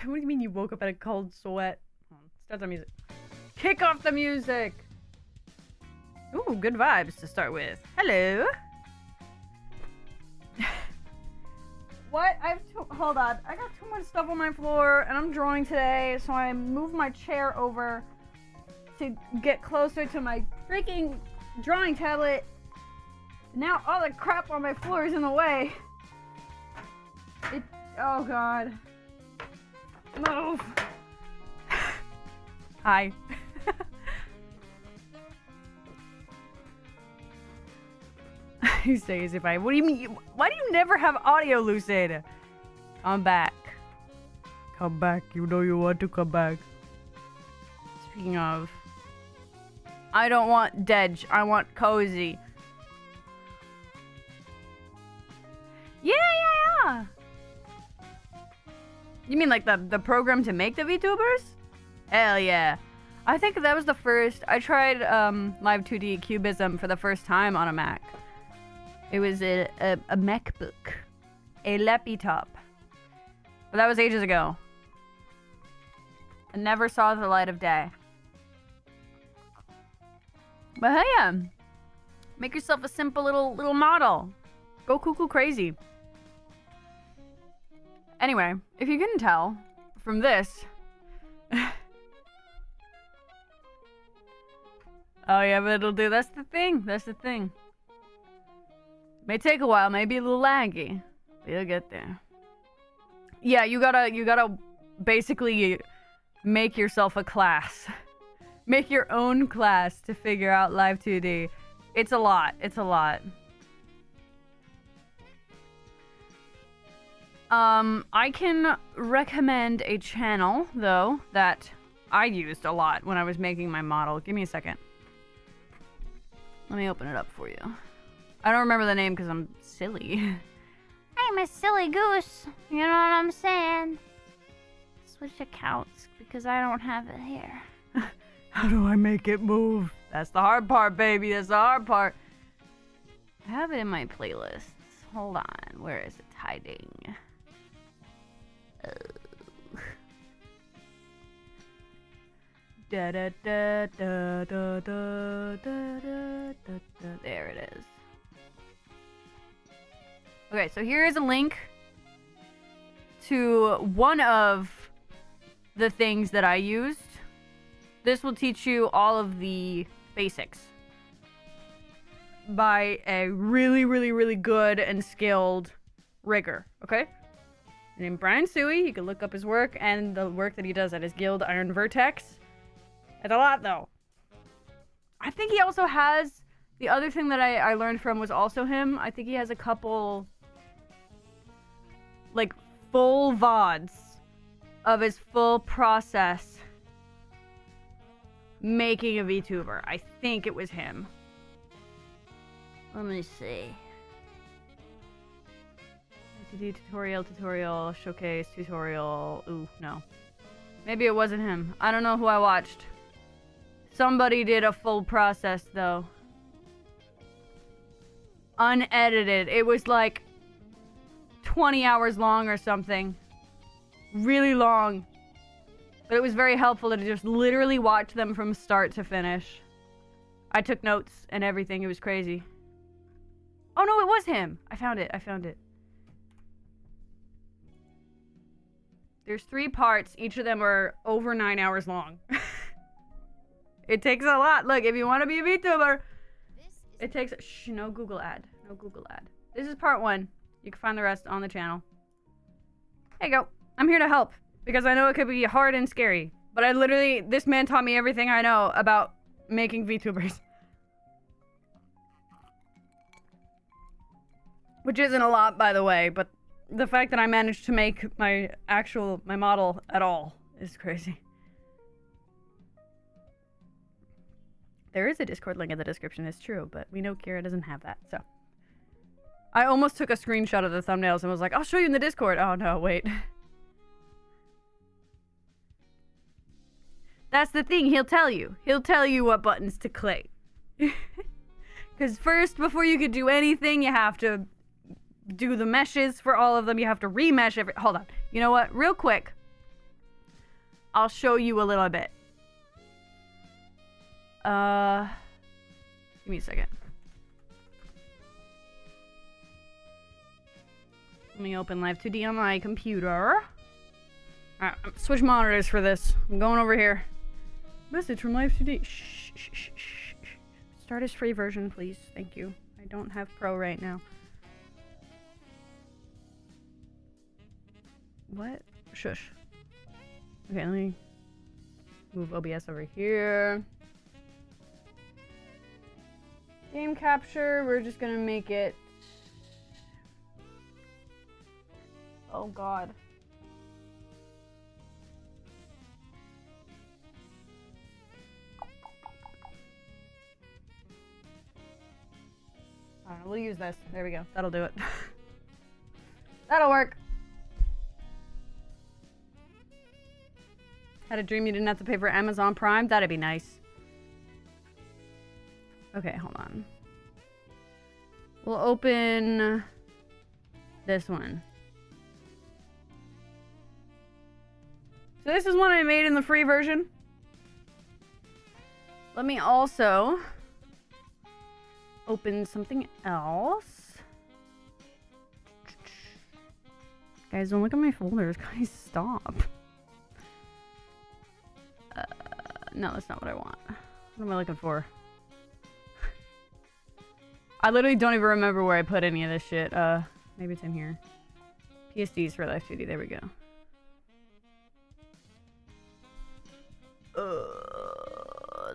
What do you mean you woke up in a cold sweat? Start the music. Kick off the music! Ooh, good vibes to start with. Hello! What? Hold on. I got too much stuff on my floor, and I'm drawing today, so I moved my chair over to get closer to my freaking drawing tablet. Now all the crap on my floor is in the way. Oh god. Move. Hi. He says if I. What do you mean? Why do you never have audio, Lucid? I'm back. Come back. You know you want to come back. Speaking of, I don't want Dedge. I want cozy. Yeah. You mean like the program to make the VTubers? Hell yeah. I think that was the first. I tried Live 2D Cubism for the first time on a Mac. It was a MacBook. A laptop. But that was ages ago. I never saw the light of day. But hey, make yourself a simple little model. Go cuckoo crazy. Anyway, if you couldn't tell from this. Oh yeah, but it'll do. That's the thing. May take a while, may be a little laggy. But you'll get there. Yeah, you gotta basically make yourself a class. Make your own class to figure out Live 2D. It's a lot. I can recommend a channel, though, that I used a lot when I was making my model. Give me a second. Let me open it up for you. I don't remember the name because I'm silly. I'm a silly goose. You know what I'm saying? Switch accounts because I don't have it here. How do I make it move? That's the hard part, baby. That's the hard part. I have it in my playlists. Hold on. Where is it hiding? Da da da da da da da da da. There it is. Okay, so here is a link to one of the things that I used. This will teach you all of the basics by a really good and skilled rigger, okay? Named Brian Suey. You can look up his work and the work that he does at his guild, Iron Vertex. It's a lot, though. I think he also has... The other thing that I learned from was also him. I think he has a couple... like, full VODs of his full process making a VTuber. I think it was him. Let me see. Tutorial, showcase, tutorial. Ooh, no. Maybe it wasn't him. I don't know who I watched. Somebody did a full process, though. Unedited. It was like 20 hours long or something. Really long. But it was very helpful to just literally watch them from start to finish. I took notes and everything. It was crazy. Oh no, it was him. I found it. There's 3 parts. Each of them are over 9 hours long. It takes a lot. Look, if you want to be a VTuber, it takes... Shh, no Google ad. This is part 1. You can find the rest on the channel. There you go. I'm here to help. Because I know it could be hard and scary. But I literally... This man taught me everything I know about making VTubers. Which isn't a lot, by the way. But the fact that I managed to make my model at all is crazy. There is a Discord link in the description, it's true. But we know Kira doesn't have that, so... I almost took a screenshot of the thumbnails and was like, I'll show you in the Discord. Oh no, wait. That's the thing, he'll tell you. He'll tell you what buttons to click. Because first, before you could do anything, you have to do the meshes for all of them. You have to remesh every... Hold on. You know what? Real quick. I'll show you a little bit. Give me a second. Let me open Live 2D on my computer. Alright, switch monitors for this. I'm going over here. Message from Live 2D. Shh, shh, shh, shh. Start as free version, please. Thank you. I don't have pro right now. What? Shush. Okay, let me move OBS over here. Game capture, we're just gonna make it... Oh god. Alright, we'll use this. There we go. That'll do it. That'll work. Had a dream you didn't have to pay for Amazon Prime? That'd be nice. Okay, hold on. We'll open this one. So this is one I made in the free version. Let me also open something else. Guys, don't look at my folders. Guys, stop. No, that's not what I want. What am I looking for? I literally don't even remember where I put any of this shit. Maybe it's in here. PSDs for Live 2D. There we go.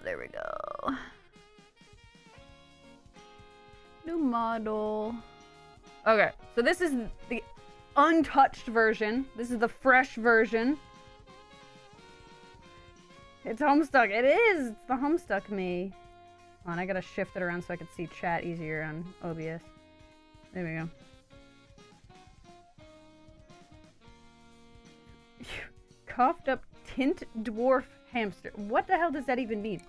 There we go. New model. Okay, so this is the untouched version. This is the fresh version. It's Homestuck. It is! It's the Homestuck me. Hold on, I gotta shift it around so I can see chat easier on OBS. There we go. Coughed up tint dwarf hamster. What the hell does that even mean?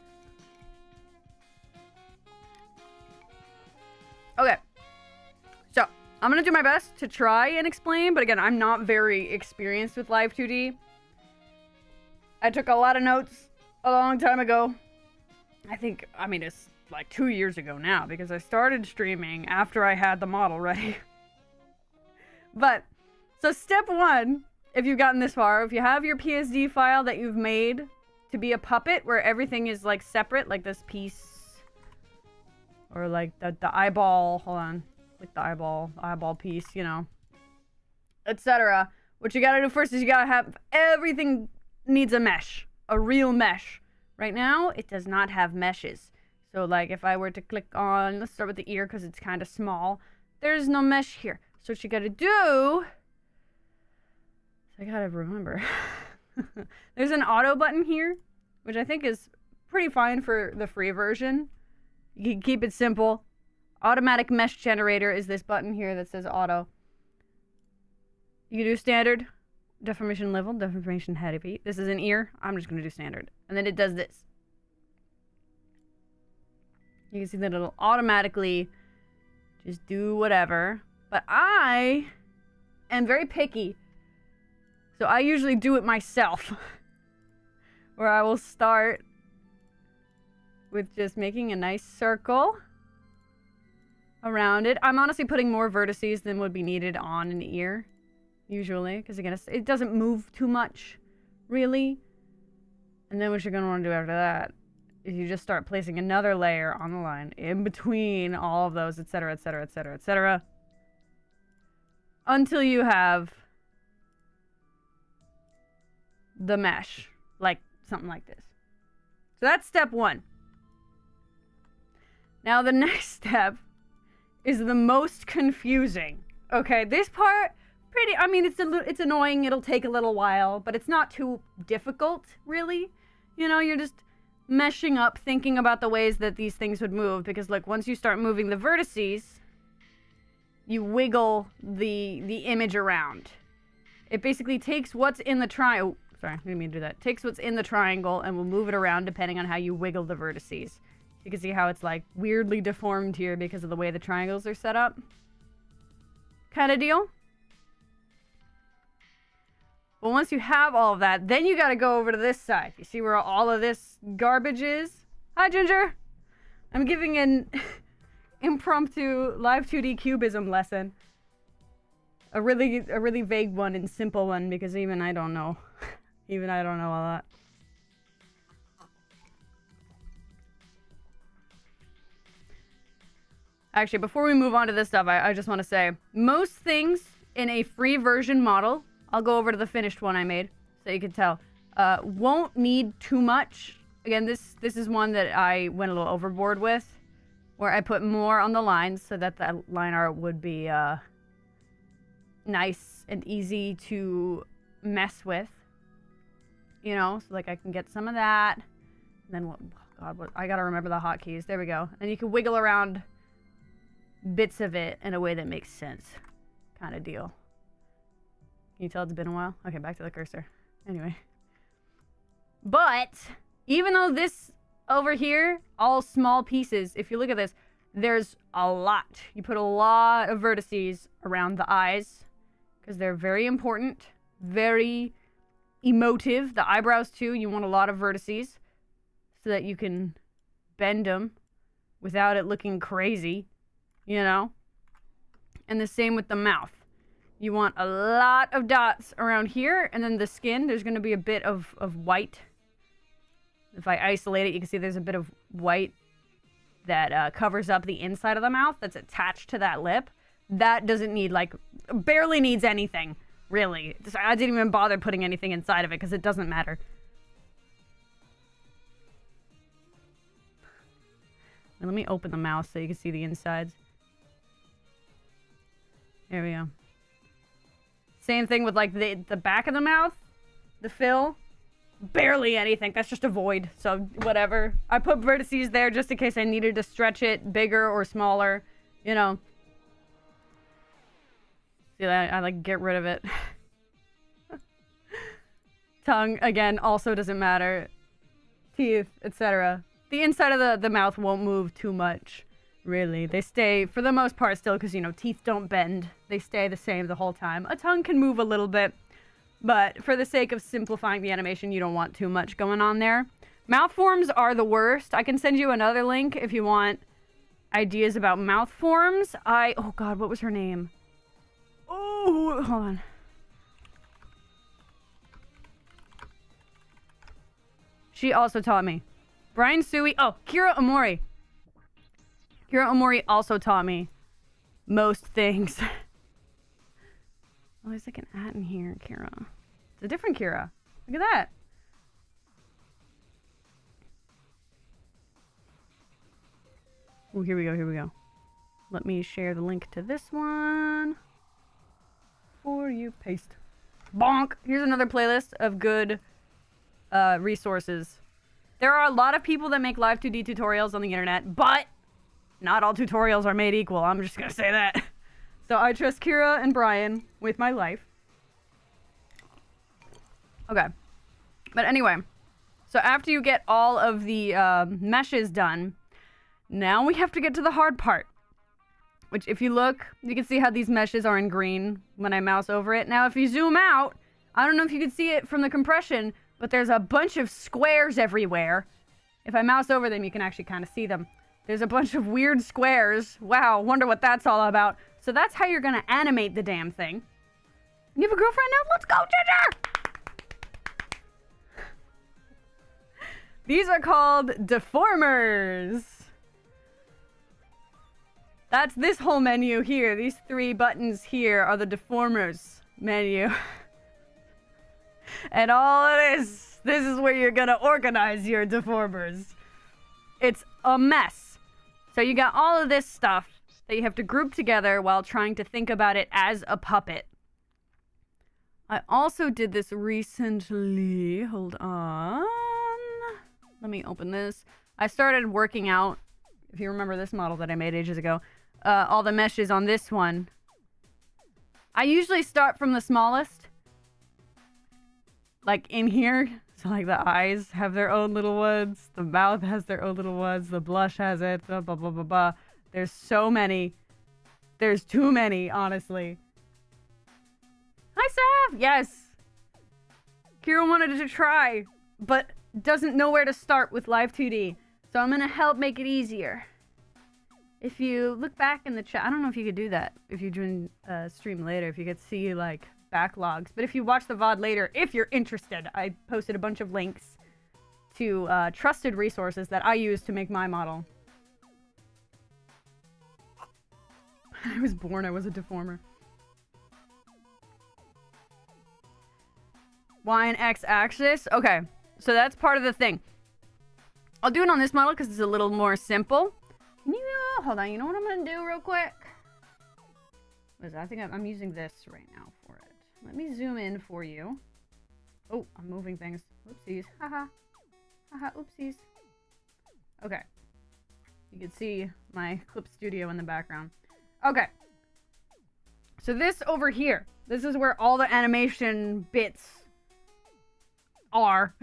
Okay. So, I'm gonna do my best to try and explain, but again, I'm not very experienced with Live 2D. I took a lot of notes a long time ago. I mean, it's like 2 years ago now, because I started streaming after I had the model ready. But, so step one, if you've gotten this far, if you have your PSD file that you've made to be a puppet, where everything is like separate, like this piece, or like the eyeball, hold on, like the eyeball piece, you know, etc. What you gotta do first is you gotta have everything needs a mesh, a real mesh. Right now, it does not have meshes. So like if I were to click on, let's start with the ear because it's kind of small. There's no mesh here. So what you gotta do, I gotta remember. There's an auto button here, which I think is pretty fine for the free version. You can keep it simple. Automatic mesh generator is this button here that says auto. You can do standard. Deformation level, deformation heavy. This is an ear. I'm just going to do standard. And then it does this. You can see that it'll automatically just do whatever. But I am very picky. So I usually do it myself. Where I will start with just making a nice circle around it. I'm honestly putting more vertices than would be needed on an ear. Usually, because again, it doesn't move too much, really. And then what you're going to want to do after that is you just start placing another layer on the line in between all of those, etc., etc., etc., etc., until you have the mesh, like something like this. So that's step one. Now the next step is the most confusing. Okay, this part... I mean, it's annoying, it'll take a little while, but it's not too difficult, really. You know, you're just meshing up, thinking about the ways that these things would move, because, like, once you start moving the vertices, you wiggle the image around. It basically takes what's in the triangle... Oh, sorry, I didn't mean to do that. Takes what's in the triangle and will move it around depending on how you wiggle the vertices. You can see how it's, like, weirdly deformed here because of the way the triangles are set up. Kind of deal. But once you have all of that, then you gotta go over to this side. You see where all of this garbage is? Hi, Ginger. I'm giving an impromptu live 2D cubism lesson. A really vague one and simple one because even I don't know. Even I don't know a lot. Actually, before we move on to this stuff, I just want to say, most things in a free version model, I'll go over to the finished one I made, so you can tell, won't need too much. Again, this is one that I went a little overboard with, where I put more on the lines so that the line art would be nice and easy to mess with. You know, so like I can get some of that. And then, I gotta remember the hotkeys. There we go. And you can wiggle around bits of it in a way that makes sense. Kind of deal. Can you tell it's been a while? Okay, back to the cursor. Anyway. But, even though this over here, all small pieces, if you look at this, there's a lot. You put a lot of vertices around the eyes, because they're very important, very emotive. The eyebrows, too, you want a lot of vertices, so that you can bend them without it looking crazy. You know? And the same with the mouth. You want a lot of dots around here, and then the skin, there's going to be a bit of white. If I isolate it, you can see there's a bit of white that covers up the inside of the mouth that's attached to that lip. That doesn't need, like, barely needs anything, really. I didn't even bother putting anything inside of it, because it doesn't matter. Let me open the mouth so you can see the insides. There we go. Same thing with like the back of the mouth, the fill. Barely anything. That's just a void. So whatever. I put vertices there just in case I needed to stretch it bigger or smaller. You know. See, I like get rid of it. Tongue, again, also doesn't matter. Teeth, etc. The inside of the mouth won't move too much. Really. They stay, for the most part, still, because, you know, teeth don't bend. They stay the same the whole time. A tongue can move a little bit, but for the sake of simplifying the animation, you don't want too much going on there. Mouth forms are the worst. I can send you another link if you want ideas about mouth forms. Oh god, what was her name? Oh, hold on. She also taught me. Brian Sui. Oh, Kira Omori. Kira Omori also taught me most things. Oh, there's like an at in here, Kira. It's a different Kira. Look at that. Oh, here we go, here we go. Let me share the link to this one for you. Paste. Bonk! Here's another playlist of good resources. There are a lot of people that make live 2D tutorials on the internet, but not all tutorials are made equal. I'm just gonna say that. So I trust Kira and Brian with my life. Okay. But anyway, so after you get all of the meshes done, now we have to get to the hard part. Which, if you look, you can see how these meshes are in green when I mouse over it. Now, if you zoom out, I don't know if you can see it from the compression, but there's a bunch of squares everywhere. If I mouse over them, you can actually kind of see them. There's a bunch of weird squares. Wow, wonder what that's all about. So that's how you're gonna animate the damn thing. You have a girlfriend now? Let's go, Ginger! These are called deformers. That's this whole menu here. These 3 buttons here are the deformers menu. And all it is, this is where you're gonna organize your deformers. It's a mess. So you got all of this stuff that you have to group together while trying to think about it as a puppet. I also did this recently. Hold on. Let me open this. I started working out, if you remember this model that I made ages ago, all the meshes on this one. I usually start from the smallest. Like in here. So like the eyes have their own little ones. The mouth has their own little ones. The blush has it. Blah, blah, blah, blah, blah. There's so many. There's too many, honestly. Hi, Sav! Yes. Kira wanted to try, but doesn't know where to start with Live 2D. So I'm gonna help make it easier. If you look back in the chat, I don't know if you could do that if you join stream later, if you could see like backlogs. But if you watch the VOD later, if you're interested, I posted a bunch of links to trusted resources that I use to make my model. I was born, I was a deformer. Y and X axis? Okay, so that's part of the thing. I'll do it on this model because it's a little more simple. Can you, hold on, you know what I'm gonna do real quick? What is that? I think I'm using this right now for it. Let me zoom in for you. Oh, I'm moving things. Oopsies. Haha. Haha, oopsies. Okay. You can see my Clip Studio in the background. Okay. So this over here, this is where all the animation bits are.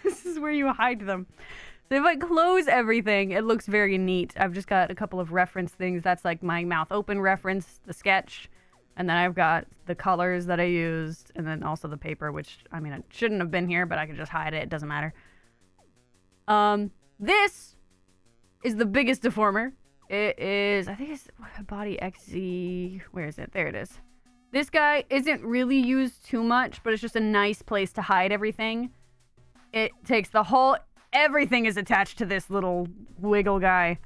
This is where you hide them. So if I close everything, it looks very neat. I've just got a couple of reference things. That's like my mouth open reference, the sketch. And then I've got the colors that I used. And then also the paper, which, I mean, it shouldn't have been here, but I could just hide it. It doesn't matter. This is the biggest deformer. It is, I think it's body XZ. Where is it? There it is. This guy isn't really used too much, but it's just a nice place to hide everything. It takes the whole... Everything is attached to this little wiggle guy.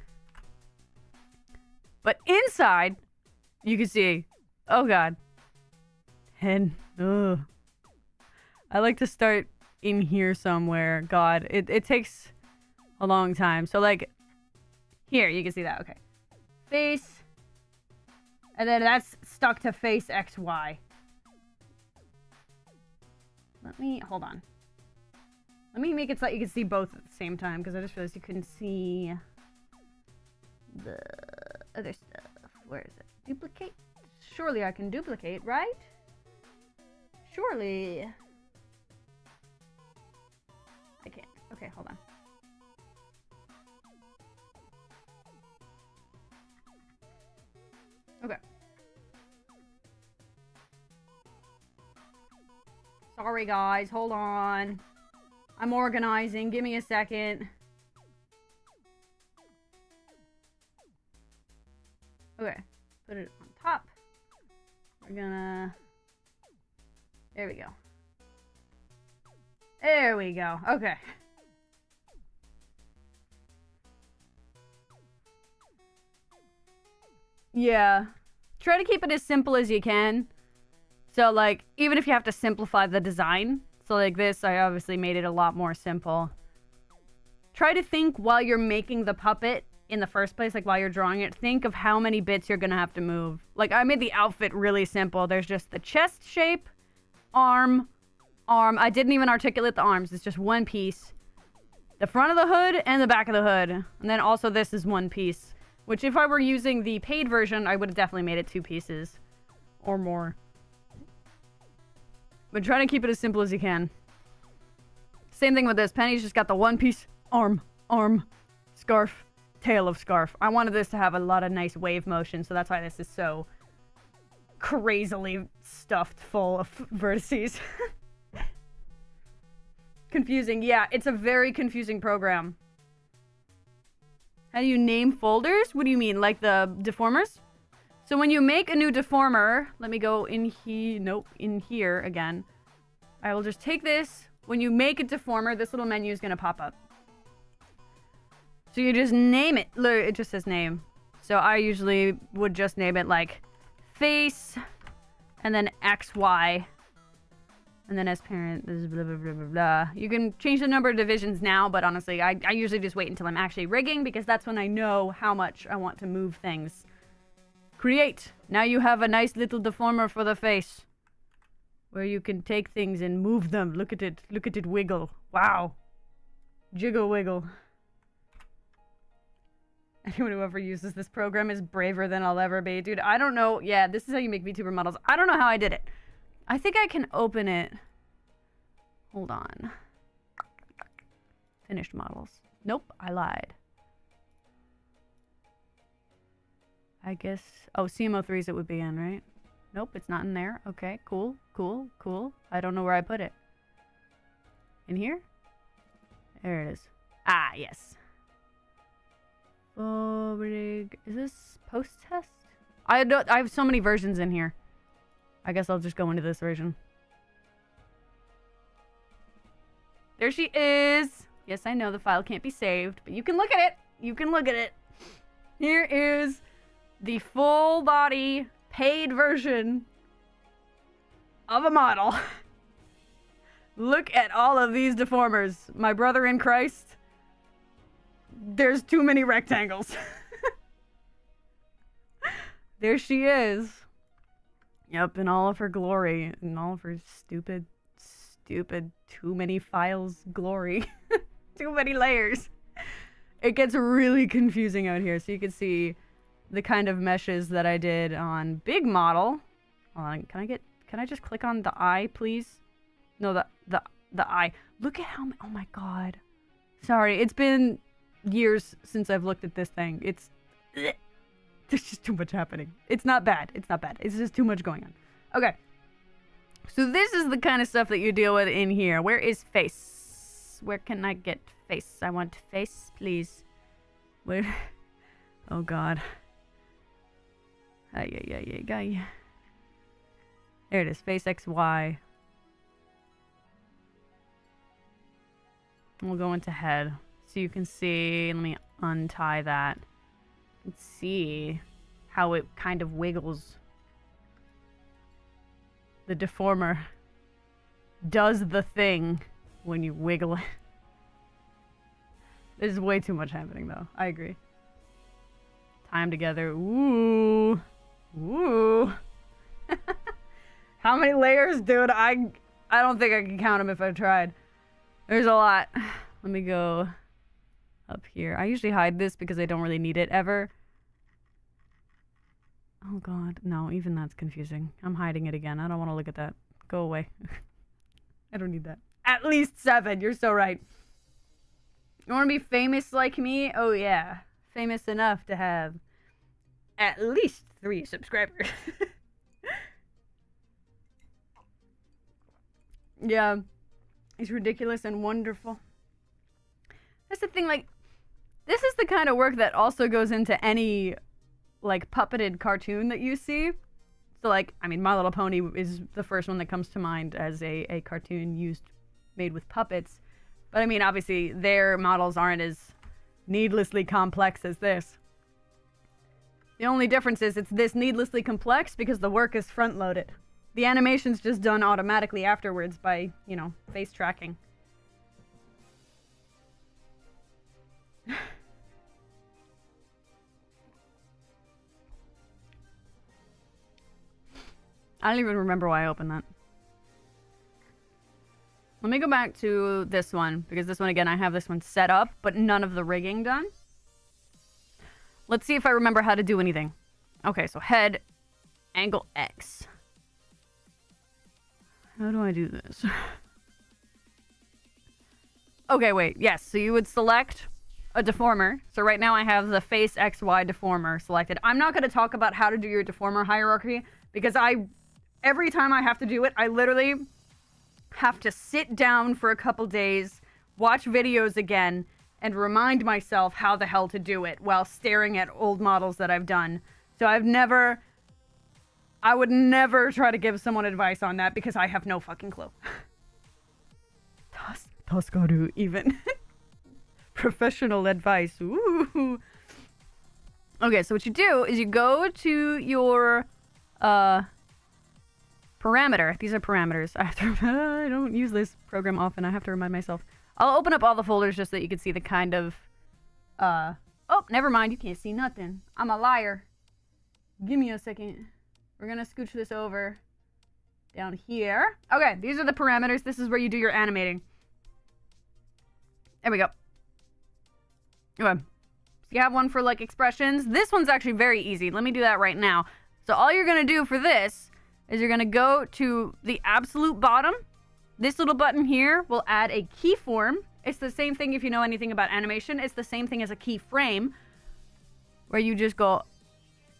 But inside, you can see... Oh, God. Head. Ugh. I like to start in here somewhere. God, it takes a long time. So, like... Here, you can see that. Okay. Face. And then that's stuck to face XY. Let me... Hold on. Let me make it so that you can see both at the same time, because I just realized you couldn't see the other stuff. Where is it? Duplicate? Surely I can duplicate, right? Surely. I can't. Okay, hold on. Okay. Sorry, guys. Hold on. I'm organizing. Give me a second. Okay. Put it on top. We're gonna... There we go. There we go. Okay. Yeah. Try to keep it as simple as you can. So, like, even if you have to simplify the design... So like this, I obviously made it a lot more simple. Try to think while you're making the puppet in the first place, like while you're drawing it, think of how many bits you're gonna have to move. Like I made the outfit really simple. There's just the chest shape, arm. I didn't even articulate the arms. It's just one piece. The front of the hood and the back of the hood. And then also this is one piece. Which if I were using the paid version, I would have definitely made it 2 pieces. Or more. But try to keep it as simple as you can. Same thing with this. Penny's just got the one piece arm, scarf, tail of scarf. I wanted this to have a lot of nice wave motion, so that's why this is so crazily stuffed full of vertices. Confusing. Yeah, it's a very confusing program. How do you name folders? What do you mean? Like the deformers? So when you make a new deformer, let me go in here, nope, in here again. I will just take this. When you make a deformer, this little menu is going to pop up. So you just name it. Look, it just says name. So I usually would just name it like face, and then XY, and then as parent, this is blah, blah, blah, blah, blah. You can change the number of divisions now, but honestly, I usually just wait until I'm actually rigging, because that's when I know how much I want to move things. Create. Now you have a nice little deformer for the face. Where you can take things and move them. Look at it. Look at it wiggle. Wow. Jiggle wiggle. Anyone who ever uses this program is braver than I'll ever be. Dude, I don't know. Yeah, this is how you make VTuber models. I don't know how I did it. I think I can open it. Hold on. Finished models. Nope, I lied. I guess... Oh, CMO3s it would be in, right? Nope, it's not in there. Okay, cool. I don't know where I put it. In here? There it is. Ah, yes. Is this post-test? I have so many versions in here. I guess I'll just go into this version. There she is. Yes, I know the file can't be saved, but you can look at it. You can look at it. Here is the full body paid version of a model. Look at all of these deformers. My brother in Christ. There's too many rectangles. There she is. Yep, in all of her glory. In all of her stupid, too many files glory. Too many layers. It gets really confusing out here. So you can see the kind of meshes that I did on big model. Hold on, can I just click on the eye, please? No, the eye. Look at how, oh my god. Sorry, it's been years since I've looked at this thing. There's just too much happening. It's not bad. It's not bad. It's just too much going on. Okay. So this is the kind of stuff that you deal with in here. Where is face? Where can I get face? I want face, please. Where? Oh god. Ay. There it is. Face XY. We'll go into head. So you can see, let me untie that. You can see how it kind of wiggles. The deformer does the thing when you wiggle it. There's way too much happening though. I agree. Time together. Ooh. Ooh. How many layers, dude? I don't think I can count them if I tried. There's a lot. Let me go up here. I usually hide this because I don't really need it ever. Oh god, no, even that's confusing. I'm hiding it again. I don't want to look at that. Go away. I don't need that. At least 7. You're so right. You want to be famous like me? Oh yeah. Famous enough to have at least 3 subscribers. Yeah. It's ridiculous and wonderful. That's the thing, like, this is the kind of work that also goes into any, like, puppeted cartoon that you see. So, like, I mean, My Little Pony is the first one that comes to mind as a cartoon made with puppets. But, I mean, obviously, their models aren't as needlessly complex as this. The only difference is it's this needlessly complex because the work is front-loaded. The animation's just done automatically afterwards by, you know, face tracking. I don't even remember why I opened that. Let me go back to this one, because this one, again, I have this one set up, but none of the rigging done. Let's see if I remember how to do anything. Okay, so head, angle X. How do I do this? Okay, wait. Yes, so you would select a deformer. So right now I have the face XY deformer selected. I'm not going to talk about how to do your deformer hierarchy because every time I have to do it, I literally have to sit down for a couple days, watch videos again, and remind myself how the hell to do it while staring at old models that I've done. So I would never try to give someone advice on that because I have no fucking clue. Toskaru, even. Professional advice. Ooh. Okay, so what you do is you go to your parameter. These are parameters. I don't use this program often. I have to remind myself. I'll open up all the folders just so that you can see the kind of... Oh, never mind. You can't see nothing. I'm a liar. Give me a second. We're going to scooch this over down here. Okay, these are the parameters. This is where you do your animating. There we go. Okay. So you have one for, like, expressions. This one's actually very easy. Let me do that right now. So all you're going to do for this is you're going to go to the absolute bottom. This little button here will add a keyform. It's the same thing if you know anything about animation. It's the same thing as a keyframe. Where you just go...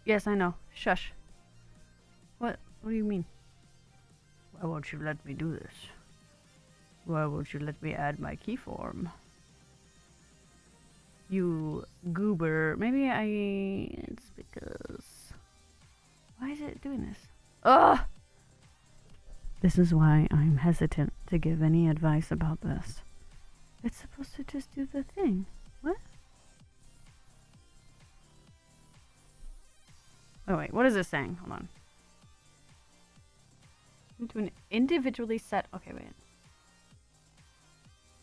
Yes, I know. Shush. What do you mean? Why won't you let me do this? Why won't you let me add my keyform? You goober. Maybe it's because... Why is it doing this? Ugh! This is why I'm hesitant to give any advice about this. It's supposed to just do the thing. What? Oh wait, what is this saying? Hold on. Due to an individually set... Okay, wait.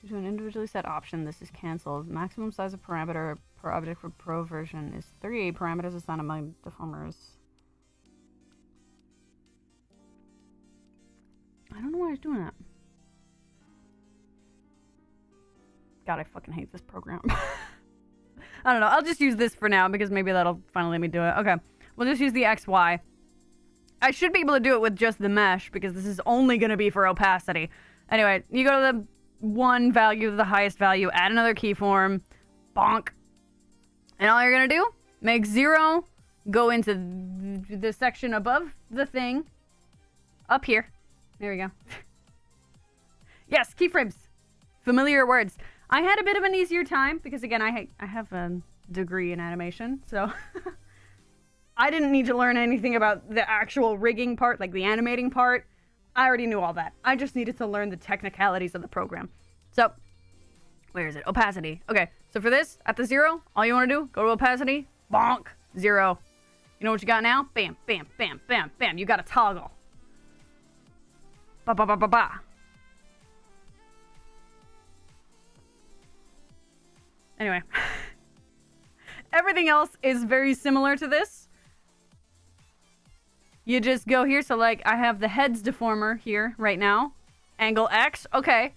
Due to an individually set option, this is cancelled. Maximum size of parameter per object for Pro version is 3. Parameters assigned among deformers. I don't know why it's doing that. God, I fucking hate this program. I don't know. I'll just use this for now because maybe that'll finally let me do it. Okay. We'll just use the XY. I should be able to do it with just the mesh because this is only going to be for opacity. Anyway, you go to the one value, the highest value, add another keyform, bonk. And all you're going to do, make 0 go into the section above the thing, up here. There we go. Yes, keyframes. Familiar words. I had a bit of an easier time because, again, I have a degree in animation, so I didn't need to learn anything about the actual rigging part, like the animating part. I already knew all that. I just needed to learn the technicalities of the program. So, where is it? Opacity. Okay, so for this, at the 0, all you want to do, go to opacity, bonk, 0. You know what you got now? Bam, bam, bam, bam, bam. You got a toggle. Ba ba ba ba ba. Anyway. Everything else is very similar to this. You just go here. So, like, I have the heads deformer here right now. Angle X. Okay.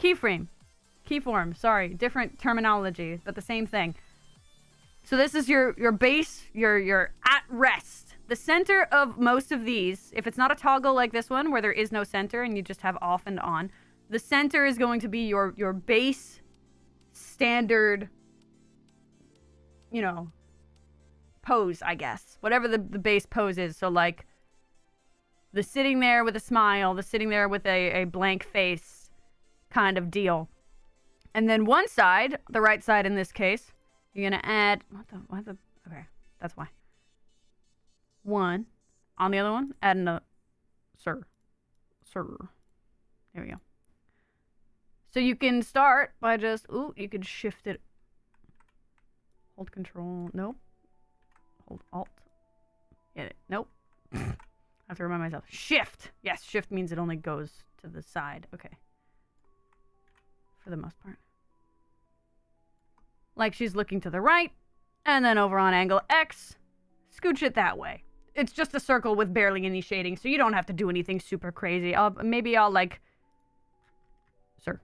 Keyframe. Keyform. Sorry. Different terminology, but the same thing. So this is your base, your at rest. The center of most of these, if it's not a toggle like this one where there is no center and you just have off and on, the center is going to be your base standard, you know, pose, I guess. Whatever the base pose is. So like the sitting there with a smile, the sitting there with a blank face kind of deal. And then one side, the right side in this case, you're going to add, okay, that's why. 1. On the other one, add another, sir. There we go. So you can start by just, you can shift it. Hold control, nope. Hold alt. Get it, nope. I have to remind myself. Shift! Yes, shift means it only goes to the side. Okay. For the most part. Like she's looking to the right, and then over on angle X, scooch it that way. It's just a circle with barely any shading, so you don't have to do anything super crazy. Maybe I'll like, sir,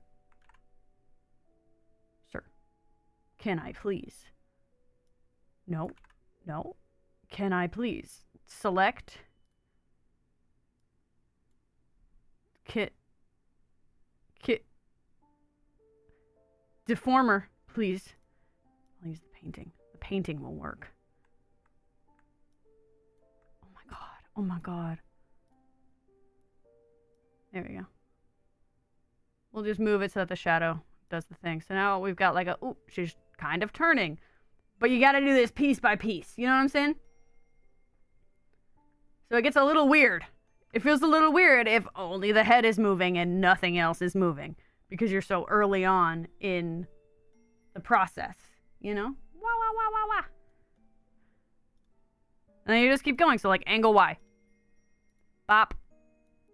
can I please? No, can I please? Select, kit, deformer, please. I'll use the painting. The painting will work. Oh my god. There we go. We'll just move it so that the shadow does the thing. So now we've got like she's kind of turning. But you gotta do this piece by piece. You know what I'm saying? So it gets a little weird. It feels a little weird if only the head is moving and nothing else is moving. Because you're so early on in the process. You know? Wah, wah, wah, wah, wah. And then you just keep going. So like angle Y. Bop.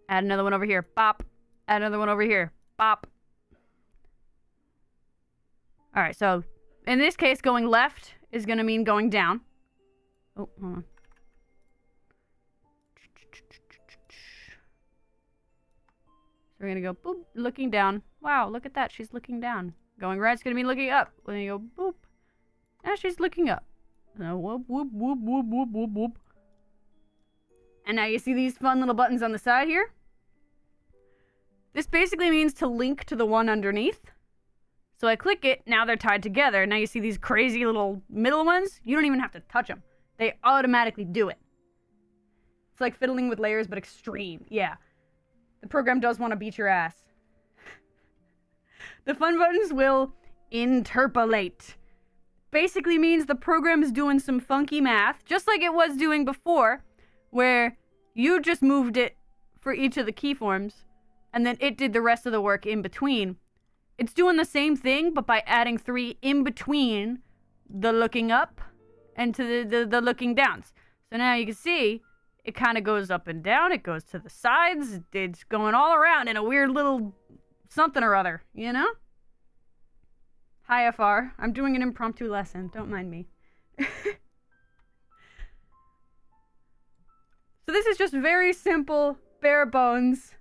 Add another one over here. Bop. Add another one over here. Bop. Alright, so in this case, going left is going to mean going down. Oh, hold on. So we're going to go boop, looking down. Wow, look at that. She's looking down. Going right is going to be looking up. Then you go boop. And she's looking up. So whoop, whoop, whoop, whoop, whoop, whoop, whoop. And now you see these fun little buttons on the side here? This basically means to link to the one underneath. So I click it, now they're tied together. Now you see these crazy little middle ones? You don't even have to touch them. They automatically do it. It's like fiddling with layers, but extreme. Yeah. The program does want to beat your ass. The fun buttons will interpolate. Basically means the program is doing some funky math, just like it was doing before, where you just moved it for each of the keyforms, and then it did the rest of the work in between. It's doing the same thing, but by adding 3 in between the looking up and to the looking downs. So now you can see it kind of goes up and down. It goes to the sides. It's going all around in a weird little something or other, you know? Hi, FR. I'm doing an impromptu lesson. Don't mind me. So this is just very simple, bare bones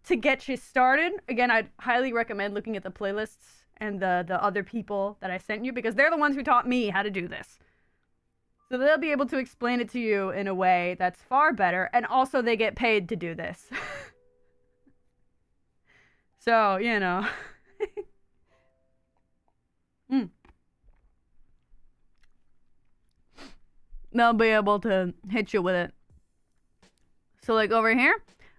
to get you started. Again, I'd highly recommend looking at the playlists and the other people that I sent you, because they're the ones who taught me how to do this. So they'll be able to explain it to you in a way that's far better, and also they get paid to do this. So, you know. They'll be able to hit you with it. So like over here,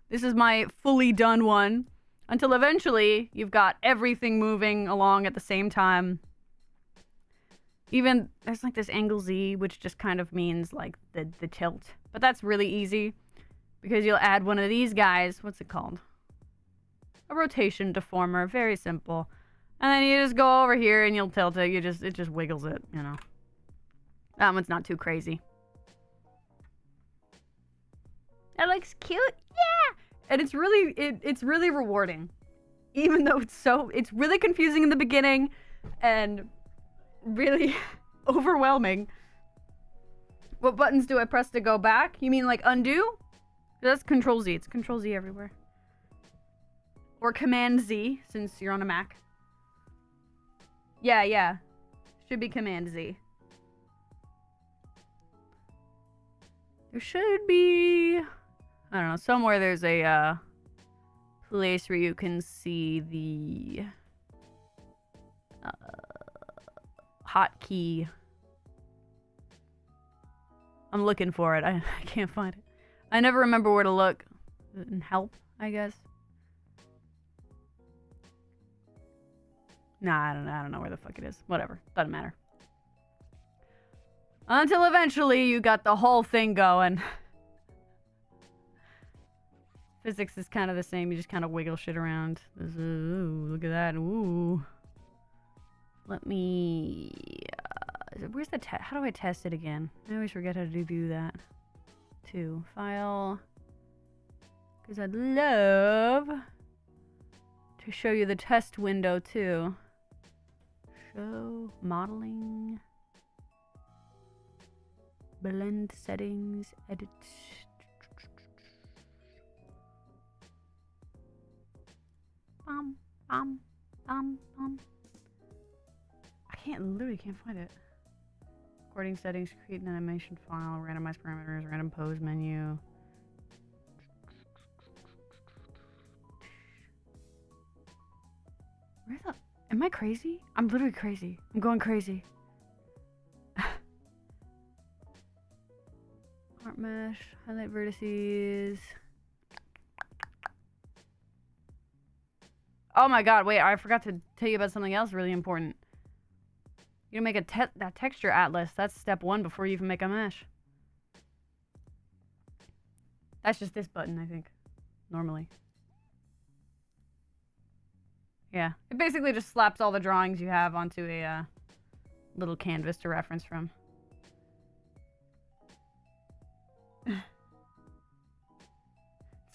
this is my fully done one, until eventually you've got everything moving along at the same time. Even there's like this angle Z, which just kind of means like the tilt, but that's really easy because you'll add one of these guys. What's it called? A rotation deformer. Very simple. And then you just go over here and you'll tilt it. It just wiggles it, you know. That one's not too crazy. That looks cute. Yeah. And it's really rewarding. Even though it's really confusing in the beginning and really overwhelming. What buttons do I press to go back? You mean like undo? That's Control Z. It's Control Z everywhere. Or Command Z, since you're on a Mac. Yeah. Should be Command Z. There should be... I don't know, somewhere there's a place where you can see the hotkey. I'm looking for it. I can't find it. I never remember where to look. In help, I guess. Nah, I don't know where the fuck it is. Whatever. Doesn't matter. Until eventually you got the whole thing going. Physics is kind of the same. You just kind of wiggle shit around. Ooh, look at that. Ooh. Let me... where's the test? How do I test it again? I always forget how to do that. To file. Because I'd love to show you the test window too. Show modeling. Blend settings. Edit. I literally can't find it. Recording settings, create an animation file, randomize parameters, random pose menu. Where the... Am I crazy? I'm literally crazy. I'm going crazy. Art mesh, highlight vertices. Oh my god, wait, I forgot to tell you about something else really important. You make that texture atlas. That's step 1 before you even make a mesh. That's just this button, I think. Normally. Yeah. It basically just slaps all the drawings you have onto a little canvas to reference from. It's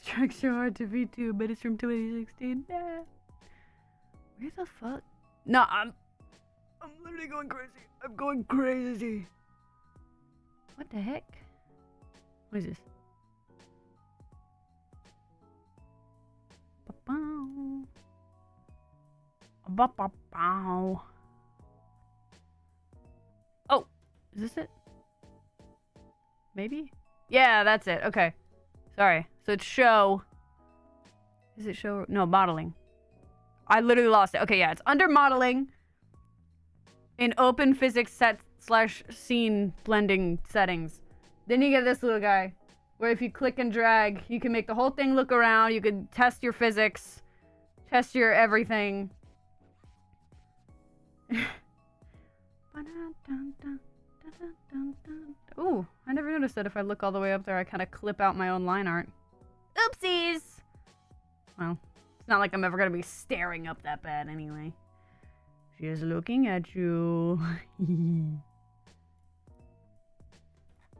trying so hard to V2, but it's from 2016. Yeah. Where the fuck? No, I'm literally going crazy. I'm going crazy. What the heck? What is this? Ba-bow. Ba-ba-bow. Oh, is this it? Maybe? Yeah, that's it. Okay. Sorry. So it's show. Is it show? No, modeling. I literally lost it. Okay, yeah, it's under modeling in open physics set / scene blending settings. Then you get this little guy where if you click and drag, you can make the whole thing look around. You can test your physics, test your everything. Ooh, I never noticed that if I look all the way up there, I kind of clip out my own line art. Oopsies! Well, it's not like I'm ever going to be staring up that bad anyway. Just looking at you.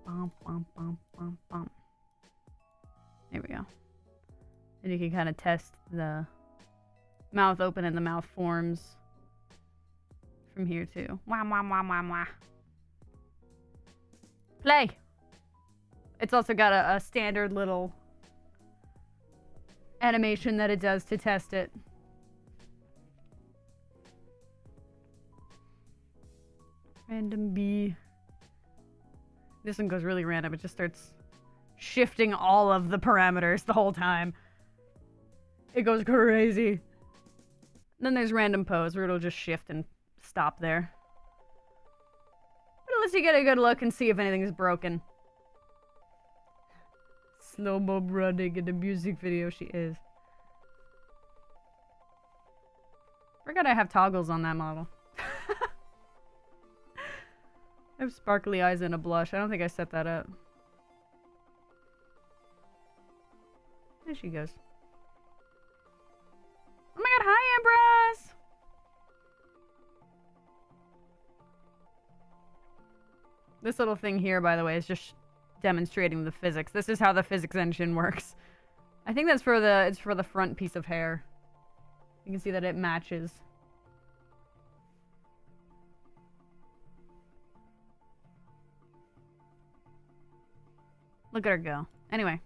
Bum, bum, bum, bum, bum. There we go. And you can kind of test the mouth open and the mouth forms from here too. Wah, wah, wah, wah, wah. Play! It's also got a standard little animation that it does to test it. Random B. This one goes really random. It just starts shifting all of the parameters the whole time. It goes crazy. Then there's random pose where it'll just shift and stop there. But unless you get a good look and see if anything's broken. Slow-mo running in the music video, she is. Forgot I have toggles on that model. I have sparkly eyes and a blush. I don't think I set that up. There she goes. Oh my god, hi Ambrose! This little thing here, by the way, is just demonstrating the physics. This is how the physics engine works. I think that's for it's for the front piece of hair. You can see that it matches. Look at her go. Anyway,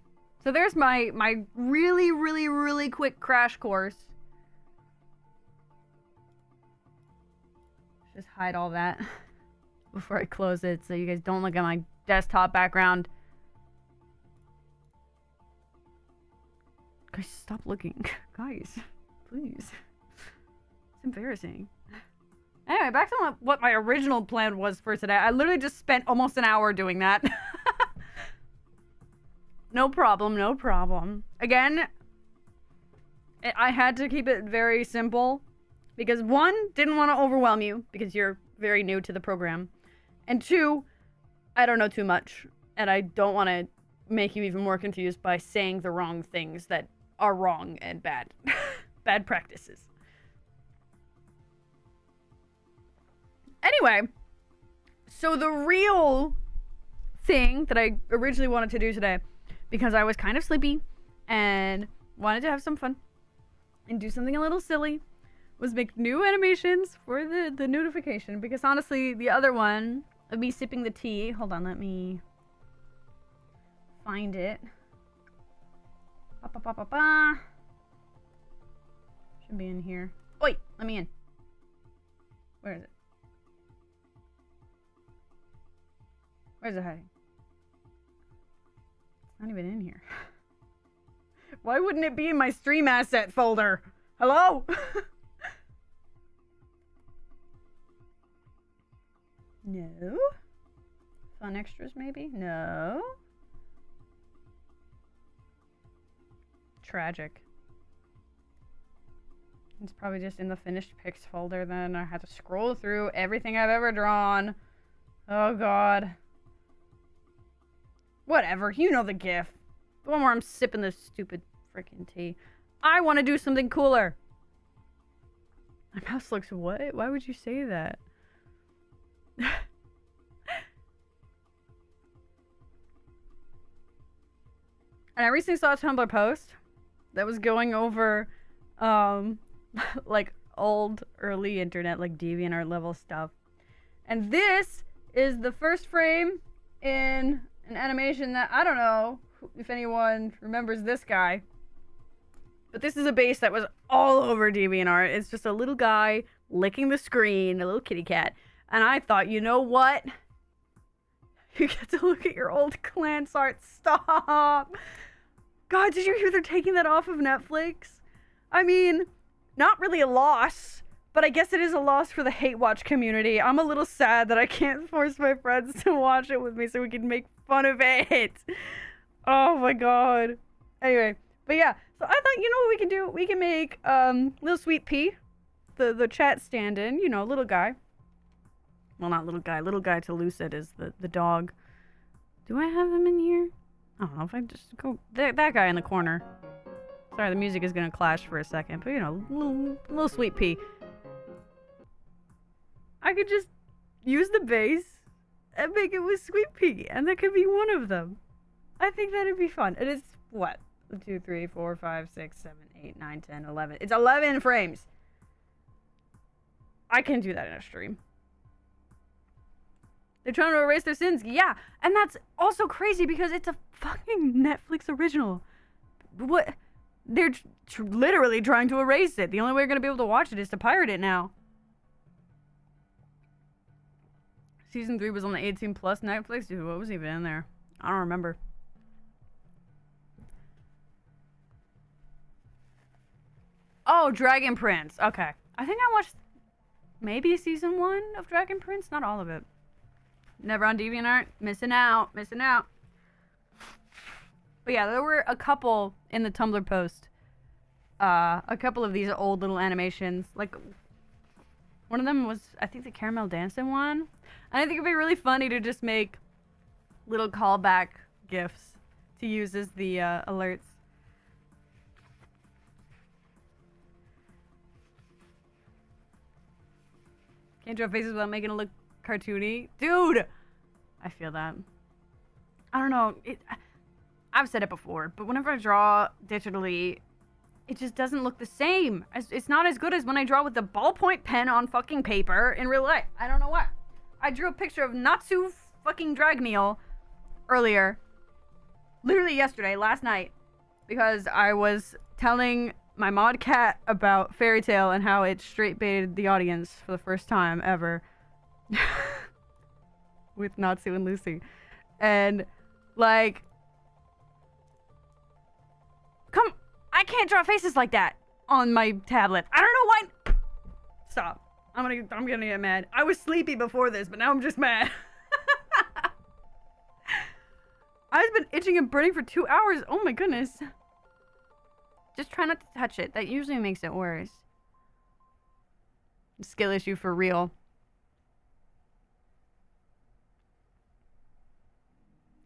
so there's my really, really, really quick crash course. Just hide all that before I close it so you guys don't look at my desktop background. Guys, stop looking. Guys, please. It's embarrassing. Anyway, back to what my original plan was for today. I literally just spent almost an hour doing that. No problem, no problem. Again, I had to keep it very simple because one, didn't want to overwhelm you because you're very new to the program. And two, I don't know too much and I don't want to make you even more confused by saying the wrong things that are wrong and bad. Bad practices. Anyway, so the real thing that I originally wanted to do today, because I was kind of sleepy and wanted to have some fun and do something a little silly, was make new animations for the notification. Because honestly, the other one of me sipping the tea, hold on, let me find it. Ba, ba, ba, ba, ba. Should be in here. Oi, let me in. Where is it? Where's it hiding? Not even in here. Why wouldn't it be in my stream asset folder? Hello? No? Fun extras maybe? No? Tragic. It's probably just in the finished pics folder then. I had to scroll through everything I've ever drawn. Oh god. Whatever, you know the gif. The one where I'm sipping this stupid freaking tea. I want to do something cooler. My mouse looks what? Why would you say that? And I recently saw a Tumblr post that was going over, like old, early internet, like DeviantArt level stuff. And this is the first frame in an animation that, I don't know if anyone remembers this guy, but this is a base that was all over DeviantArt. It's just a little guy licking the screen, a little kitty cat. And I thought, you know what? You get to look at your old Clans art. Stop! God, did you hear they're taking that off of Netflix? I mean, not really a loss, but I guess it is a loss for the hate watch community. I'm a little sad that I can't force my friends to watch it with me so we can make fun of it. Oh my god. Anyway, but yeah, so I thought, you know what we can do? We can make little sweet pea the chat stand-in, you know, little guy. Well, not little guy. Little guy to Lucid is the dog. Do I have him in here? I don't know if I just go... That guy in the corner. Sorry, the music is going to clash for a second. But, you know, little sweet pea. I could just use the bass and make it with sweet pea. And that could be one of them. I think that'd be fun. It is, what? 2, 3, 4, 5, 6, 7, 8, 9, 10, 11. It's 11 frames. I can do that in a stream. They're trying to erase their sins. Yeah. And that's also crazy because it's a fucking Netflix original. What? They're literally trying to erase it. The only way you're going to be able to watch it is to pirate it now. Season 3 was on the 18 plus Netflix. Dude, what was even in there? I don't remember. Oh, Dragon Prince. Okay. I think I watched maybe season 1 of Dragon Prince. Not all of it. Never on DeviantArt. Missing out. Missing out. But yeah, there were a couple in the Tumblr post. A couple of these old little animations. Like, one of them was, I think, the Caramel Dancing one. And I think it'd be really funny to just make little callback GIFs to use as the alerts. Can't draw faces without making it look cartoony. Dude! I feel that. I don't know. I've said it before, but whenever I draw digitally, it just doesn't look the same. It's not as good as when I draw with the ballpoint pen on fucking paper in real life. I don't know why. I drew a picture of Natsu fucking Dragneel earlier. Literally yesterday, last night. Because I was telling my mod cat about Fairy Tail and how it straight baited the audience for the first time ever. With Natsu and Lucy. And, like... I can't draw faces like that on my tablet. I don't know why. Stop. I'm gonna get mad. I was sleepy before this, but now I'm just mad. I've been itching and burning for 2 hours. Oh my goodness. Just try not to touch it. That usually makes it worse. Skill issue for real.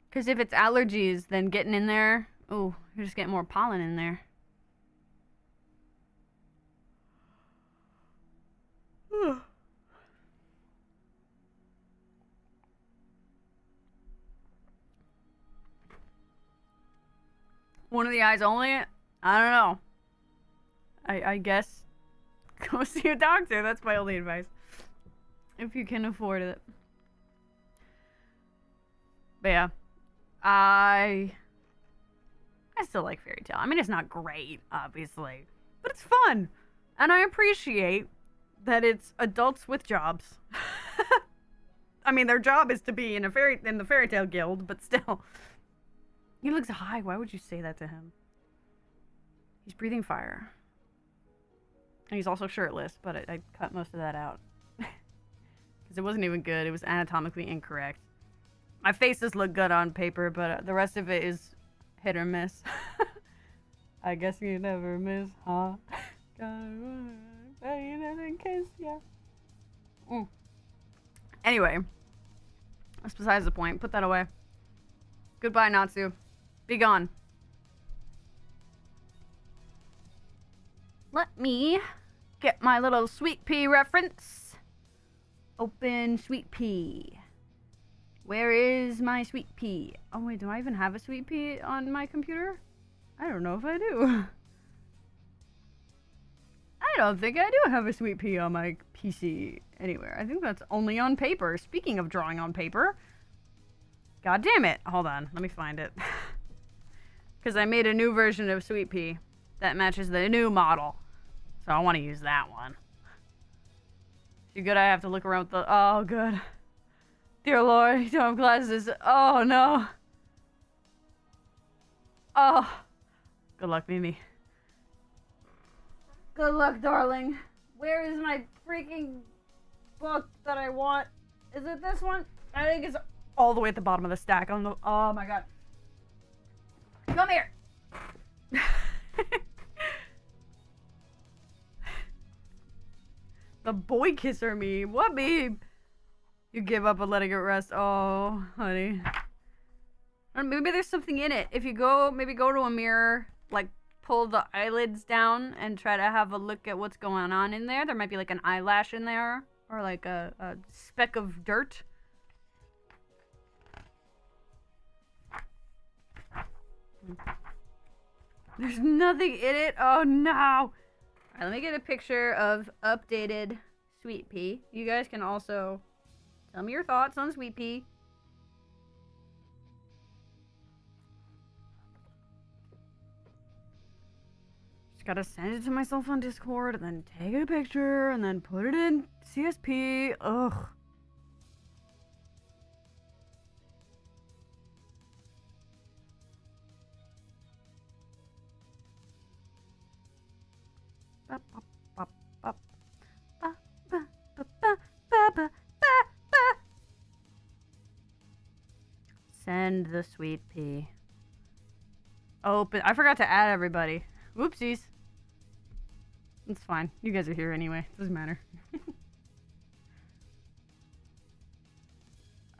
Because if it's allergies, then getting in there... Oh, you're just getting more pollen in there. One of the eyes only? I don't know. I guess go see a doctor. That's my only advice. If you can afford it. But yeah. I still like Fairy Tail. I mean, it's not great, obviously. But it's fun. And I appreciate that it's adults with jobs. I mean, their job is to be in the Fairy Tail Guild, but still. He looks high. Why would you say that to him? He's breathing fire. And he's also shirtless, but I cut most of that out. Because it wasn't even good. It was anatomically incorrect. My faces look good on paper, but the rest of it is hit or miss. I guess you never miss, huh? In case, yeah. Anyway. That's besides the point. Put that away. Goodbye, Natsu. Be gone. Let me get my little sweet pea reference. Open sweet pea. Where is my sweet pea? Oh wait, do I even have a sweet pea on my computer? I don't know if I do. I don't think I do have a sweet pea on my PC anywhere. I think that's only on paper. Speaking of drawing on paper. God damn it. Hold on, let me find it. Because I made a new version of sweet pea that matches the new model. So I want to use that one. Too good I have to look around with the... Oh, good. Dear Lord, you don't have glasses. Oh, no. Oh. Good luck, Mimi. Good luck, darling. Where is my freaking book that I want? Is it this one? I think it's all the way at the bottom of the stack. On the... Oh, my God. Come here. The boy kisser meme. What meme? You give up on letting it rest. Oh, honey. Or maybe there's something in it. If you maybe go to a mirror, like pull the eyelids down and try to have a look at what's going on in there. There might be like an eyelash in there or like a speck of dirt. There's nothing in it. Oh no. All right, let me get a picture of updated Sweet Pea. You guys can also tell me your thoughts on Sweet Pea. Just gotta send it to myself on Discord and then take a picture and then put it in CSP. Ugh. Send the Sweet Pea. Open. I forgot to add everybody. Whoopsies. It's fine. You guys are here anyway. Doesn't matter.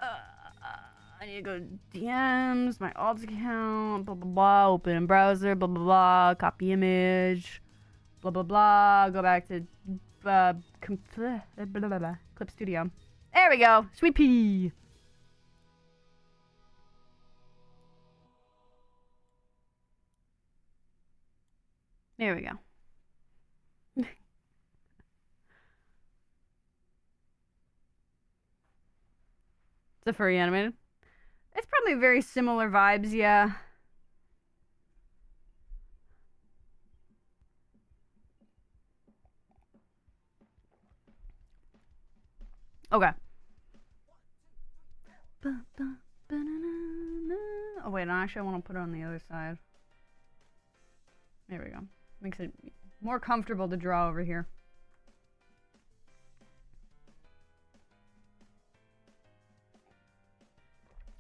I need to go to DMs, my alt account, blah, blah, blah. Open in browser, blah, blah, blah. Copy image, blah, blah, blah. Go back to blah, blah, blah. Clip Studio. There we go. Sweet Pea. There we go. It's a furry animated. It's probably very similar vibes, yeah. Okay. Oh wait, no, actually I want to put it on the other side. There we go. Makes it more comfortable to draw over here.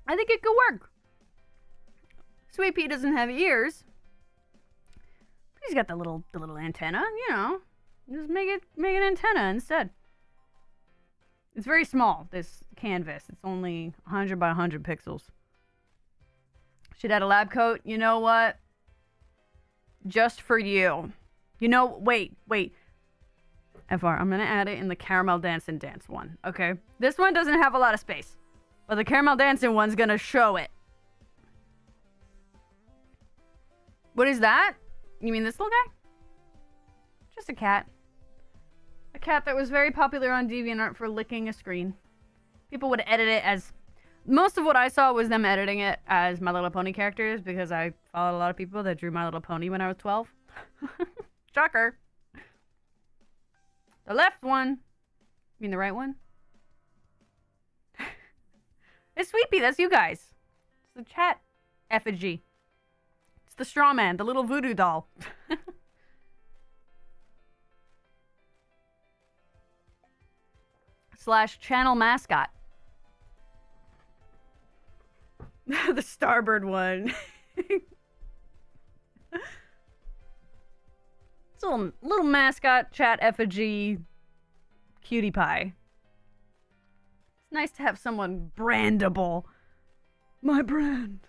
I think it could work. Sweet Pea doesn't have ears. But he's got the little antenna, you know. Just make an antenna instead. It's very small, this canvas. It's only 100 by 100 pixels. Should add a lab coat. You know what? Just for you. You know, wait. FR, I'm gonna add it in the Caramel Dance and Dance one, okay? This one doesn't have a lot of space. But the Caramel Dancing one's gonna show it. What is that? You mean this little guy? Just a cat. A cat that was very popular on DeviantArt for licking a screen. People would edit it as... Most of what I saw was them editing it as My Little Pony characters because I followed a lot of people that drew My Little Pony when I was 12. Shocker. The left one. You mean the right one? It's Sweet Pea, that's you guys. It's the chat effigy. It's the straw man, the little voodoo doll. / channel mascot. The Starbird one. It's a little mascot chat effigy cutie pie. Nice to have someone brandable. My brand.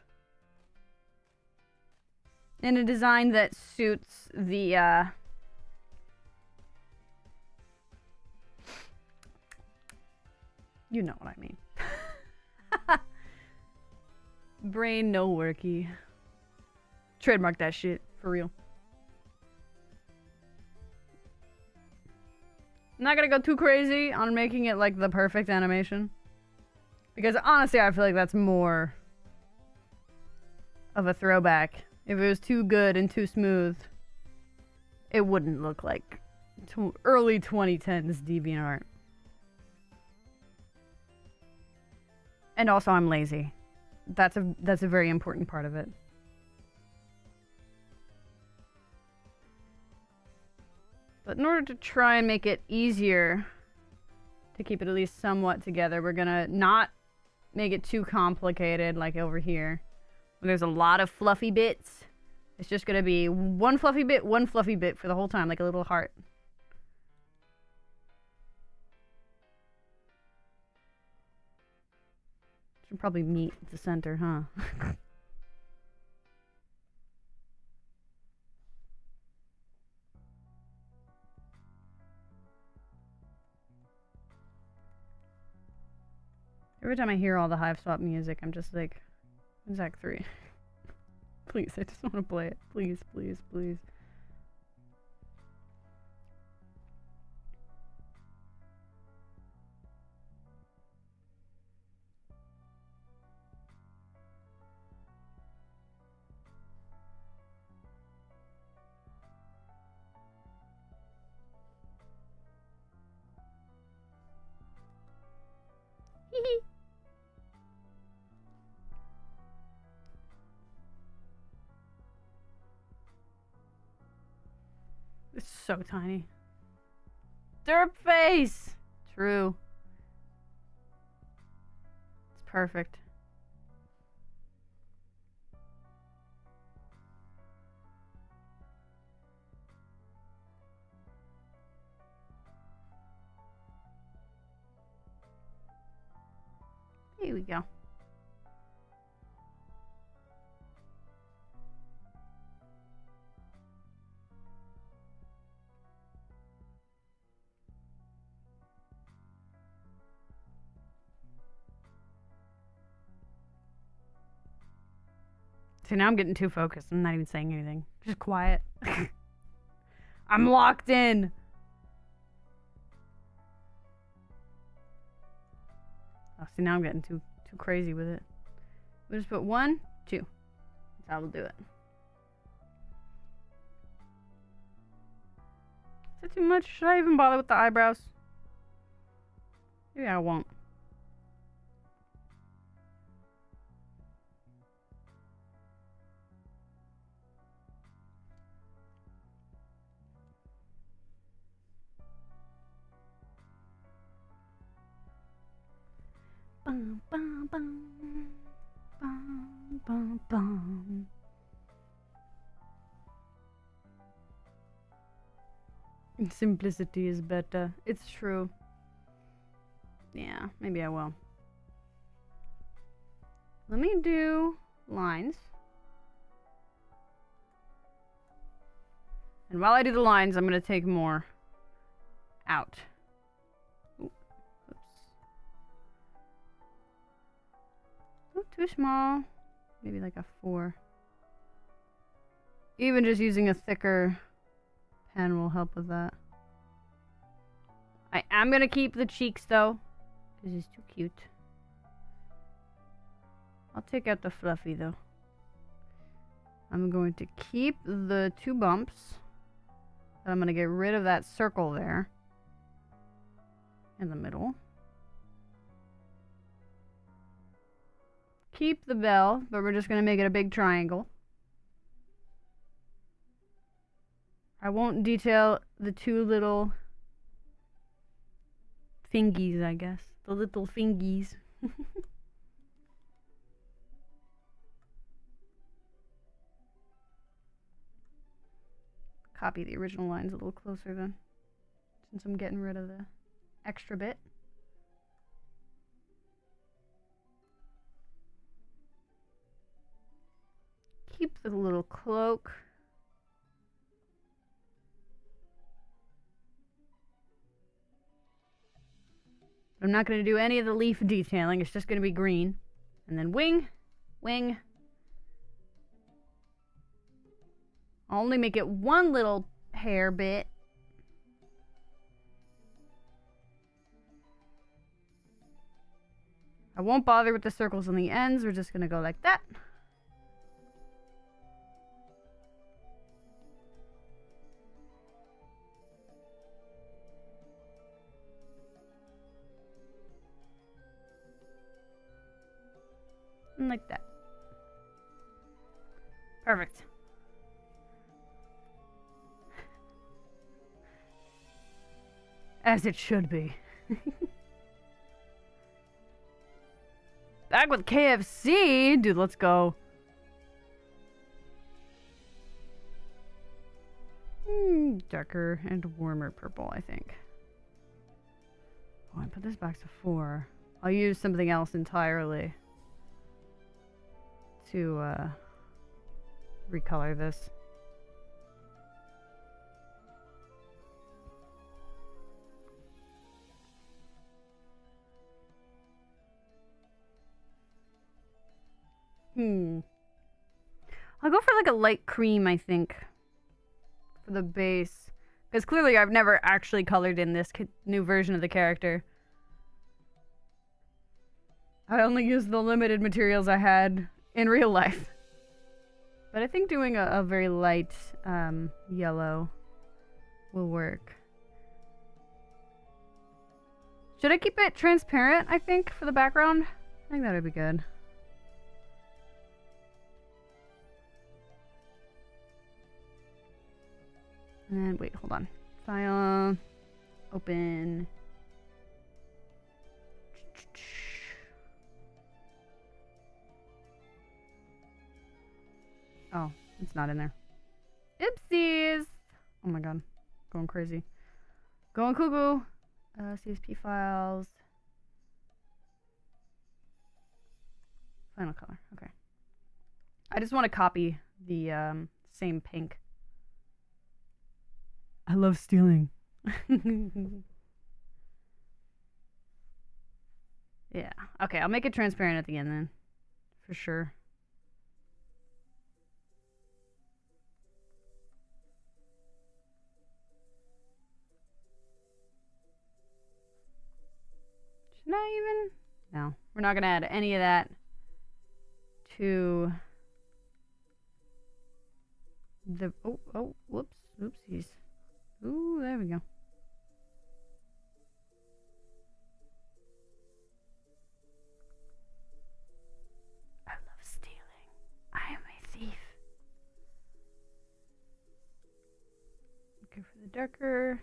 In a design that suits the, you know what I mean. Brain no worky. Trademark that shit, for real. I'm not gonna go too crazy on making it like the perfect animation. Because honestly, I feel like that's more of a throwback. If it was too good and too smooth, it wouldn't look like early 2010s DeviantArt. And also, I'm lazy. That's a very important part of it. But in order to try and make it easier to keep it at least somewhat together, we're gonna not make it too complicated like over here. When there's a lot of fluffy bits, it's just gonna be one fluffy bit for the whole time, like a little heart. Should probably meet at the center, huh? Every time I hear all the Hive Swap music, I'm just like, when's Act 3? Please, I just want to play it. Please, please, please. It's so tiny. Derp face! True. It's perfect. Here we go. See, now I'm getting too focused. I'm not even saying anything. Just quiet. I'm locked in. Oh, see, now I'm getting too crazy with it. We'll just put 1, 2. That's how we'll do it. Is that too much? Should I even bother with the eyebrows? Maybe I won't. Bum, bum, bum. Bum, bum, bum. Simplicity is better. It's true. Yeah, maybe I will. Let me do lines. And while I do the lines, I'm going to take more out. Too small. Maybe like a 4. Even just using a thicker pen will help with that. I am gonna keep the cheeks though, because he's too cute. I'll take out the fluffy though. I'm going to keep the 2 bumps. I'm gonna get rid of that circle there in the middle. Keep the bell, but we're just going to make it a big triangle. I won't detail the 2 little fingies, I guess. The little fingies. Copy the original lines a little closer then, since I'm getting rid of the extra bit. Keep the little cloak. I'm not going to do any of the leaf detailing. It's just going to be green. And then wing, wing. I'll only make it 1 little hair bit. I won't bother with the circles on the ends. We're just going to go like that. Like that. Perfect. As it should be. Back with KFC? Dude, let's go. Darker and warmer purple, I think. Oh, I put this back to 4. I'll use something else entirely. to recolor this. I'll go for like a light cream, I think, for the base. Because clearly I've never actually colored in this new version of the character. I only used the limited materials I had in real life. But I think doing a very light yellow will work. Should I keep it transparent, I think, for the background? I think that would be good. And then, wait, hold on. File, open. Oh, it's not in there. Oopsies! Oh my god. Going crazy. Going cuckoo. CSP files. Final color. Okay. I just want to copy the same pink. I love stealing. Yeah. Okay, I'll make it transparent at the end then. For sure. Should I even? No. We're not going to add any of that to the... Oh, whoops. Oopsies. Ooh, there we go. I love stealing. I am a thief. Looking for the darker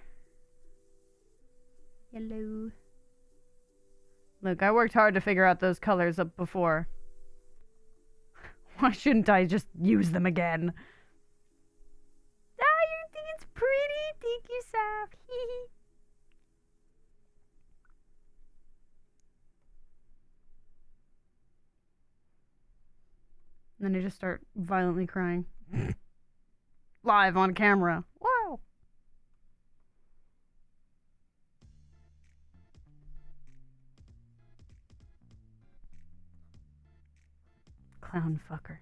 yellow. Look, I worked hard to figure out those colors up before. Why shouldn't I just use them again? Pretty, thank you, Saf. And then I just start violently crying. Live on camera. Wow. Clown fucker.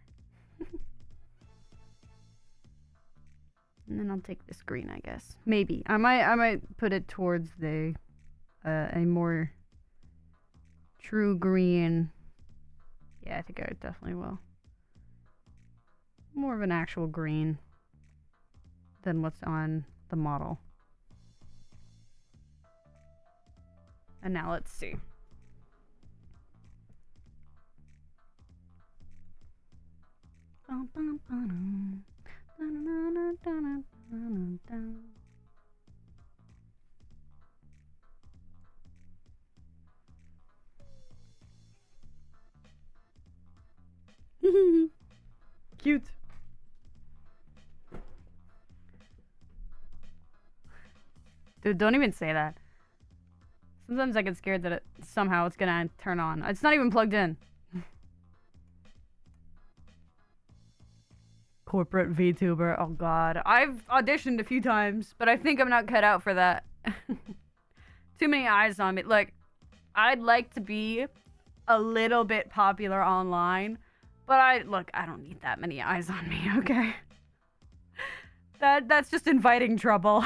And then I'll take this green, I guess. Maybe. I might put it towards the a more true green. Yeah, I think I definitely will. More of an actual green than what's on the model. And now let's see. Cute. Dude, don't even say that. Sometimes I get scared that somehow it's gonna turn on. It's not even plugged in. Corporate VTuber. Oh god. I've auditioned a few times, but I think I'm not cut out for that. Too many eyes on me. Look, I'd like to be a little bit popular online, but I don't need that many eyes on me, okay? That's just inviting trouble.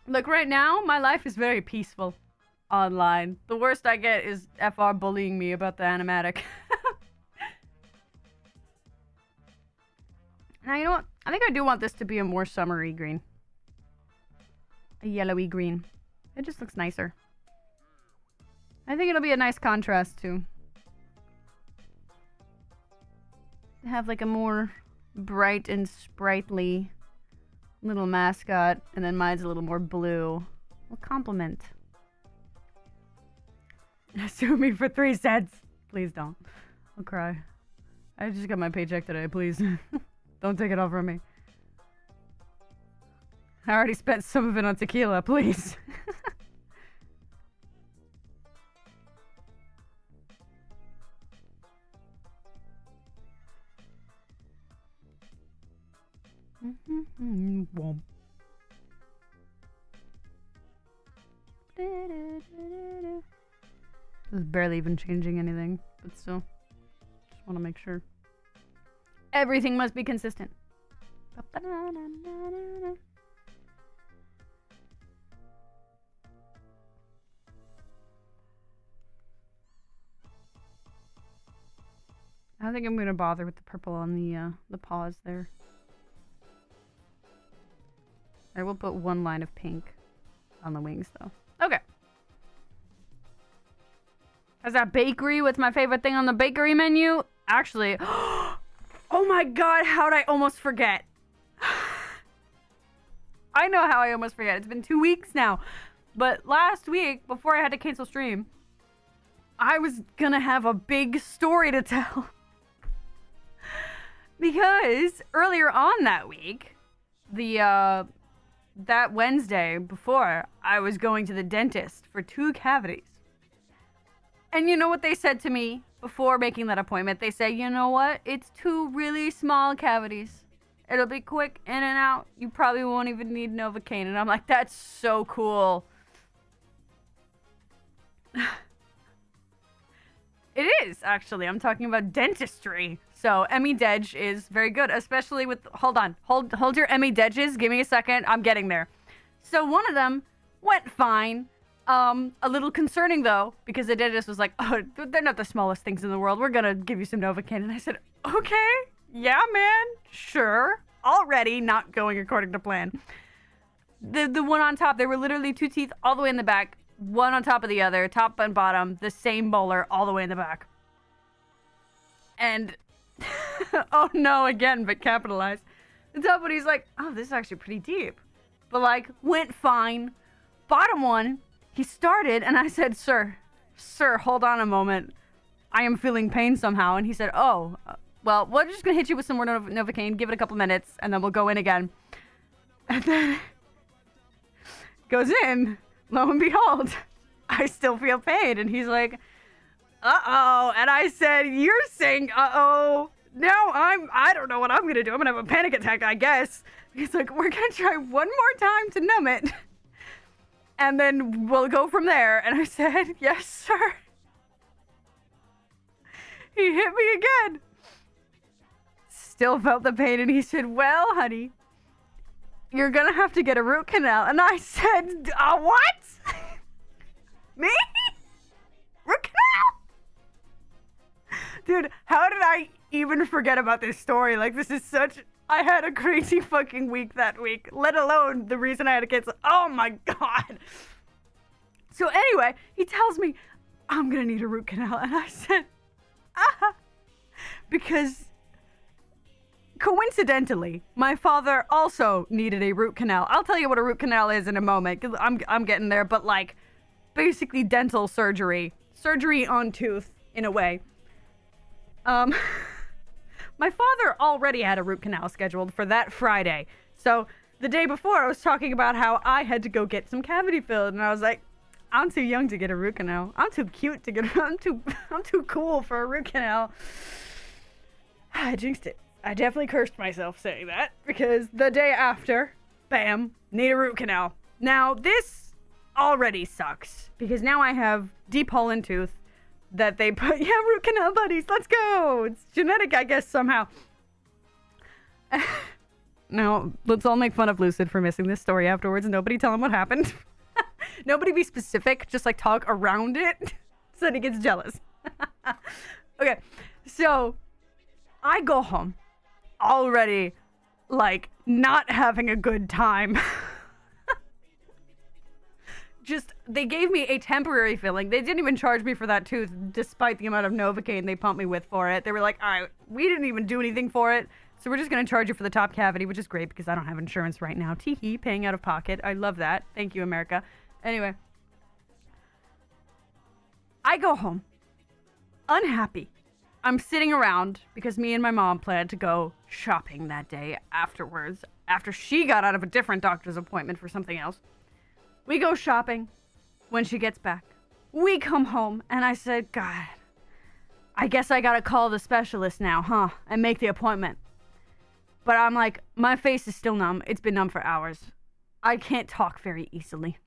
Look, right now, my life is very peaceful online. The worst I get is FR bullying me about the animatic. Now, you know what? I think I do want this to be a more summery green. A yellowy green. It just looks nicer. I think it'll be a nice contrast, too. To have, like, a more bright and sprightly little mascot, and then mine's a little more blue. Well, compliment. Sue me for 3 cents. Please don't. I'll cry. I just got my paycheck today, please. Don't take it all from me. I already spent some of it on tequila, please. Womp. This is barely even changing anything, but still, just want to make sure. Everything must be consistent. I don't think I'm gonna bother with the purple on the paws there. I will put one line of pink on the wings though. Okay. Is that bakery? What's my favorite thing on the bakery menu? Actually, oh my god, how'd I almost forget? I know how I almost forget. It's been 2 weeks now. But last week, before I had to cancel stream, I was gonna have a big story to tell. Because earlier on that week, that Wednesday before, I was going to the dentist for 2 cavities. And you know what they said to me before making that appointment? They said, you know what? It's 2 really small cavities. It'll be quick in and out. You probably won't even need Novocaine. And I'm like, that's so cool. It is, actually. I'm talking about dentistry. So Emmy Dedge is very good, especially with... Hold on. Hold your Emmy Dedges. Give me a second. I'm getting there. So one of them went fine. A little concerning, though, because the dentist was like, oh, they're not the smallest things in the world. We're going to give you some Novocaine. And I said, okay. Yeah, man. Sure. Already not going according to plan. The one on top, there were literally 2 teeth all the way in the back. One on top of the other, top and bottom, the same molar all the way in the back. And, oh no, again, but capitalized. The top one, he's like, oh, this is actually pretty deep. But like, went fine. Bottom one, he started, and I said, sir, hold on a moment. I am feeling pain somehow. And he said, oh, well, we're just going to hit you with some more Novocaine, give it a couple minutes, and then we'll go in again. And then goes in. Lo and behold, I still feel pain. And he's like, uh-oh. And I said, you're saying uh-oh. Now I don't know what I'm going to do. I'm going to have a panic attack, I guess. He's like, we're going to try one more time to numb it. And then we'll go from there. And I said, yes, sir. He hit me again. Still felt the pain. And he said, well, honey, you're going to have to get a root canal. And I said, what? Me? Root canal? Dude, how did I even forget about this story? Like, this is such... I had a crazy fucking week that week, let alone the reason I had to cancel. Oh my god. So anyway, he tells me, I'm going to need a root canal. And I said, because... coincidentally, my father also needed a root canal. I'll tell you what a root canal is in a moment, because I'm getting there, but like, basically dental surgery. Surgery on tooth, in a way. My father already had a root canal scheduled for that Friday. So, the day before, I was talking about how I had to go get some cavity filled, and I was like, I'm too young to get a root canal. I'm too cute to get I'm too cool for a root canal. I jinxed it. I definitely cursed myself saying that, because the day after, bam, need a root canal. Now, this already sucks, because now I have deep hole in tooth that they put, yeah, root canal buddies, let's go! It's genetic, I guess, somehow. Now, let's all make fun of Lucid for missing this story afterwards. Nobody tell him what happened. Nobody be specific, just like talk around it, so that he gets jealous. Okay, so, I go home. Already, like, not having a good time. Just, they gave me a temporary filling. They didn't even charge me for that tooth, despite the amount of Novocaine they pumped me with for it. They were like, all right, we didn't even do anything for it, so we're just going to charge you for the top cavity, which is great because I don't have insurance right now. Tee-hee, paying out of pocket. I love that. Thank you, America. Anyway. I go home. Unhappy. I'm sitting around because me and my mom planned to go shopping that day afterwards, after she got out of a different doctor's appointment for something else. We go shopping when she gets back. We come home, and I said, God, I guess I gotta call the specialist now, huh? And make the appointment. But I'm like, my face is still numb. It's been numb for hours. I can't talk very easily.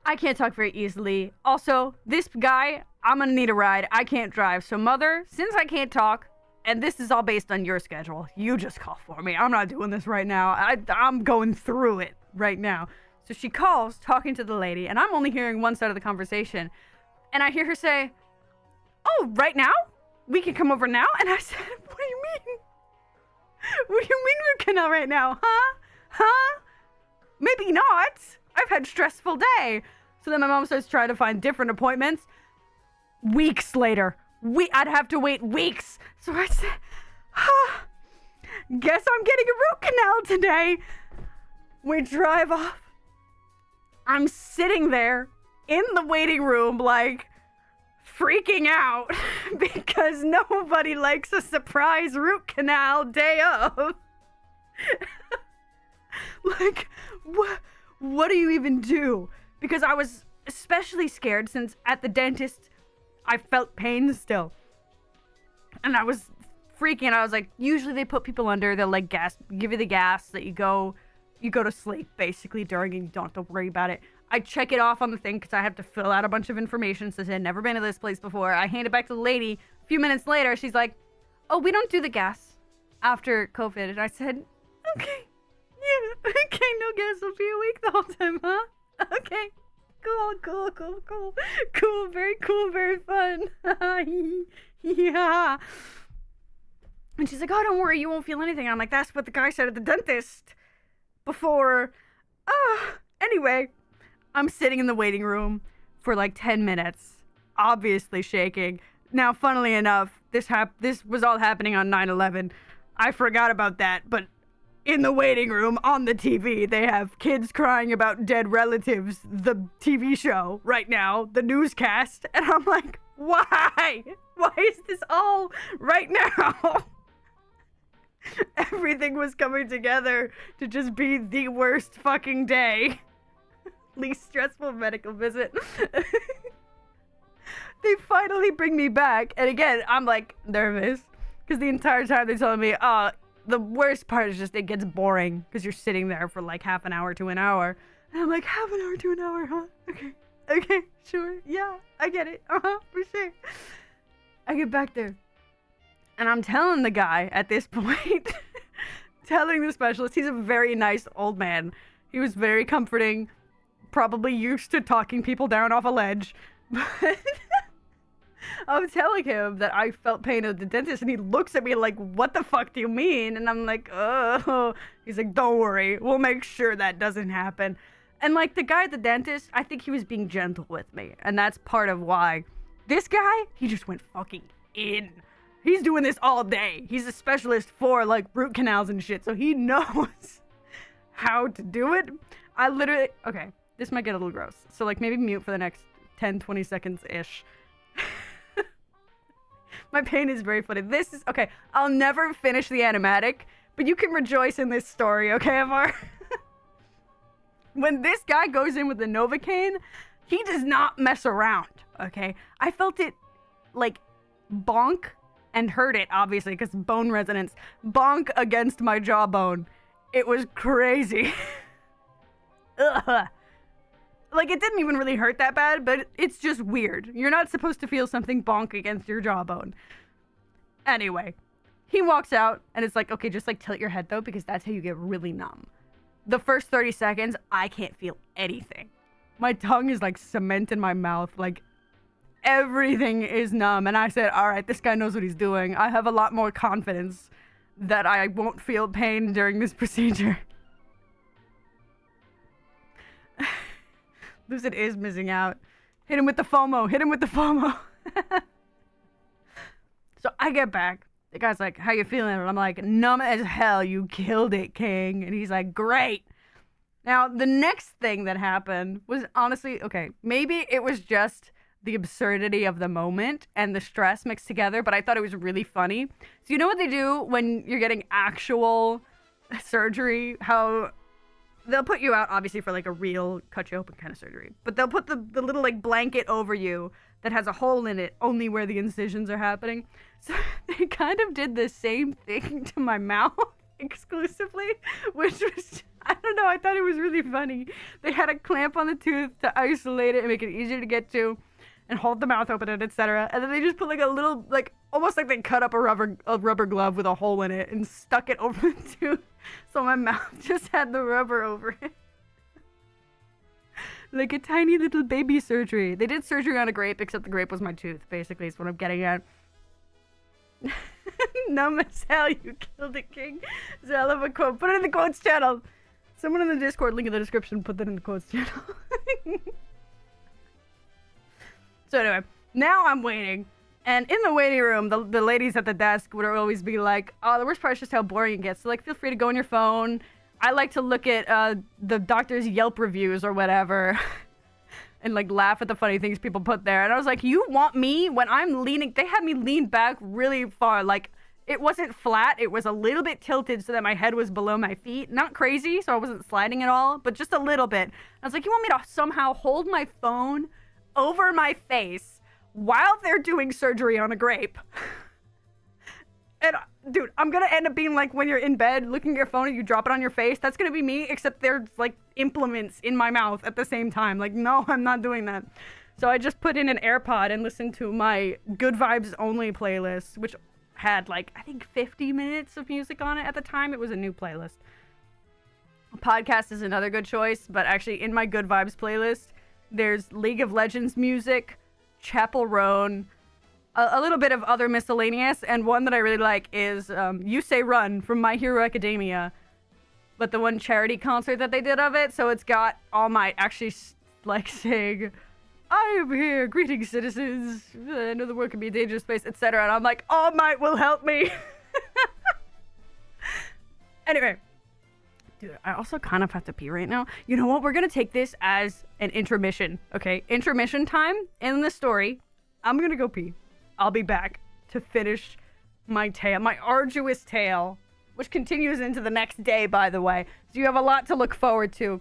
I can't talk very easily. Also, this guy, I'm gonna need a ride. I can't drive. So mother, since I can't talk, and this is all based on your schedule, you just call for me. I'm not doing this right now. I'm going through it right now. So she calls, talking to the lady, and I'm only hearing one side of the conversation. And I hear her say, oh, right now? We can come over now? And I said, what do you mean? What do you mean root canal right now? Huh? Huh? Maybe not. I've had a stressful day. So then my mom starts trying to find different appointments. Weeks later. I'd have to wait weeks. So I said, guess I'm getting a root canal today. We drive off. I'm sitting there in the waiting room, like, freaking out because nobody likes a surprise root canal day of. Like, what do you even do? Because I was especially scared since at the dentist, I felt pain still. And I was freaking. I was like, usually they put people under, they'll like give you the gas that you go to sleep basically during and you don't have to worry about it. I check it off on the thing because I have to fill out a bunch of information since I'd never been to this place before. I hand it back to the lady. A few minutes later, she's like, oh, we don't do the gas after COVID. And I said, okay, yeah, okay, no gas. I'll be awake the whole time, huh? Okay, cool, very cool, very fun. Yeah. And she's like, oh, don't worry, you won't feel anything. I'm like, that's what the guy said at the dentist before. Anyway, I'm sitting in the waiting room for like 10 minutes, obviously shaking. Now, funnily enough, this was all happening on 9/11. I forgot about that, but in the waiting room on the TV, they have kids crying about dead relatives, the TV show right now, the newscast, and I'm like, why? Why is this all right now? Everything was coming together to just be the worst fucking day. Least stressful medical visit. They finally bring me back, and again, I'm like nervous because the entire time they're telling me, the worst part is just it gets boring because you're sitting there for like half an hour to an hour, and I'm like, half an hour to an hour, huh? Okay, sure, yeah, I get it, for sure. I get back there, and I'm telling the guy at this point, telling the specialist, he's a very nice old man. He was very comforting. Probably used to talking people down off a ledge, but I'm telling him that I felt pain at the dentist, and he looks at me like, what the fuck do you mean? And I'm like, oh. He's like, don't worry, we'll make sure that doesn't happen. And like the guy at the dentist, I think he was being gentle with me, and that's part of why. This guy, he just went fucking in. He's doing this all day. He's a specialist for like root canals and shit, so he knows how to do it. I literally, okay, this might get a little gross. So like maybe mute for the next 10, 20 seconds-ish. My pain is very funny. This is, okay, I'll never finish the animatic, but you can rejoice in this story, okay, Amar? When this guy goes in with the Novocaine, he does not mess around, okay? I felt it, like, bonk and heard it, obviously, because bone resonance. Bonk against my jawbone. It was crazy. Ugh. Like, it didn't even really hurt that bad, but it's just weird. You're not supposed to feel something bonk against your jawbone. Anyway, he walks out, and it's like, okay, just, like, tilt your head, though, because that's how you get really numb. The first 30 seconds, I can't feel anything. My tongue is, like, cement in my mouth. Like, everything is numb. And I said, all right, this guy knows what he's doing. I have a lot more confidence that I won't feel pain during this procedure. Lucid is missing out. Hit him with the FOMO. Hit him with the FOMO. So I get back. The guy's like, how you feeling? And I'm like, numb as hell. You killed it, King. And he's like, great. Now, the next thing that happened was honestly, okay, maybe it was just the absurdity of the moment and the stress mixed together, but I thought it was really funny. So you know what they do when you're getting actual surgery? How they'll put you out, obviously, for like a real cut you open kind of surgery. But they'll put the little like blanket over you that has a hole in it only where the incisions are happening. So they kind of did the same thing to my mouth exclusively, which was, I don't know, I thought it was really funny. They had a clamp on the tooth to isolate it and make it easier to get to and hold the mouth open and etc. And then they just put like a little, like, almost like they cut up a rubber glove with a hole in it and stuck it over the tooth. So my mouth just had the rubber over it. Like a tiny little baby surgery. They did surgery on a grape, except the grape was my tooth, basically, is what I'm getting at. Numb as hell, you killed it, King. It's a hell of a quote. Put it in the quotes channel. Someone in the Discord, link in the description, put that in the quotes channel. So anyway, now I'm waiting. And in the waiting room, the ladies at the desk would always be like, oh, the worst part is just how boring it gets. So, like, feel free to go on your phone. I like to look at the doctor's Yelp reviews or whatever and, like, laugh at the funny things people put there. And I was like, you want me when I'm leaning? They had me lean back really far. Like, it wasn't flat. It was a little bit tilted so that my head was below my feet. Not crazy, so I wasn't sliding at all, but just a little bit. I was like, you want me to somehow hold my phone over my face while they're doing surgery on a grape? And, dude, I'm gonna end up being like when you're in bed looking at your phone and you drop it on your face. That's gonna be me, except there's, like, implements in my mouth at the same time. Like, no, I'm not doing that. So I just put in an AirPod and listened to my Good Vibes Only playlist, which had, like, I think 50 minutes of music on it at the time. It was a new playlist. A podcast is another good choice, but actually in my Good Vibes playlist, there's League of Legends music, Chapel Roan, a little bit of other miscellaneous, and one that I really like is You Say Run from My Hero Academia, but the one charity concert that they did of it, so it's got All Might actually, like, saying, I am here, greetings citizens, I know the world can be a dangerous place, etc., and I'm like, All Might will help me. Anyway. Dude, I also kind of have to pee right now. You know what? We're going to take this as an intermission, okay? Intermission time in the story. I'm going to go pee. I'll be back to finish my tale, my arduous tale, which continues into the next day, by the way. So you have a lot to look forward to.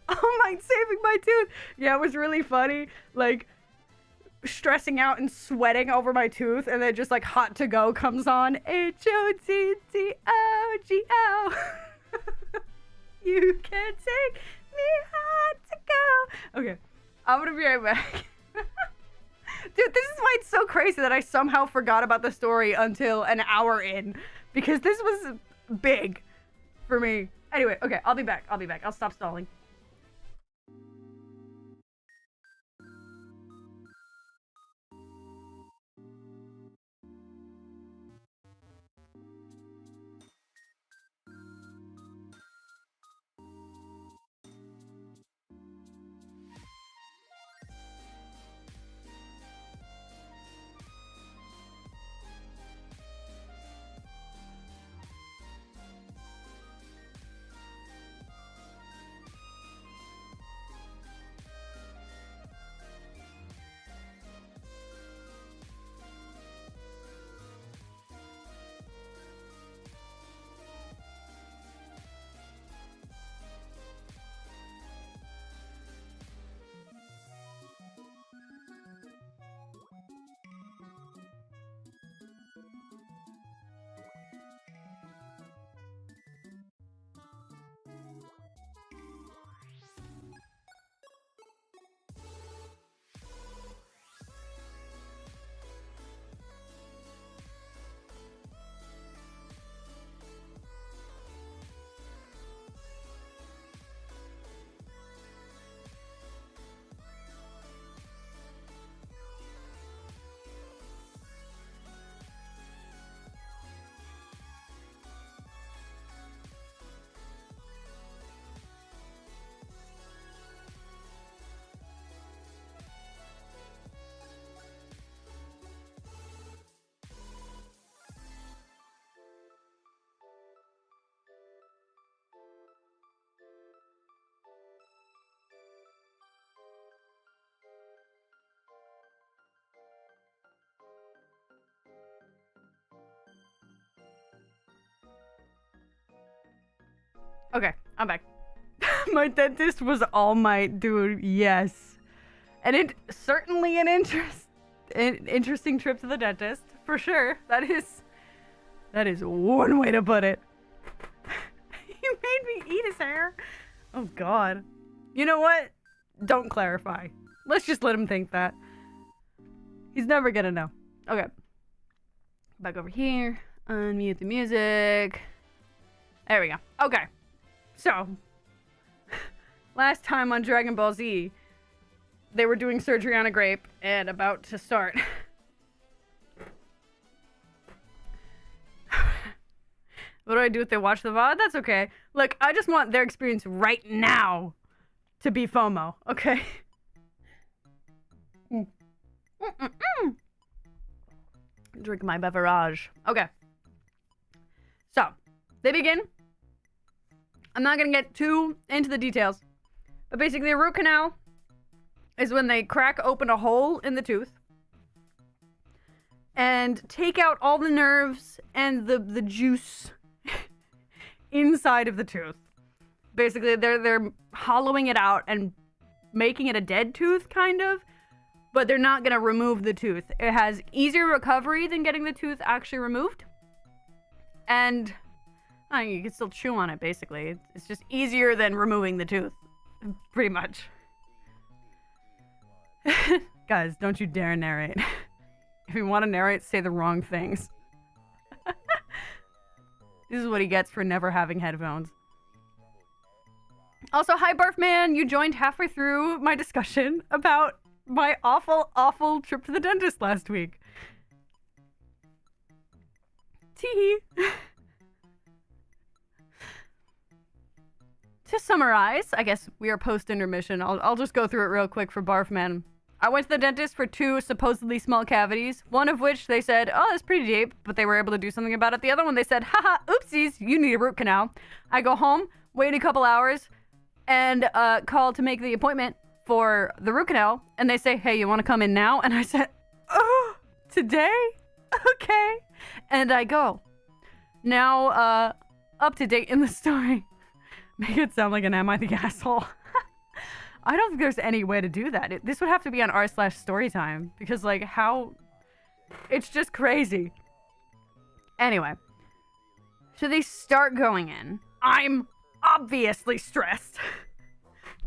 Oh my, saving my tooth. Yeah, it was really funny. Like, stressing out and sweating over my tooth, and then just, like, Hot to Go comes on. Hottogo. You can take me hard to go. Okay, I'm gonna be right back. Dude, this is why it's so crazy that I somehow forgot about the story until an hour in. Because this was big for me. Anyway, okay, I'll be back. I'll stop stalling. Okay, I'm back. My dentist was All Might, dude, yes. And it certainly an interesting trip to the dentist, for sure. That is one way to put it. You made me eat his hair. Oh God. You know what? Don't clarify. Let's just let him think that. He's never gonna know. Okay. Back over here. Unmute the music. There we go. Okay. So, last time on Dragon Ball Z, they were doing surgery on a grape and about to start. What do I do if they watch the VOD? That's okay. Look, I just want their experience right now to be FOMO, okay? Drink my beverage. Okay. So, they begin. I'm not going to get too into the details. But basically, a root canal is when they crack open a hole in the tooth and take out all the nerves and the juice inside of the tooth. Basically, they're hollowing it out and making it a dead tooth, kind of. But they're not going to remove the tooth. It has easier recovery than getting the tooth actually removed. And you can still chew on it, basically. It's just easier than removing the tooth. Pretty much. Guys, don't you dare narrate. If you want to narrate, say the wrong things. This is what he gets for never having headphones. Also, hi Barfman, you joined halfway through my discussion about my awful, awful trip to the dentist last week. Tee. To summarize, I guess we are post-intermission. I'll just go through it real quick for Barfman. I went to the dentist for 2 supposedly small cavities, one of which they said, oh, that's pretty deep, but they were able to do something about it. The other one, they said, haha, oopsies, you need a root canal. I go home, wait a couple hours, and call to make the appointment for the root canal, and they say, hey, you want to come in now? And I said, oh, today? Okay. And I go. Now, up to date in the story. Make it sound like an Am I the Asshole? I don't think there's any way to do that. This would have to be on r/storytime, because, like, how... It's just crazy. Anyway. So they start going in. I'm obviously stressed.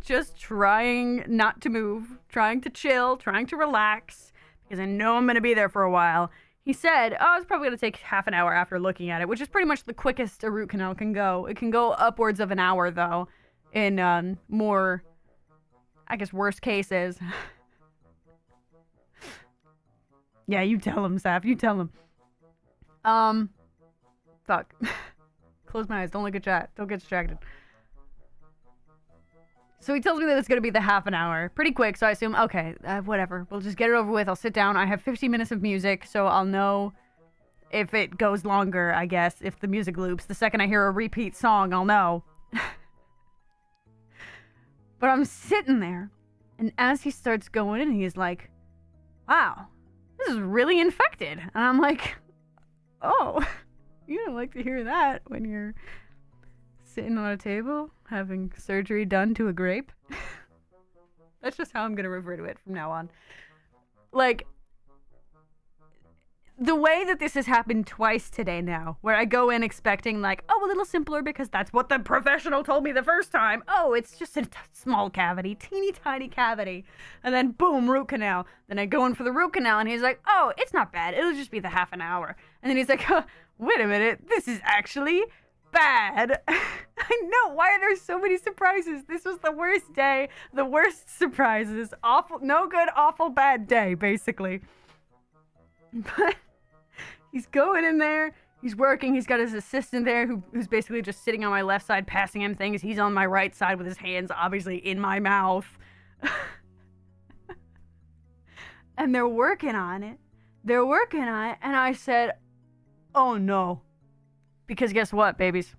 Just trying not to move, trying to chill, trying to relax, because I know I'm going to be there for a while. He said, oh, it's probably going to take half an hour after looking at it, which is pretty much the quickest a root canal can go. It can go upwards of an hour, though, in more, I guess, worst cases. Yeah, you tell him, Saf. You tell him. Fuck. Close my eyes. Don't look at chat. Don't get distracted. So he tells me that it's going to be the half an hour. Pretty quick, so I assume, okay, whatever. We'll just get it over with. I'll sit down. I have 15 minutes of music, so I'll know if it goes longer, I guess, if the music loops. The second I hear a repeat song, I'll know. But I'm sitting there, and as he starts going in, he's like, wow, this is really infected. And I'm like, oh, you don't like to hear that when you're sitting on a table having surgery done to a grape. That's just how I'm gonna refer to it from now on. Like, the way that this has happened twice today now, where I go in expecting, like, oh, a little simpler because that's what the professional told me the first time. Oh, it's just a small cavity, teeny tiny cavity. And then boom, root canal. Then I go in for the root canal and he's like, oh, it's not bad. It'll just be the half an hour. And then he's like, wait a minute, this is actually bad. I know, why are there so many surprises? This was the worst day, the worst surprises, awful, no good, awful, bad day, basically. But he's going in there, he's working, he's got his assistant there who's basically just sitting on my left side passing him things. He's on my right side with his hands obviously in my mouth. And they're working on it. And I said, oh no. Because guess what, babies?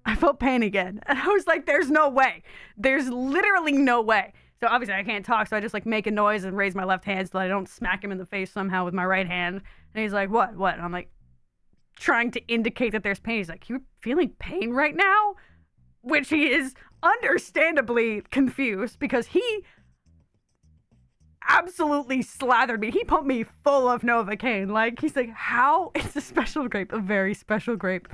I felt pain again. And I was like, there's no way. There's literally no way. So obviously I can't talk, so I just like make a noise and raise my left hand so that I don't smack him in the face somehow with my right hand. And he's like, what? And I'm like, trying to indicate that there's pain. He's like, you're feeling pain right now? Which he is understandably confused because he absolutely slathered me. He pumped me full of Novocaine. Like, he's like, how? It's a special grape, a very special grape.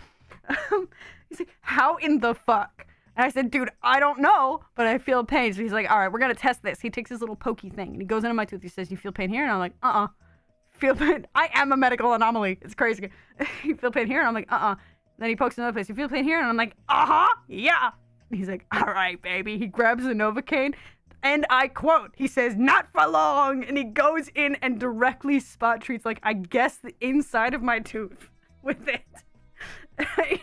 He's like, how in the fuck? And I said, dude, I don't know, but I feel pain. So he's like, all right, we're going to test this. He takes his little pokey thing and he goes into my tooth. He says, you feel pain here? And I'm like, feel pain? I am a medical anomaly. It's crazy. You feel pain here? And I'm like, Then he pokes another place. You feel pain here? And I'm like, yeah. And he's like, all right, baby. He grabs the Novocaine. And I quote, he says, not for long. And he goes in and directly spot treats, like, I guess, the inside of my tooth with it. I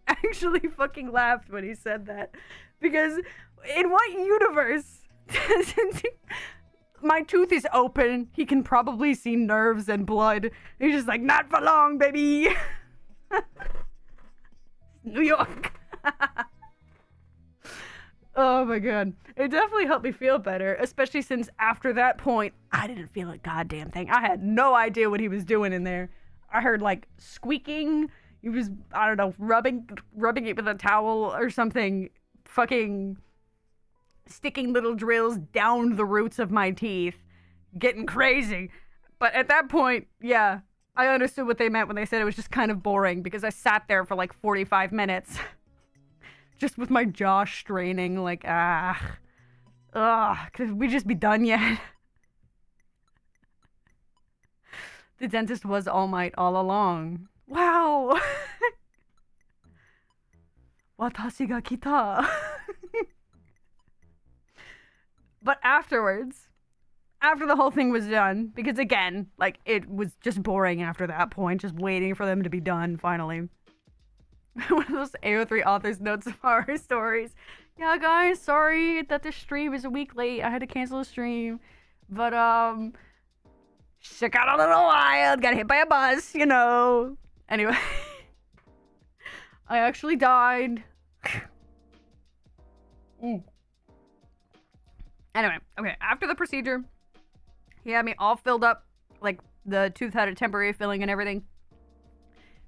actually fucking laughed when he said that. Because in what universe my tooth is open. He can probably see nerves and blood. He's just like, not for long, baby. New York. Oh my god. It definitely helped me feel better, especially since after that point, I didn't feel a goddamn thing. I had no idea what he was doing in there. I heard like squeaking. He was, I don't know, rubbing it with a towel or something. Fucking sticking little drills down the roots of my teeth. Getting crazy. But at that point, yeah, I understood what they meant when they said it was just kind of boring because I sat there for like 45 minutes. Just with my jaw straining, like, could we just be done yet? The dentist was All Might all along. Wow! Watashi ga kita. But afterwards, after the whole thing was done, because again, like, it was just boring after that point, just waiting for them to be done, finally. One of those AO3 authors notes of horror stories. Yeah, guys, sorry that the stream is a week late. I had to cancel the stream. But, shit got a little wild. Got hit by a bus, you know. Anyway. I actually died. Anyway, okay. After the procedure, he had me all filled up. Like, the tooth had a temporary filling and everything.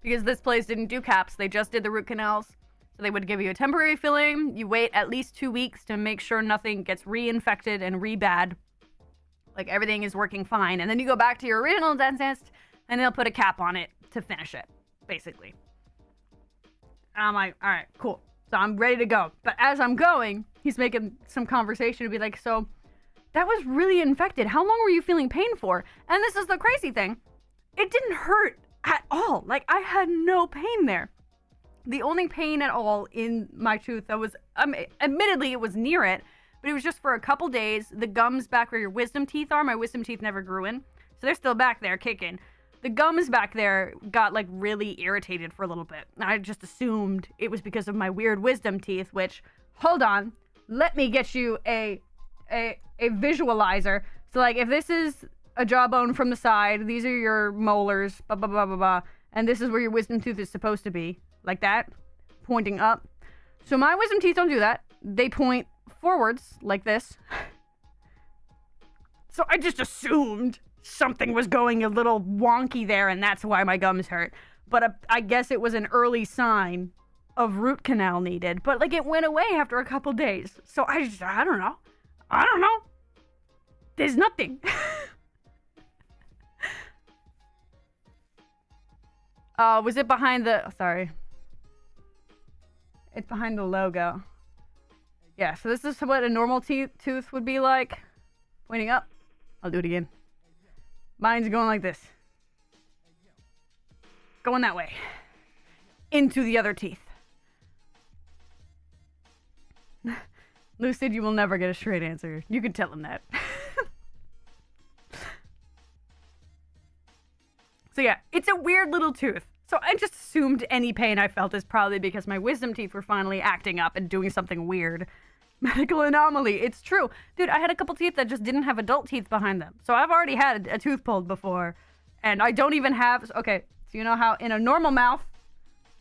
Because this place didn't do caps, they just did the root canals. So they would give you a temporary filling. You wait at least 2 weeks to make sure nothing gets reinfected and re-bad. Like, everything is working fine. And then you go back to your original dentist, and they'll put a cap on it to finish it, basically. And I'm like, all right, cool. So I'm ready to go. But as I'm going, he's making some conversation to be like, so, that was really infected. How long were you feeling pain for? And this is the crazy thing. It didn't hurt at all. Like, I had no pain there. The only pain at all in my tooth that was, admittedly, it was near it, but it was just for a couple days. The gums back where your wisdom teeth are, my wisdom teeth never grew in, so they're still back there kicking. The gums back there got, like, really irritated for a little bit. I just assumed it was because of my weird wisdom teeth, which, hold on, let me get you a visualizer. So, like, if this is a jawbone from the side, these are your molars, blah, blah, blah, blah, blah. And this is where your wisdom tooth is supposed to be. Like that. Pointing up. So my wisdom teeth don't do that. They point forwards, like this. So I just assumed something was going a little wonky there, and that's why my gums hurt. But I guess it was an early sign of root canal needed. But, like, it went away after a couple days. So I don't know. There's nothing. Was it behind the... Sorry. It's behind the logo. Yeah, so this is what a normal tooth would be like. Pointing up. I'll do it again. Mine's going like this. Going that way. Into the other teeth. Lucid, you will never get a straight answer. You can tell him that. So yeah, it's a weird little tooth. So I just assumed any pain I felt is probably because my wisdom teeth were finally acting up and doing something weird. Medical anomaly. It's true. Dude, I had a couple teeth that just didn't have adult teeth behind them. So I've already had a tooth pulled before. And I don't even have... Okay, so you know how in a normal mouth...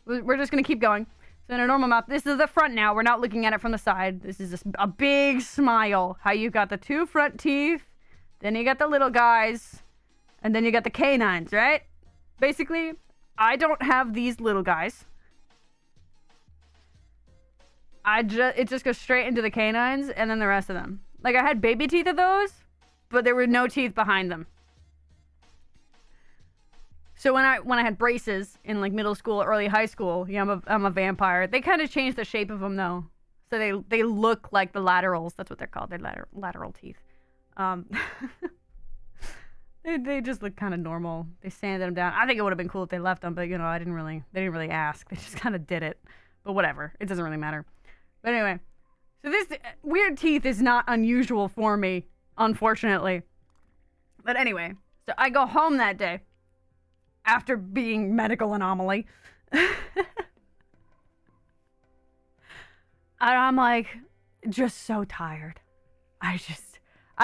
We're just going to keep going. So in a normal mouth, this is the front now. We're not looking at it from the side. This is a big smile. How you got the 2 front teeth. Then you got the little guys. And then you got the canines, right? Basically, I don't have these little guys. It just goes straight into the canines and then the rest of them. Like, I had baby teeth of those, but there were no teeth behind them. So when I had braces in like middle school, early high school, I'm a vampire. They kind of changed the shape of them though, so they look like the laterals. That's what they're called. They're lateral teeth. They just look kind of normal. They sanded them down. I think it would have been cool if they left them, but they didn't really ask. They just kind of did it. But whatever, it doesn't really matter. But anyway, so this weird teeth is not unusual for me, unfortunately. But anyway, so I go home that day after being medical anomaly. And I'm like, just so tired. I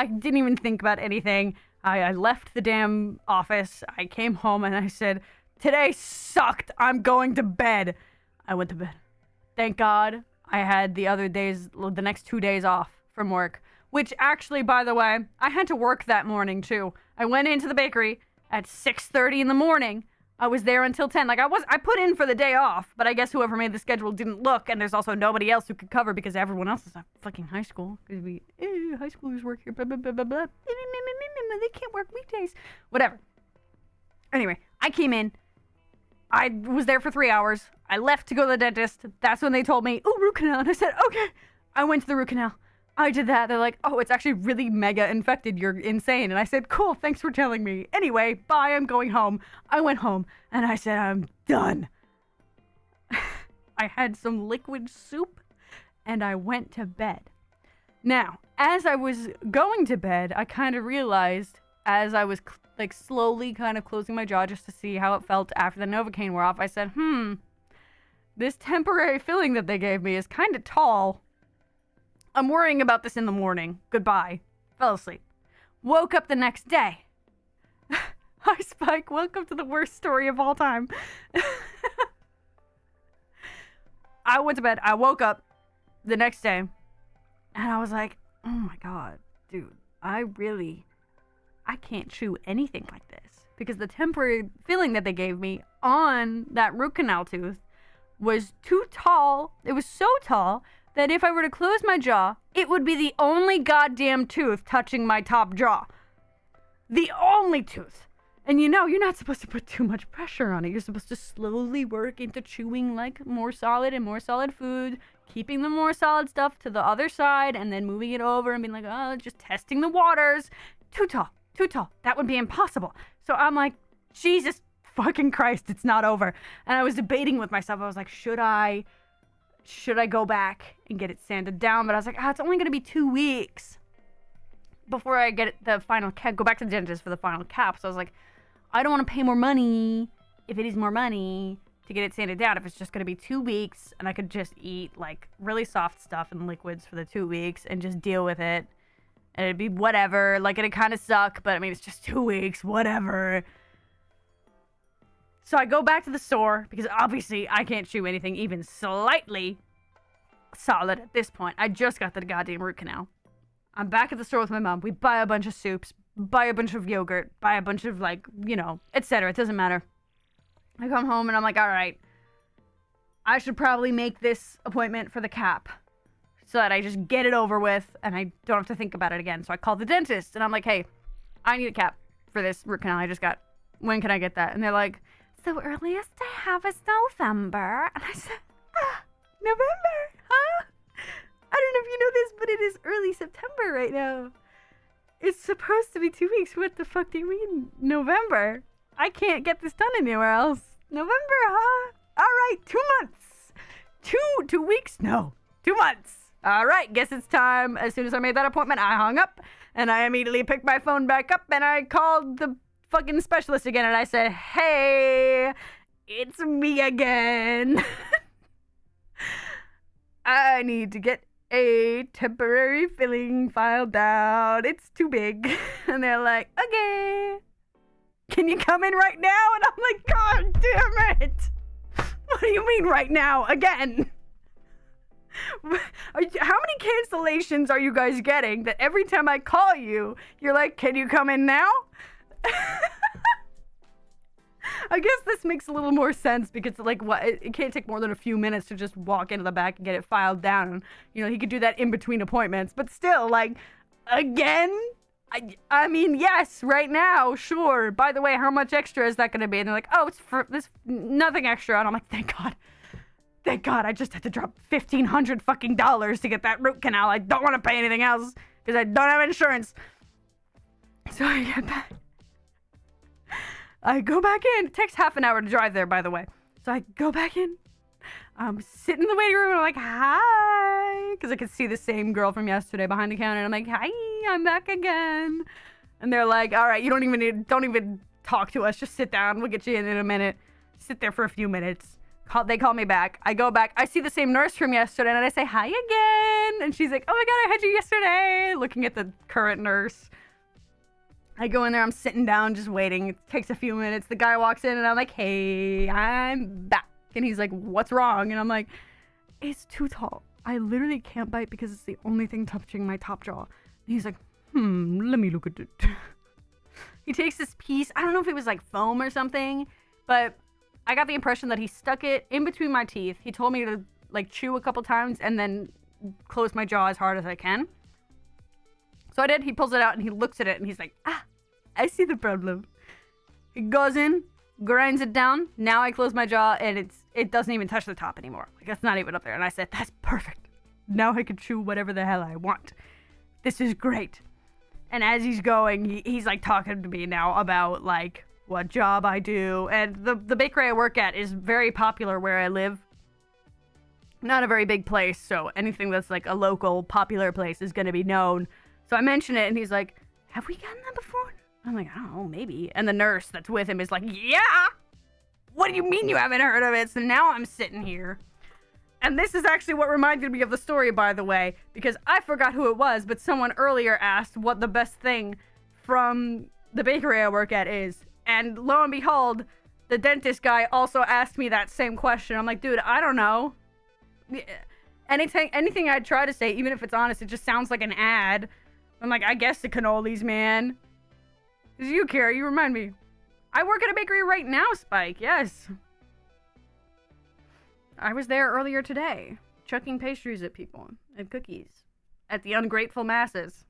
didn't even think about anything. I left the damn office. I came home and I said, today sucked. I'm going to bed. I went to bed. Thank God I had the next 2 days off from work, which actually, by the way, I had to work that morning too. I went into the bakery at 6:30 in the morning. I was there until 10. Like I put in for the day off, but I guess whoever made the schedule didn't look, and there's also nobody else who could cover because everyone else is at fucking high school. Because high schoolers work here, blah, blah, blah, blah, blah. They can't work weekdays. Whatever. Anyway, I came in. I was there for 3 hours. I left to go to the dentist. That's when they told me, oh, root canal. And I said, okay. I went to the root canal. I did that. They're like, oh, it's actually really mega infected. You're insane. And I said, cool, thanks for telling me. Anyway, bye, I'm going home. I went home and I said, I'm done. I had some liquid soup and I went to bed. Now, as I was going to bed, I kind of realized as I was slowly kind of closing my jaw just to see how it felt after the Novocaine wore off, I said, this temporary filling that they gave me is kind of tall. I'm worrying about this in the morning. Goodbye. Fell asleep. Woke up the next day. Hi, Spike. Welcome to the worst story of all time. I went to bed. I woke up the next day. And I was like, oh my God, dude. I can't chew anything like this. Because the temporary filling that they gave me on that root canal tooth was too tall. It was so tall that if I were to close my jaw, it would be the only goddamn tooth touching my top jaw. The only tooth. And you're not supposed to put too much pressure on it. You're supposed to slowly work into chewing like more solid and more solid food, keeping the more solid stuff to the other side, and then moving it over and being like, oh, just testing the waters. Too tall. That would be impossible. So I'm like, Jesus fucking Christ, it's not over. And I was debating with myself. I was like, should I go back and get it sanded down? But I was like, it's only going to be 2 weeks before I get the final cap, go back to the dentist for the final cap. So I was like, I don't want to pay more money if it is more money to get it sanded down. If it's just going to be 2 weeks and I could just eat like really soft stuff and liquids for the 2 weeks and just deal with it. And it'd be whatever. Like, it'd kind of suck, but I mean, it's just 2 weeks, whatever. So I go back to the store because obviously I can't chew anything even slightly solid at this point. I just got the goddamn root canal. I'm back at the store with my mom. We buy a bunch of soups, buy a bunch of yogurt, buy a bunch of etc. It doesn't matter. I come home and I'm like, all right, I should probably make this appointment for the cap so that I just get it over with and I don't have to think about it again. So I call the dentist and I'm like, hey, I need a cap for this root canal I just got. When can I get that? And they're like, the earliest I have is November. And I said, November, huh? I don't know if you know this, but it is early September right now. It's supposed to be 2 weeks. What the fuck do you mean, November? I can't get this done anywhere else. November, huh? All right, 2 months. 2 weeks? No, 2 months. All right, guess it's time. As soon as I made that appointment, I hung up, and I immediately picked my phone back up, and I called the fucking specialist again, and I said, hey, it's me again. I need to get a temporary filling filed down. It's too big. And they're like, okay, can you come in right now? And I'm like, God damn it. What do you mean right now? Again? How many cancellations are you guys getting that every time I call you, you're like, can you come in now? I guess this makes a little more sense because, like, what it can't take more than a few minutes to just walk into the back and get it filed down. You know, he could do that in between appointments, but still, like, again? I mean, yes, right now, sure. By the way, how much extra is that going to be? And they're like, oh, it's for this, nothing extra. And I'm like, thank God. Thank God, I just had to drop $1,500 fucking dollars to get that root canal. I don't want to pay anything else because I don't have insurance. So I get back. I go back in. It takes half an hour to drive there, by the way. So I go back in. I'm sitting in the waiting room and I'm like, hi. Because I could see the same girl from yesterday behind the counter. And I'm like, hi, I'm back again. And they're like, all right, you don't even talk to us. Just sit down. We'll get you in a minute. Sit there for a few minutes. They call me back. I go back. I see the same nurse from yesterday. And I say, hi again. And she's like, oh my God, I had you yesterday. Looking at the current nurse. I go in there. I'm sitting down, just waiting. It takes a few minutes. The guy walks in and I'm like, hey, I'm back. And he's like, what's wrong? And I'm like, it's too tall. I literally can't bite because it's the only thing touching my top jaw. And he's like, let me look at it. He takes this piece. I don't know if it was like foam or something, but I got the impression that he stuck it in between my teeth. He told me to like chew a couple times and then close my jaw as hard as I can. So I did. He pulls it out and he looks at it and he's like, I see the problem. He goes in, grinds it down. Now I close my jaw and it doesn't even touch the top anymore. Like, it's not even up there. And I said, that's perfect. Now I can chew whatever the hell I want. This is great. And as he's going, he's like talking to me now about like what job I do. And the bakery I work at is very popular where I live. Not a very big place, so anything that's like a local popular place is going to be known. So I mention it and he's like, have we gotten that before? I'm like, I don't know, maybe. And the nurse that's with him is like, yeah! What do you mean you haven't heard of it? So now I'm sitting here. And this is actually what reminded me of the story, by the way, because I forgot who it was, but someone earlier asked what the best thing from the bakery I work at is. And lo and behold, the dentist guy also asked me that same question. I'm like, dude, I don't know. Anything I try to say, even if it's honest, it just sounds like an ad. I'm like, I guess the cannolis, man. Because you care, you remind me. I work at a bakery right now, Spike, yes. I was there earlier today, chucking pastries at people and cookies. At the ungrateful masses.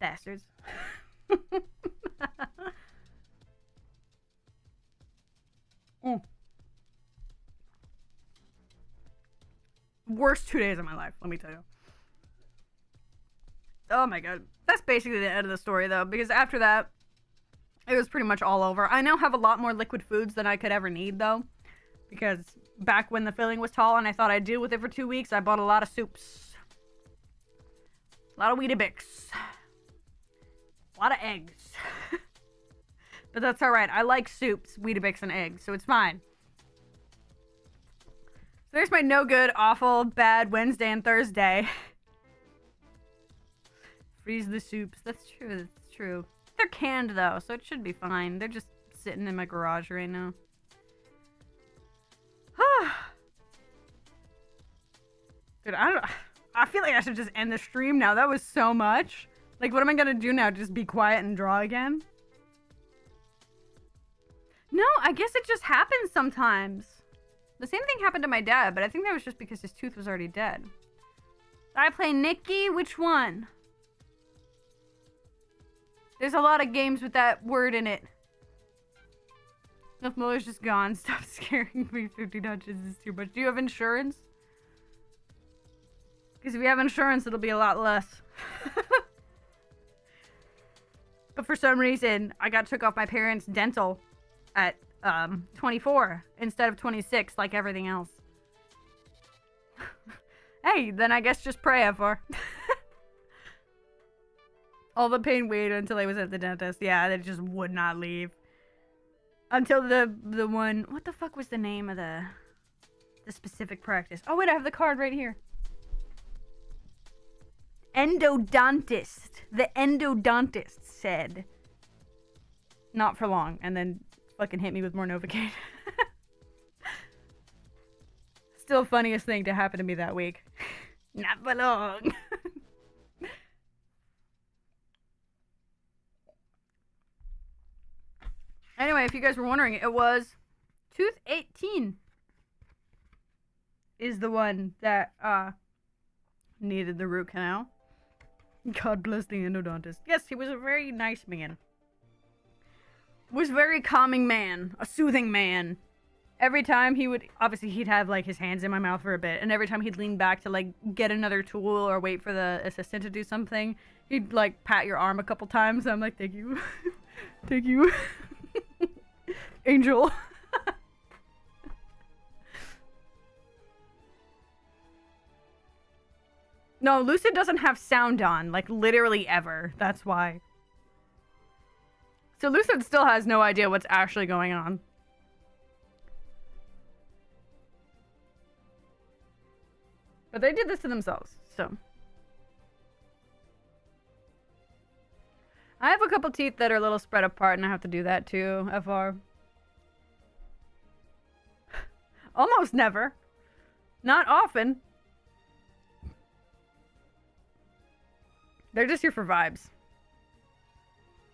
Bastards. Worst 2 days of my life, let me tell you. Oh my God. That's basically the end of the story, though, because after that, it was pretty much all over. I now have a lot more liquid foods than I could ever need, though, because back when the filling was tall and I thought I'd deal with it for 2 weeks, I bought a lot of soups. A lot of Weetabix. A lot of eggs. But that's alright. I like soups, Weetabix, and eggs, so it's fine. So there's my no good, awful, bad Wednesday and Thursday. Freeze the soups. That's true. That's true. They're canned, though, so it should be fine. They're just sitting in my garage right now. Dude, I feel like I should just end the stream now. That was so much. Like, what am I gonna do now? Just be quiet and draw again? No, I guess it just happens sometimes. The same thing happened to my dad, but I think that was just because his tooth was already dead. Did I play Nikki? Which one? There's a lot of games with that word in it. If Miller's just gone, stop scaring me. 50 touches is too much. Do you have insurance? Because if you have insurance, it'll be a lot less. But for some reason, I got took off my parents' dental at 24 instead of 26, like everything else. Hey, then I guess just pray for. All the pain waited until I was at the dentist. Yeah, they just would not leave. Until the one... What the fuck was the name of the specific practice? Oh, wait, I have the card right here. Endodontist. The endodontist said. Not for long. And then fucking hit me with more Novocaine. Still funniest thing to happen to me that week. Not for long. Anyway, if you guys were wondering, it was tooth 18 is the one that needed the root canal. God bless the endodontist. Yes, he was a very nice man. Was a very calming man. A soothing man. Every time he would, obviously he'd have like his hands in my mouth for a bit, and every time he'd lean back to like get another tool or wait for the assistant to do something, he'd like pat your arm a couple times. I'm like, thank you. Thank you. Angel. No, Lucid doesn't have sound on, like, literally ever. That's why. So Lucid still has no idea what's actually going on. But they did this to themselves, so. I have a couple teeth that are a little spread apart, and I have to do that too, FR. Almost never. Not often. They're just here for vibes.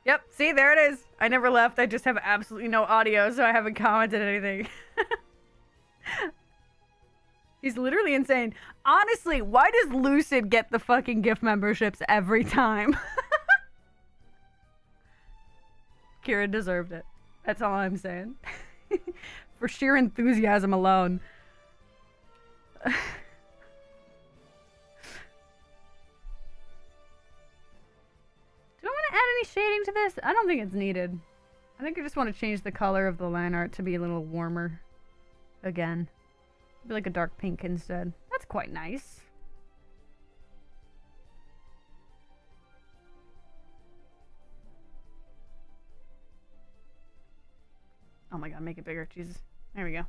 Yep, see, there it is. I never left. I just have absolutely no audio, so I haven't commented anything. He's literally insane. Honestly, why does Lucid get the fucking gift memberships every time? Kira deserved it. That's all I'm saying. For sheer enthusiasm alone. Do I want to add any shading to this? I don't think it's needed. I think I just want to change the color of the line art to be a little warmer. Again. Be like a dark pink instead. That's quite nice. Oh my god, make it bigger. Jesus. There we go.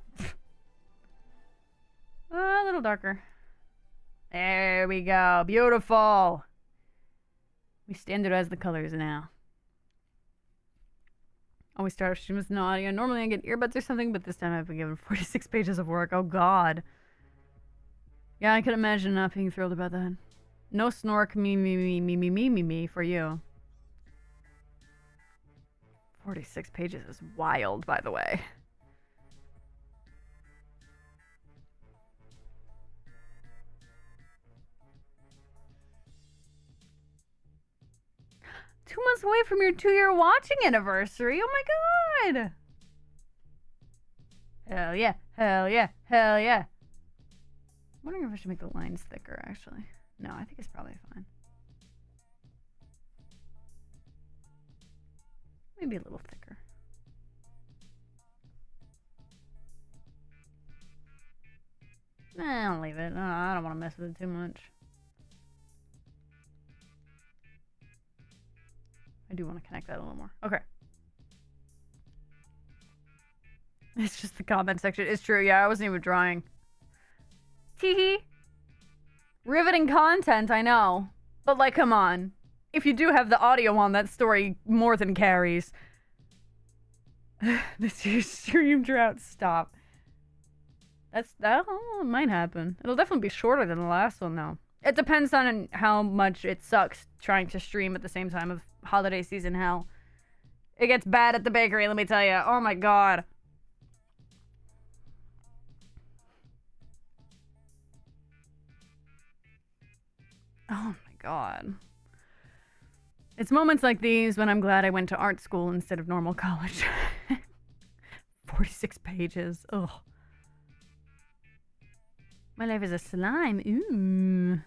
A little darker. There we go. Beautiful. We standardize the colors now. Always start off stream with no audio. Normally I get earbuds or something, but this time I've been given 46 pages of work. Oh god. Yeah, I can imagine not being thrilled about that. No snork, me for you. 46 pages is wild, by the way. Two months away from your 2-year watching anniversary. Oh my god. Hell yeah. Hell yeah. Hell yeah. I'm wondering if I should make the lines thicker, actually. No, I think it's probably fine. Maybe a little thicker. Nah, I'll leave it. I don't want to mess with it too much. I do want to connect that a little more. Okay. It's just the comment section. It's true. Yeah, I wasn't even drawing. Teehee. Riveting content, I know. But, like, come on. If you do have the audio on, that story more than carries. This year's stream drought. Stop. That might happen. It'll definitely be shorter than the last one, though. It depends on how much it sucks trying to stream at the same time of holiday season hell. It gets bad at the bakery, let me tell you. Oh my god. Oh my god. It's moments like these when I'm glad I went to art school instead of normal college. 46 pages. Ugh. My life is a slime. Ooh.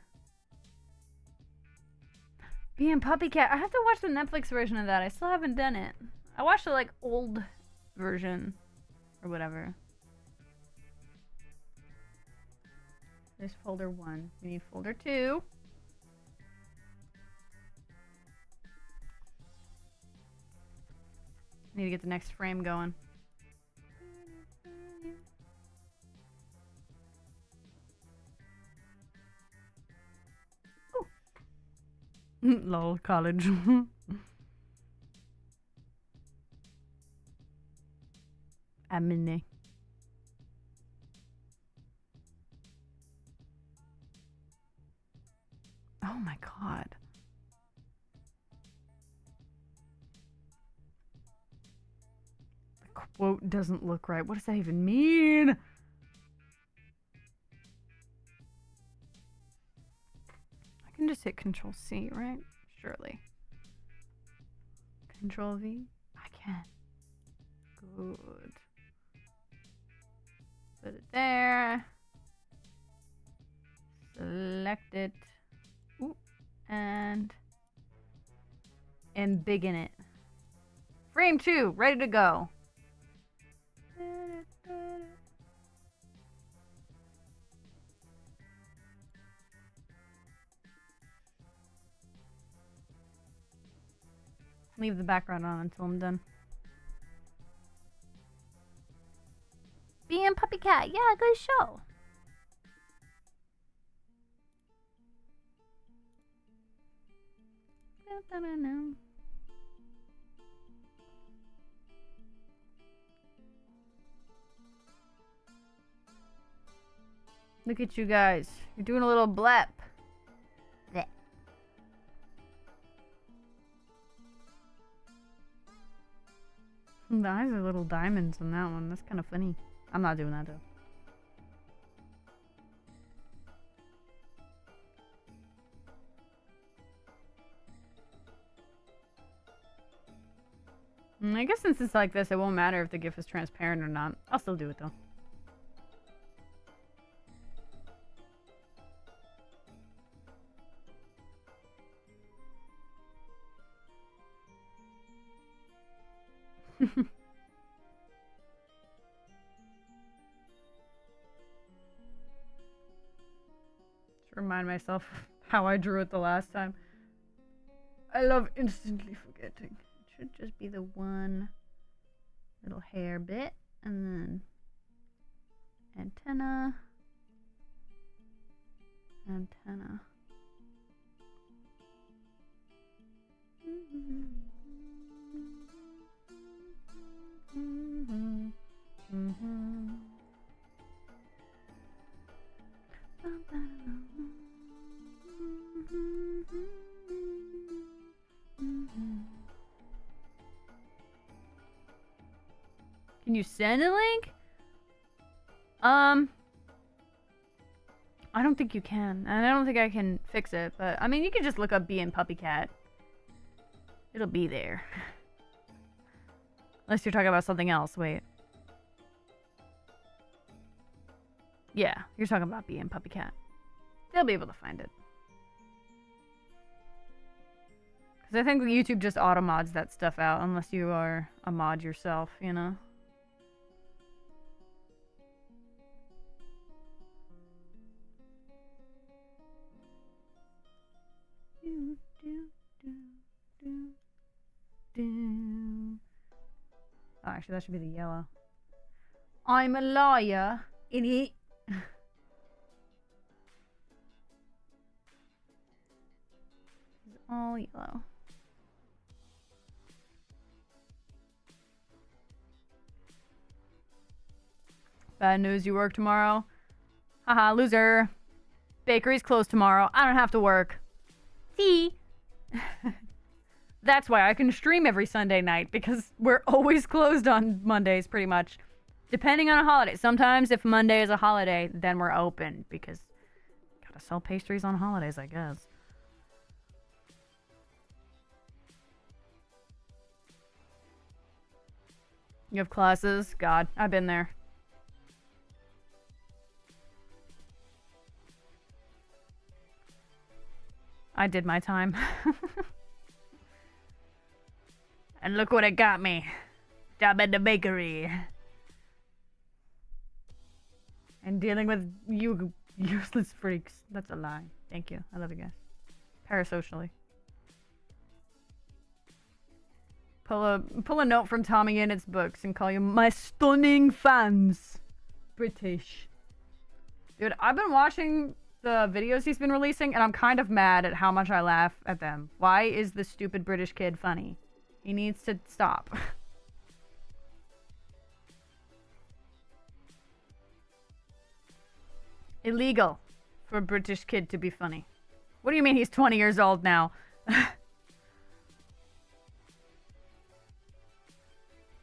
Being Puppy Cat. I have to watch the Netflix version of that. I still haven't done it. I watched the, like, old version. Or whatever. There's folder 1. We need folder 2. Need to get the next frame going. Lol, college. Amine. Oh my god. The quote doesn't look right. What does that even mean? I can just just hit Control C, right? Surely. Control V? I can. Good. Put it there. Select it. Ooh. And embiggen it. Frame 2, ready to go. Leave the background on until I'm done. Being Puppy Cat, yeah, good show. Look at you guys. You're doing a little blep. Bleh. The eyes are little diamonds on that one. That's kind of funny. I'm not doing that though. I guess since it's like this, it won't matter if the GIF is transparent or not. I'll still do it though. Just remind myself how I drew it the last time. I love instantly forgetting. It should just be the one little hair bit, and then antenna, antenna. Can you send a link? I don't think you can, and I don't think I can fix it, but I mean, you can just look up Being Puppy Cat. It'll be there. Unless you're talking about something else. Wait. Yeah, you're talking about Being Puppy Cat. They'll be able to find it. Because I think YouTube just auto-mods that stuff out unless you are a mod yourself, you know? Oh, actually, that should be the yellow. I'm a liar, idiot. It's all yellow. Bad news, you work tomorrow? Haha, loser. Bakery's closed tomorrow. I don't have to work. See? That's why I can stream every Sunday night, because we're always closed on Mondays, pretty much. Depending on a holiday. Sometimes if Monday is a holiday, then we're open, because gotta sell pastries on holidays, I guess. You have classes? God, I've been there. I did my time. And look what it got me. Job at the bakery. And dealing with you useless freaks. That's a lie. Thank you. I love you guys. Parasocially. Pull a note from Tommy in its books and call you my stunning fans. British. Dude, I've been watching the videos he's been releasing and I'm kind of mad at how much I laugh at them. Why is this stupid British kid funny? He needs to stop. Illegal for a British kid to be funny. What do you mean he's 20 years old now? I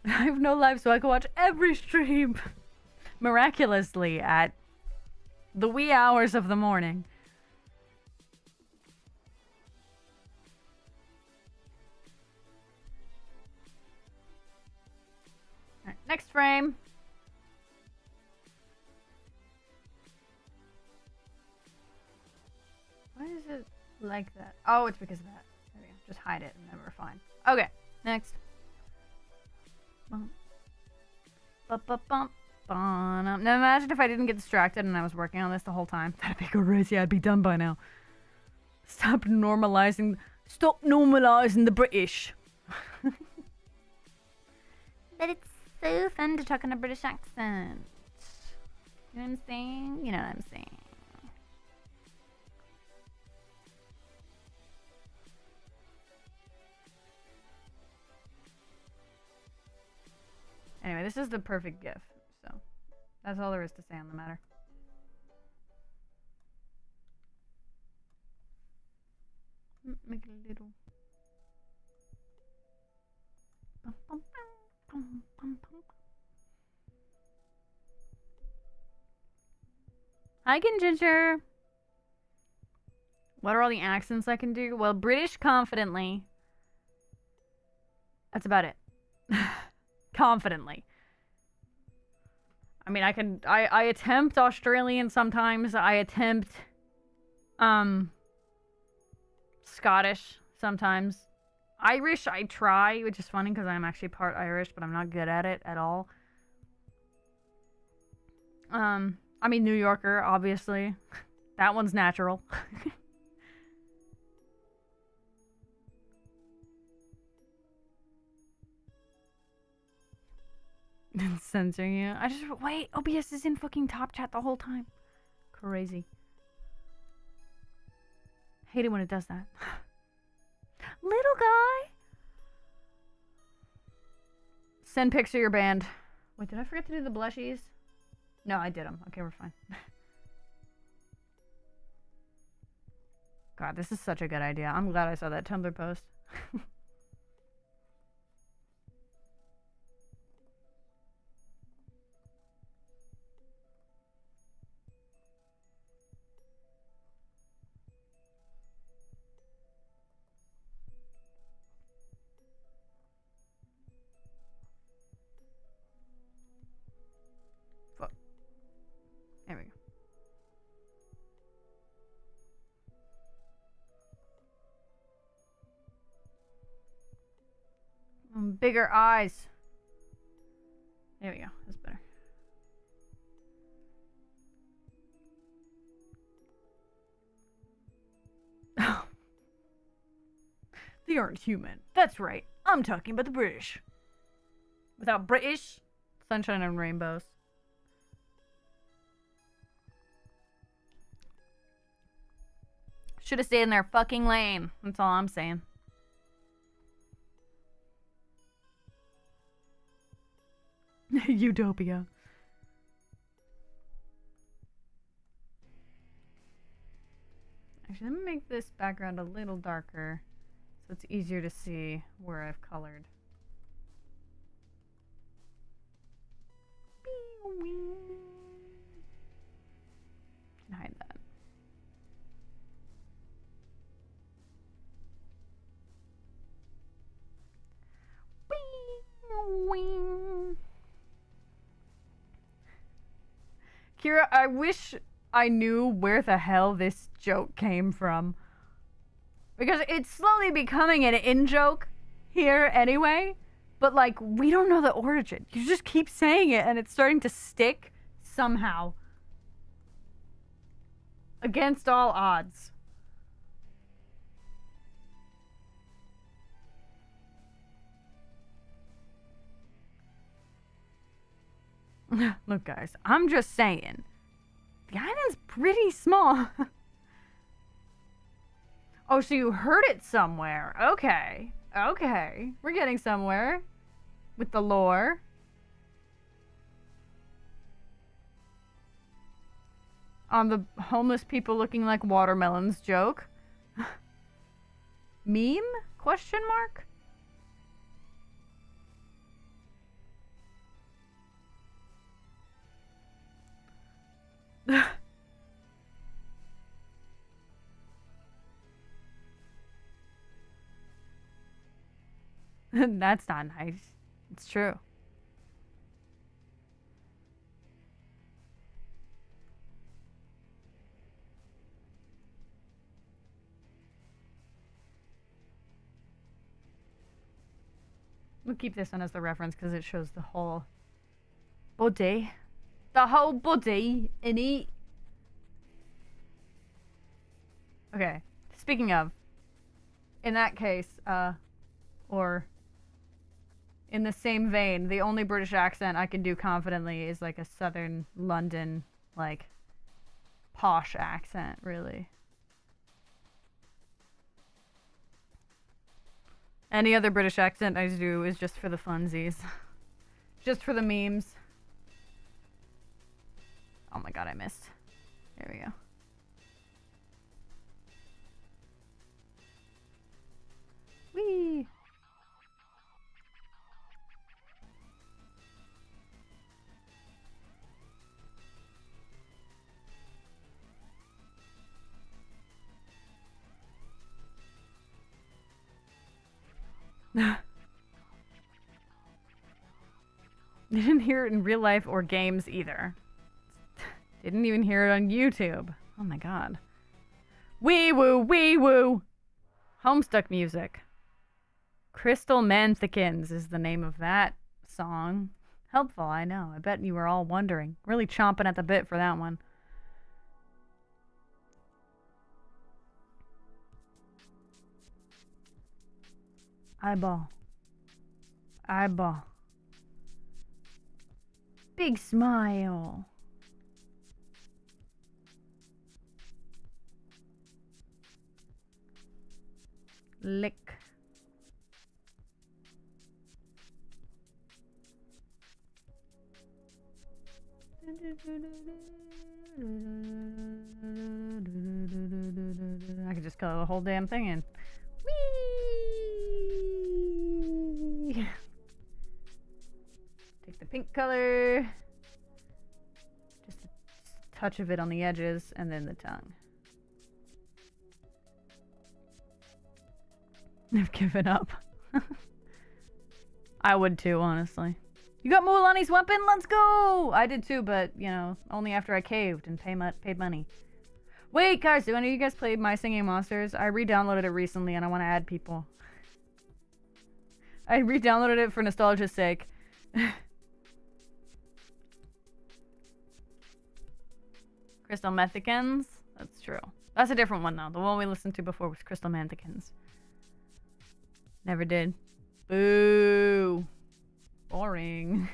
have no life, so I can watch every stream miraculously at the wee hours of the morning. frame. Why is it like that? Oh, it's because of that. There we go. Just hide it and then we're fine. Okay, next. Now imagine if I didn't get distracted and I was working on this the whole time. That'd be crazy. I'd be done by now. Stop normalizing the British. But it's so fun to talk in a British accent. You know what I'm saying? You know what I'm saying. Anyway, this is the perfect GIF, so that's all there is to say on the matter. Make it a little. Hi, Ginger. What are all the accents I can do? Well, British confidently. That's about it. Confidently. I mean, I attempt Australian sometimes. I attempt Scottish sometimes. Irish I try, which is funny because I'm actually part Irish, but I'm not good at it at all. I mean, New Yorker, obviously. That one's natural. Censoring you. I just wait. OBS is in fucking top chat the whole time. Crazy. Hate it when it does that. Little guy. Send pics of your band. Wait, did I forget to do the blushies? No, I did them. Okay, we're fine. God, this is such a good idea. I'm glad I saw that Tumblr post. Fuck. There we go. Bigger eyes. There we go. That's better. They aren't human. That's right. I'm talking about the British. Without British, sunshine and rainbows. Should have stayed in their fucking lane. That's all I'm saying. Utopia. Actually, let me make this background a little darker so it's easier to see where I've colored. Can hide that. Kira, I wish I knew where the hell this joke came from. Because it's slowly becoming an in-joke here anyway. But, like, we don't know the origin. You just keep saying it and it's starting to stick somehow. Against all odds. Look, guys, I'm just saying. The island's pretty small. Oh, so you heard it somewhere. Okay. Okay. We're getting somewhere. With the lore. On the homeless people looking like watermelons joke. Meme? Question mark? That's not nice. It's true. keep this one as the reference because it shows the whole body. The whole body in it. Okay. Speaking of, in that case, or in the same vein, the only British accent I can do confidently is like a southern London, like, posh accent, really. Any other British accent I do is just for the funsies. Just for the memes. Oh my god, I missed. There we go. Whee! Didn't hear it in real life or games either. Didn't even hear it on YouTube. Oh my god. Wee woo, wee woo! Homestuck music. Crystal Manthikins is the name of that song. Helpful, I know. I bet you were all wondering. Really chomping at the bit for that one. Eyeball. Eyeball. Big smile. Lick. I could just color the whole damn thing in. Whee! Take the pink color. Just a touch of it on the edges, and then the tongue. I've given up. I would too, honestly. You got Mulaney's weapon? Let's go! I did too, but, you know, only after I caved and paid money. Wait, guys, do any of you guys play My Singing Monsters? I re-downloaded it recently and I want to add people. I re-downloaded it for nostalgia's sake. Crystal Methicans? That's true. That's a different one, though. The one we listened to before was Crystal Manthicans. Never did. Boo! Boring.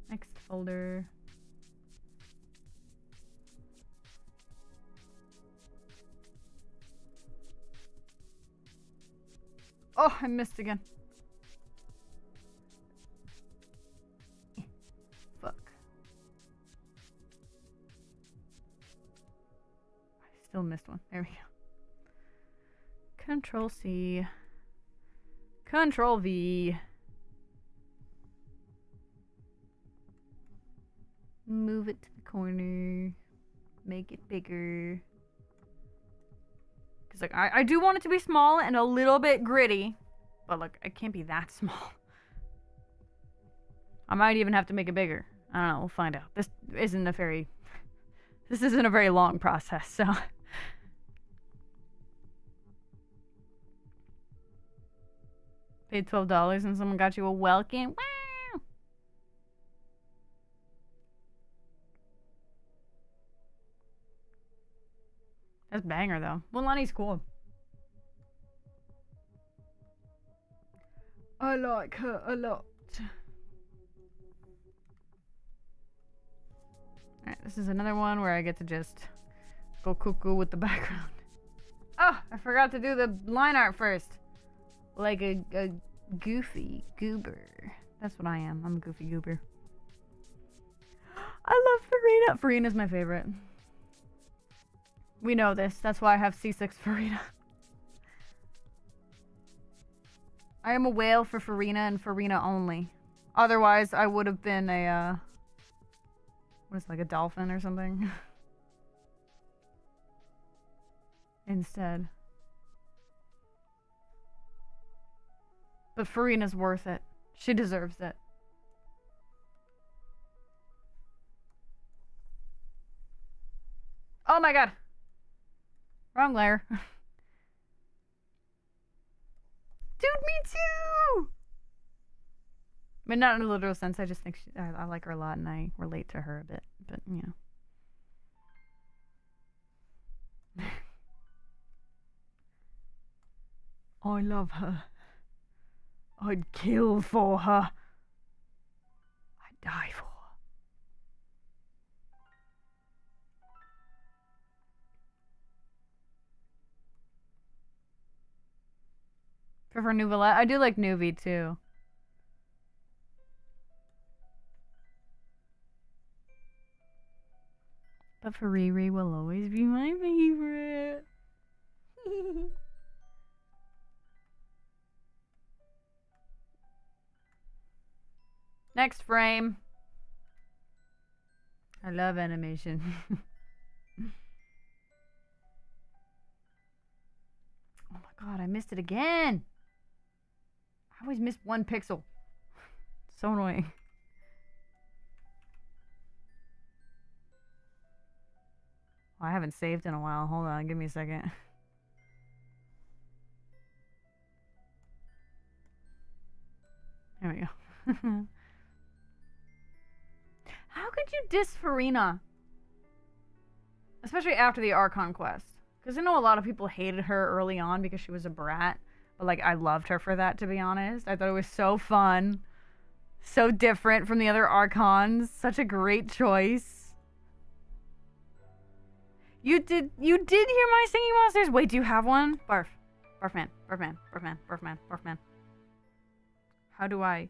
Next folder. Oh, I missed again. Fuck. I still missed one. There we go. Control C. Control V. Move it to the corner. Make it bigger. Because, like, I do want it to be small and a little bit gritty. But, look, it can't be that small. I might even have to make it bigger. I don't know. We'll find out. This isn't a very long process, so... Paid $12 and someone got you a welkin. Wow! That's banger though. Mulaney's cool. I like her a lot. Alright, this is another one where I get to just go cuckoo with the background. Oh, I forgot to do the line art first. Like a goofy goober. That's what I am. I'm a goofy goober. I love Farina. Farina's my favorite. We know this. That's why I have C6 Farina. I am a whale for Farina and Farina only. Otherwise, I would have been a, what is it, like a dolphin or something? Instead. But Farina's worth it. She deserves it. Oh my god. Wrong layer. Dude, me too! I mean, not in a literal sense. I just think I like her a lot and I relate to her a bit. But, you know. I love her. I'd kill for her. I'd die for her. Prefer Nouvelle. I do like Nuvi too. But Riri will always be my favorite. Next frame. I love animation. Oh my god, I missed it again. I always miss 1 pixel. So annoying. Oh, I haven't saved in a while. Hold on, give me a second. There we go. How could you diss Farina? Especially after the Archon quest. Because I know a lot of people hated her early on because she was a brat. But, like, I loved her for that, to be honest. I thought it was so fun. So different from the other Archons. Such a great choice. You did hear my singing monsters? Wait, do you have one? Barf. Barfman. Barfman. Barfman. Barfman. Barfman. How do I...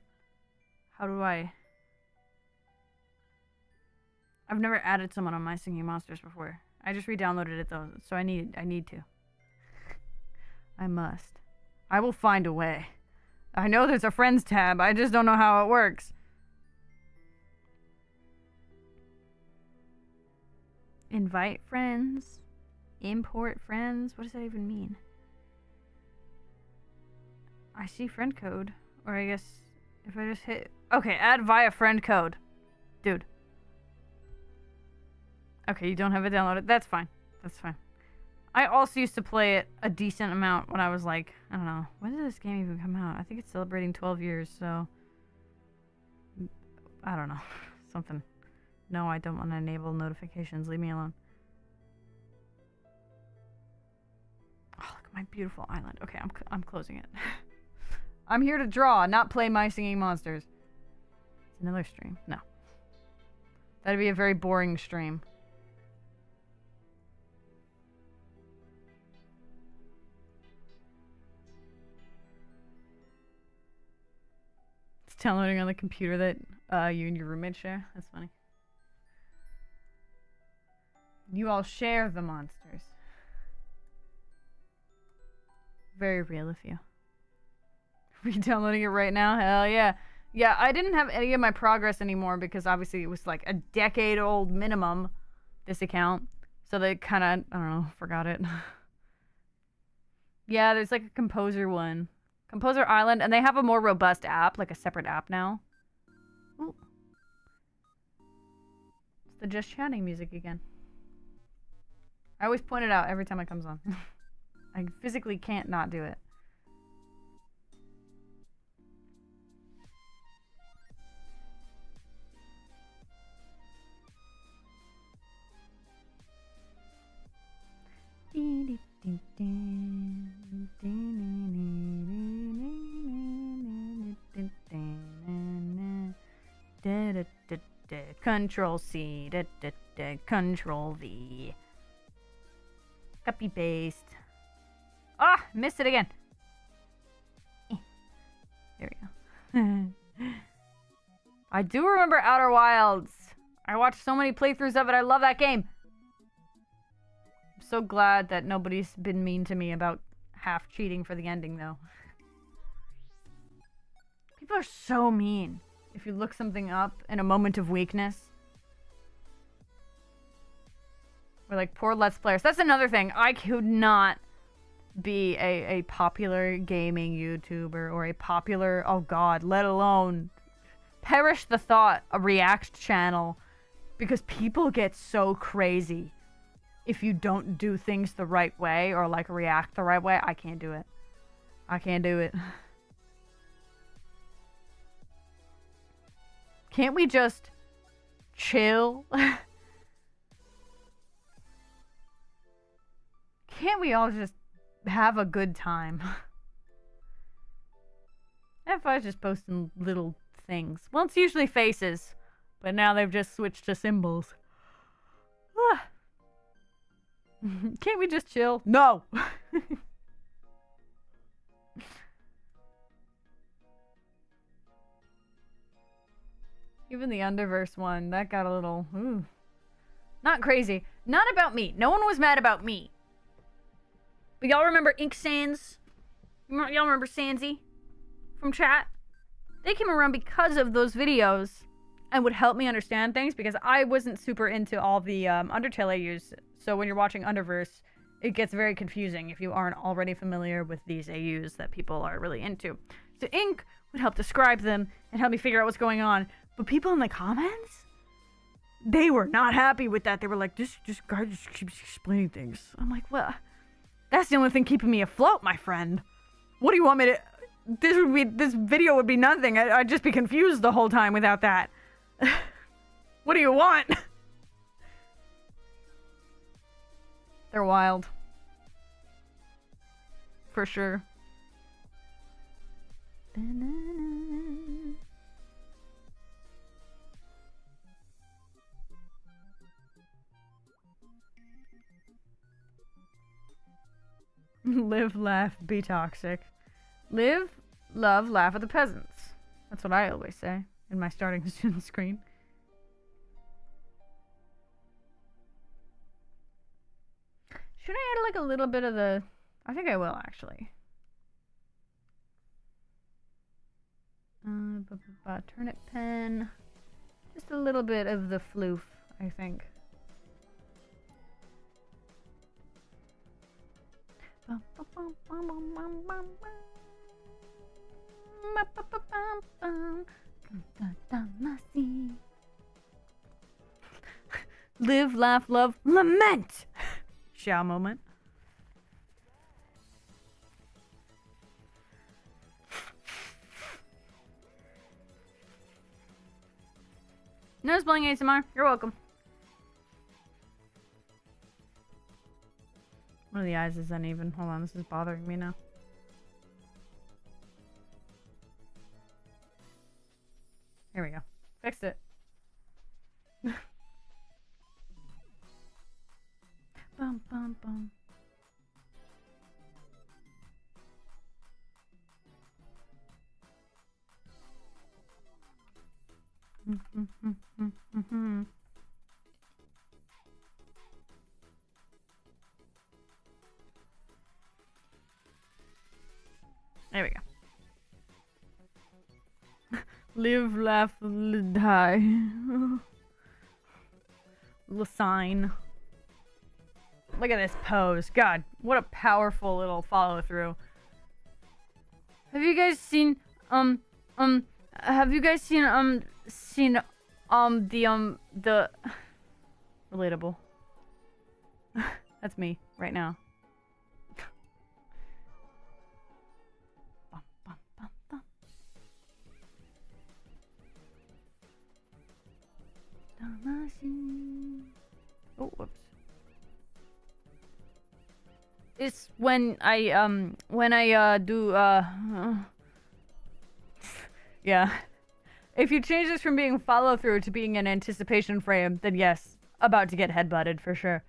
I've never added someone on my singing monsters before. I just re-downloaded it though, so I need to. I must. I will find a way. I know there's a friends tab, I just don't know how it works. Invite friends. Import friends. What does that even mean? I see friend code. Or I guess if I just hit... Okay, add via friend code. Dude. Okay, you don't have it downloaded. That's fine. That's fine. I also used to play it a decent amount when I was like, I don't know. When did this game even come out? I think it's celebrating 12 years, so... I don't know. Something. No, I don't want to enable notifications. Leave me alone. Oh, look at my beautiful island. Okay, I'm closing it. I'm here to draw, not play my singing monsters. It's another stream. No. That'd be a very boring stream. It's downloading on the computer that you and your roommate share. That's funny. You all share the monsters. Very real of you. Re-downloading it right now? Hell yeah. Yeah, I didn't have any of my progress anymore because obviously it was like a decade old minimum, this account. So they kind of, I don't know, forgot it. Yeah, there's like a Composer one. Composer Island, and they have a more robust app, like a separate app now. Ooh. It's the Just Chatting music again. I always point it out every time it comes on. I physically can't not do it. Control C, Control V. Copy paste. Ah, missed it again. There we go. I do remember Outer Wilds. I watched so many playthroughs of it. I love that game. I'm so glad that nobody's been mean to me about half cheating for the ending, though. People are so mean. If you look something up in a moment of weakness. Or like poor Let's Players. That's another thing. I could not be a popular gaming YouTuber or a popular, oh god, let alone perish the thought, a React channel. Because people get so crazy if you don't do things the right way or like react the right way. I can't do it. I can't do it. Can't we just chill? Can't we all just have a good time? If I was just posting little things. Well, it's usually faces, but now they've just switched to symbols. Can't we just chill? No! Even the Underverse one, that got a little... Ooh. Not crazy. Not about me. No one was mad about me. But y'all remember Ink Sans? Y'all remember Sansy from chat? They came around because of those videos and would help me understand things because I wasn't super into all the Undertale I used. So when you're watching Underverse, it gets very confusing if you aren't already familiar with these AUs that people are really into. So Ink would help describe them and help me figure out what's going on. But people in the comments, they were not happy with that. They were like, this guy just keeps explaining things. I'm like, well, that's the only thing keeping me afloat, my friend. What do you want me to... This video would be nothing. I'd just be confused the whole time without that. What do you want? They're wild. For sure. Live, laugh, be toxic. Live, love, laugh at the peasants. That's what I always say in my starting student screen. Should I add like a little bit of the... I think I will actually. Turnip pen. Just a little bit of the floof, I think. Live, laugh, love, lament! Xiao moment. Nose blowing ASMR, you're welcome. One of the eyes is uneven. Hold on, this is bothering me now. Here we go. Fixed it. Bum, bum, bum. There we go. Live, laugh, die. The sign. Look at this pose. God, what a powerful little follow through. Have you guys seen have you guys seen the relatable? That's me right now. Oh, whoops. It's when I do yeah. If you change this from being follow through to being an anticipation frame, then yes, about to get headbutted for sure.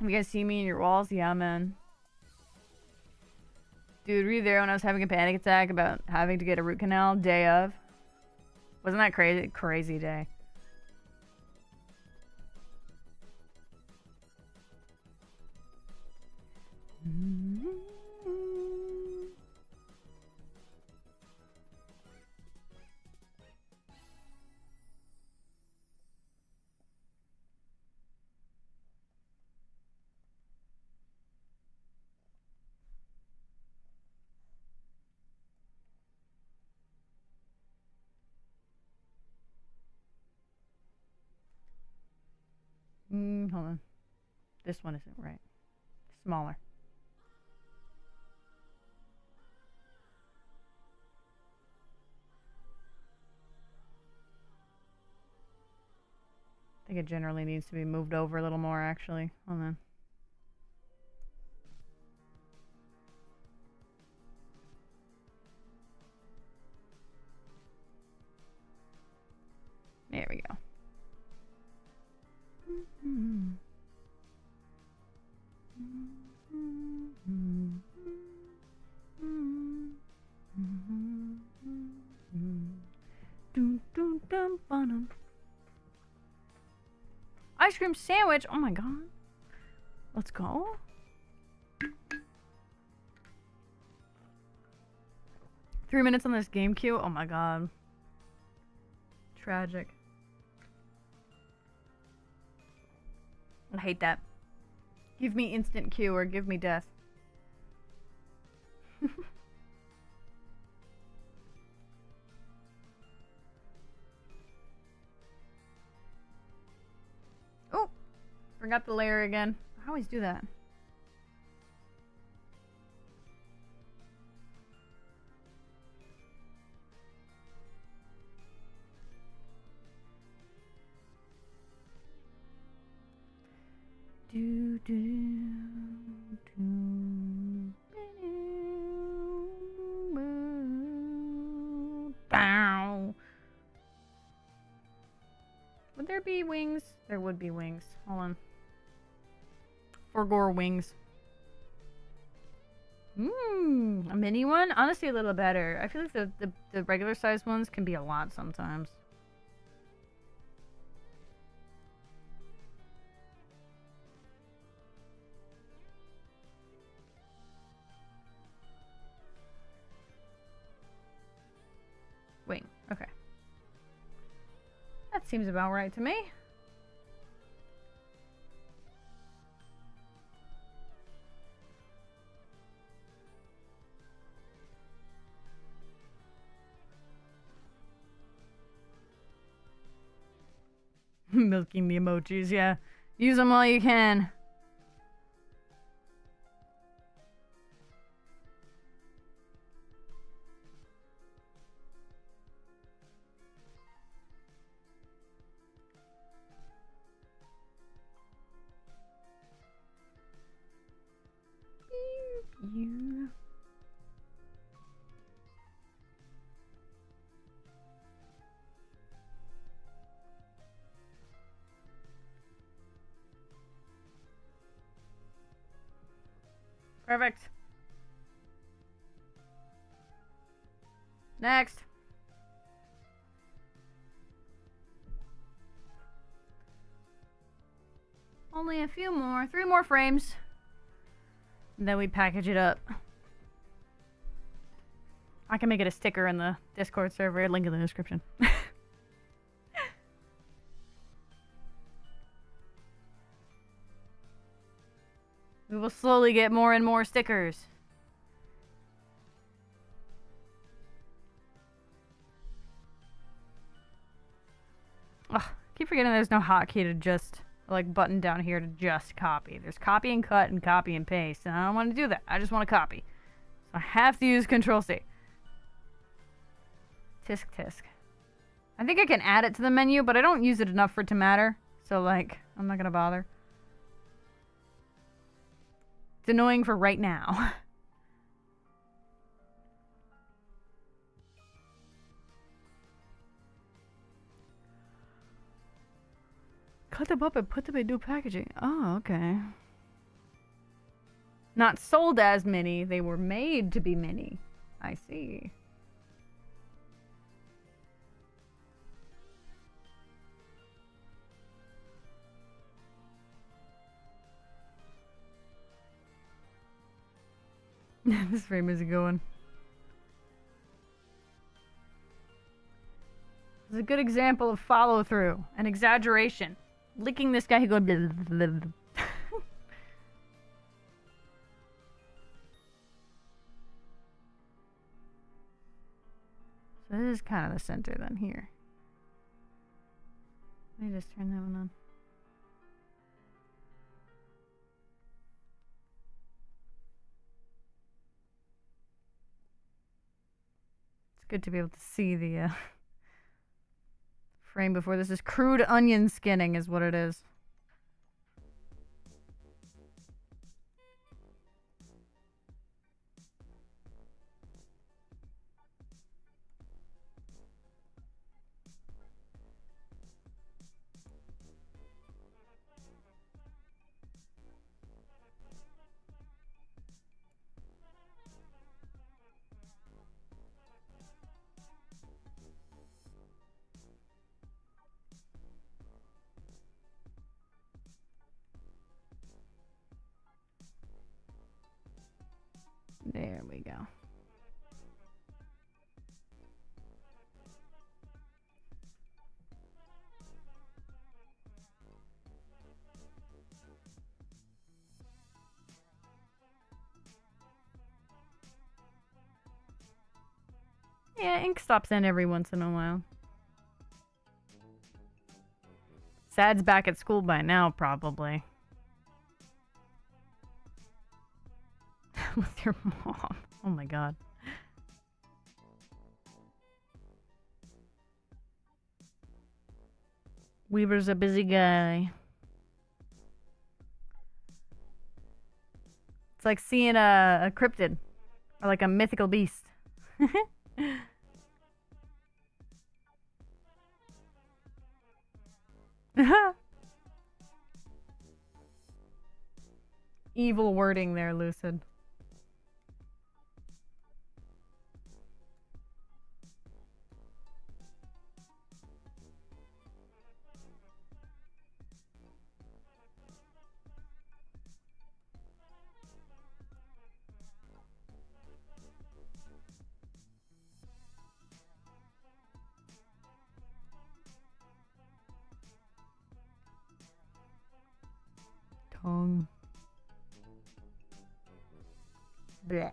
You guys see me in your walls? Yeah, man. Dude, were you there when I was having a panic attack about having to get a root canal day of? Wasn't that crazy? Crazy day. Hold on. This one isn't right. Smaller. think it generally needs to be moved over a little more, actually. Hold on. There we go. Ice cream sandwich. Oh my god. Let's go. Three minutes on this game queue. Oh my god. Tragic. I hate that. Give me instant queue or give me death. Oh! Forgot the layer again. I always do that. Do, do, do, bow. Would there be wings? There would be wings. Hold on. Forgore wings. A mini one? Honestly, a little better. I feel like the regular size ones can be a lot sometimes. Wing. Okay. That seems about right to me. Milking the emojis, yeah. Use them while you can. You. Perfect. Next. Only a few more. 3 more frames. And then we package it up. I can make it a sticker in the Discord server. Link in the description. We will slowly get more and more stickers. Ugh, keep forgetting there's no hotkey to just, like, button down here to just copy. There's copy and cut and copy and paste, and I don't want to do that. I just want to copy. So I have to use Control-C. Tisk tisk. I think I can add it to the menu, but I don't use it enough for it to matter. So, like, I'm not gonna bother. It's annoying for right now. Cut them up and put them in new packaging. Oh, okay. Not sold as mini. They were made to be mini. I see. This frame is going. It's a good example of follow through and exaggeration. Licking this guy who goes. Blah, blah, blah. So this is kind of the center then here. Let me just turn that one on. It's good to be able to see the frame before. This is crude onion skinning is what it is. There we go. Yeah, ink stops in every once in a while. Sad's back at school by now, probably. With your mom. Oh my god. Weaver's a busy guy. It's like seeing a cryptid. Or like a mythical beast. Evil wording there, Lucid. Tongue. Blech.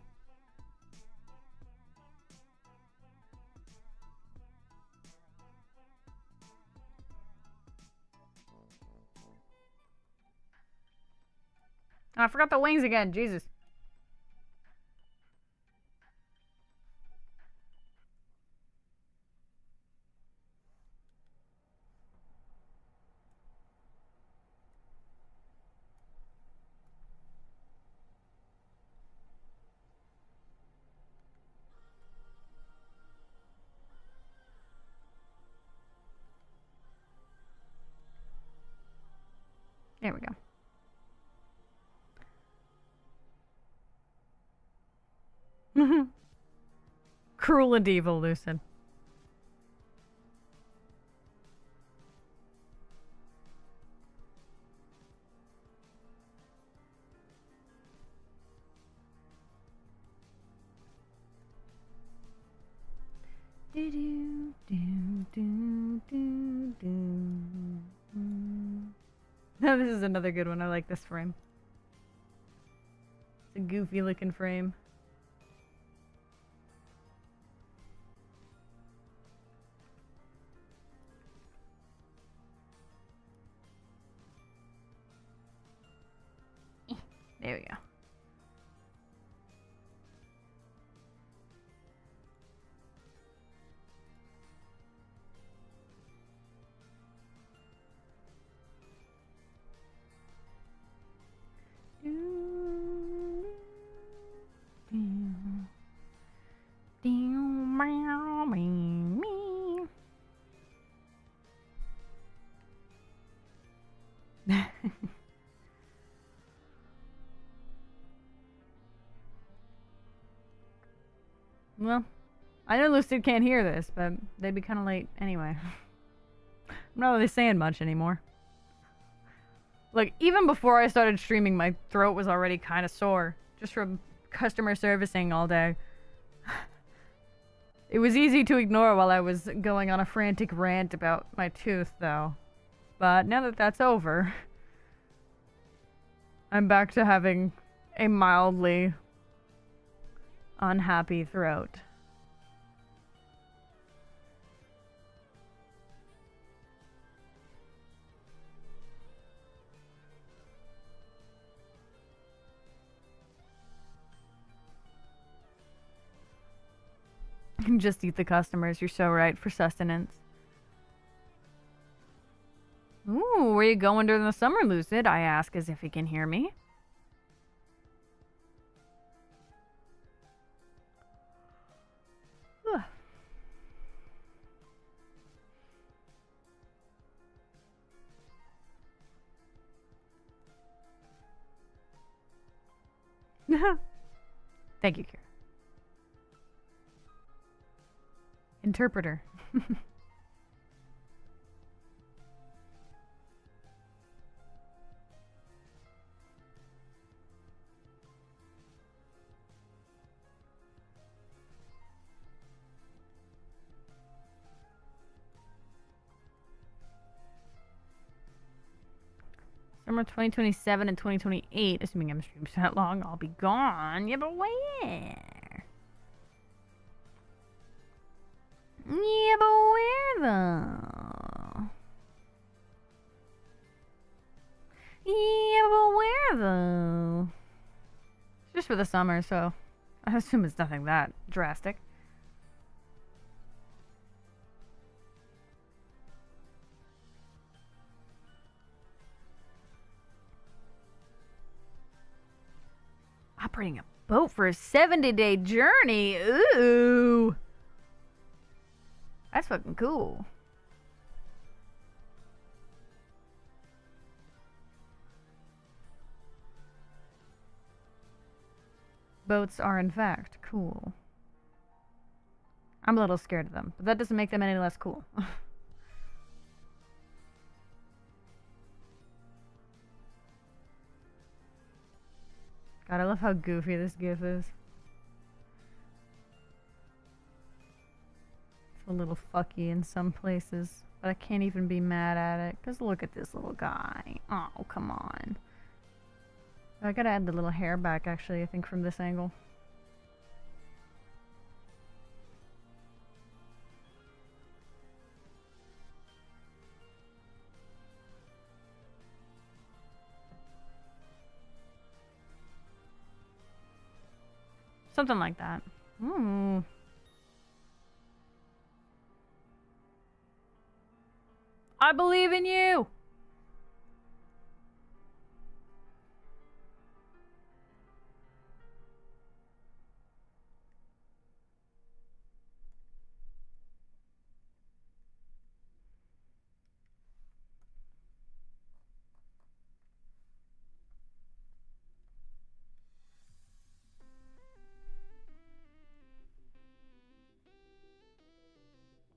I forgot the wings again, Jesus. There we go. Cruel and evil, Lucid. No, this is another good one. I like this frame. It's a goofy looking frame. There we go. Well, I know Lucid can't hear this, but they'd be kind of late anyway. I'm not really saying much anymore. Look, even before I started streaming, my throat was already kind of sore, just from customer servicing all day. It was easy to ignore while I was going on a frantic rant about my tooth, though. But now that that's over, I'm back to having a mildly unhappy throat. Just eat the customers, you're so right, for sustenance. where you going during the summer, Lucid? I ask as if he can hear me. Thank you, Kira. Interpreter. Summer 2027 and 2028, assuming I'm streaming that long, I'll be gone. Yeah, but where? Yeah, but where though? Yeah, but where though? It's just for the summer, so I assume it's nothing that drastic. Operating a boat for a 70-day journey? Ooh. That's fucking cool. Boats are, in fact, cool. I'm a little scared of them, but that doesn't make them any less cool. God, I love how goofy this GIF is. It's a little fucky in some places, but I can't even be mad at it, because look at this little guy. Oh, come on. I gotta add the little hair back, actually, I think, from this angle. Something like that. Ooh. I believe in you!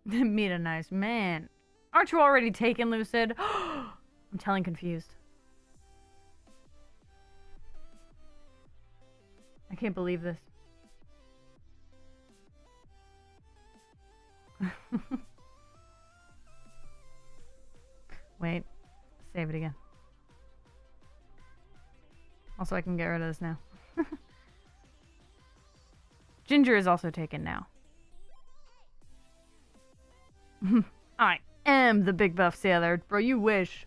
Meet a nice man. Aren't you already taken, Lucid? I'm telling confused. I can't believe this. Wait. Save it again. Also, I can get rid of this now. Ginger is also taken now. I am the big buff sailor. Bro, you wish.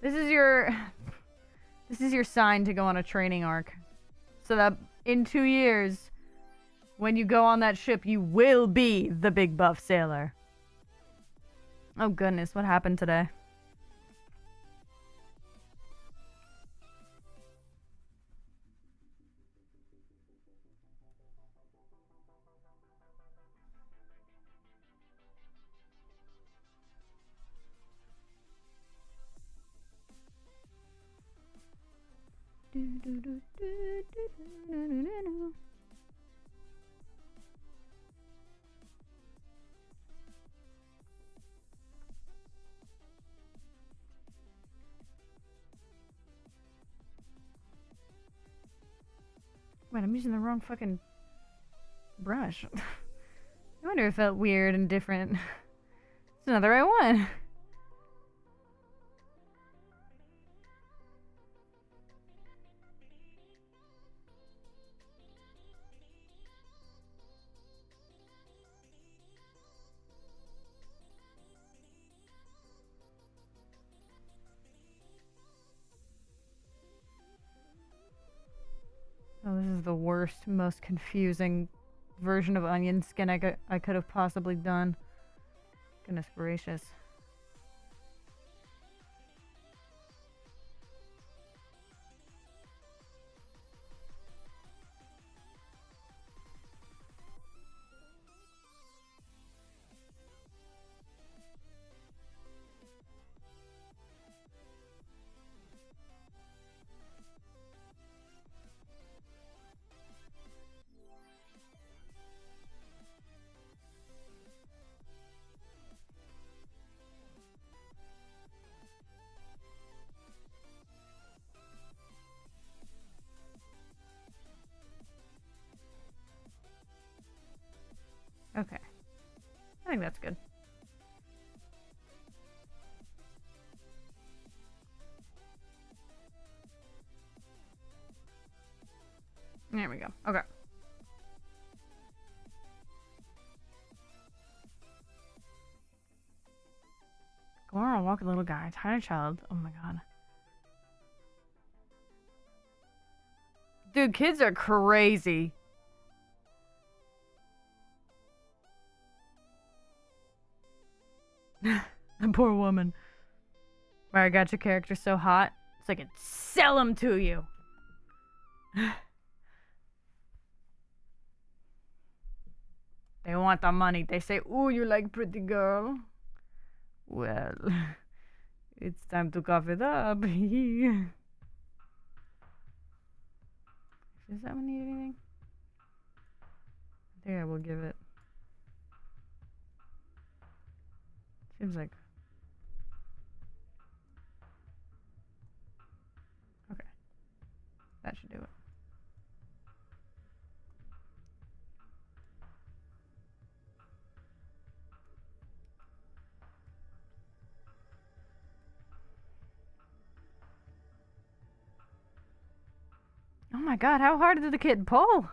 This is your sign to go on a training arc. So that in 2 years, when you go on that ship, you will be the big buff sailor. Oh goodness, what happened today? Wait, I'm using the wrong fucking brush. I wonder if it felt weird and different. It's not the right one. Oh, this is the worst, most confusing version of onion skin I could have possibly done. Goodness gracious. Okay. I think that's good. There we go. Okay. Go on a walk, little guy. Tiny child. Oh my god. Dude, kids are crazy. The poor woman. Why I got your character so hot, so I can sell him to you. They want the money. They say, "Ooh, you like pretty girl? Well, it's time to cough it up." Does that one need anything? I think I will give it. Seems like. Okay. That should do it. Oh my god, how hard did the kid pull?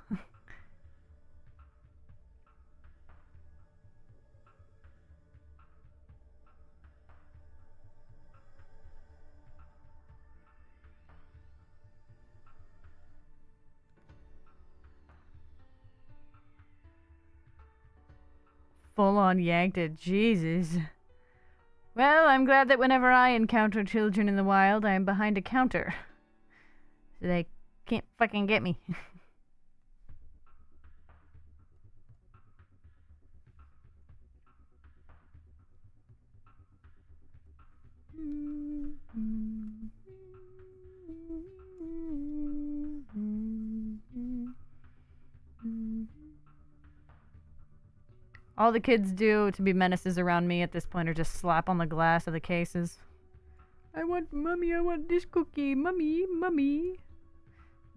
Full on yanked it, Jesus. Well, I'm glad that whenever I encounter children in the wild, I am behind a counter. So they can't fucking get me. All the kids do to be menaces around me at this point are just slap on the glass of the cases. I want mommy, I want this cookie, mommy, mommy.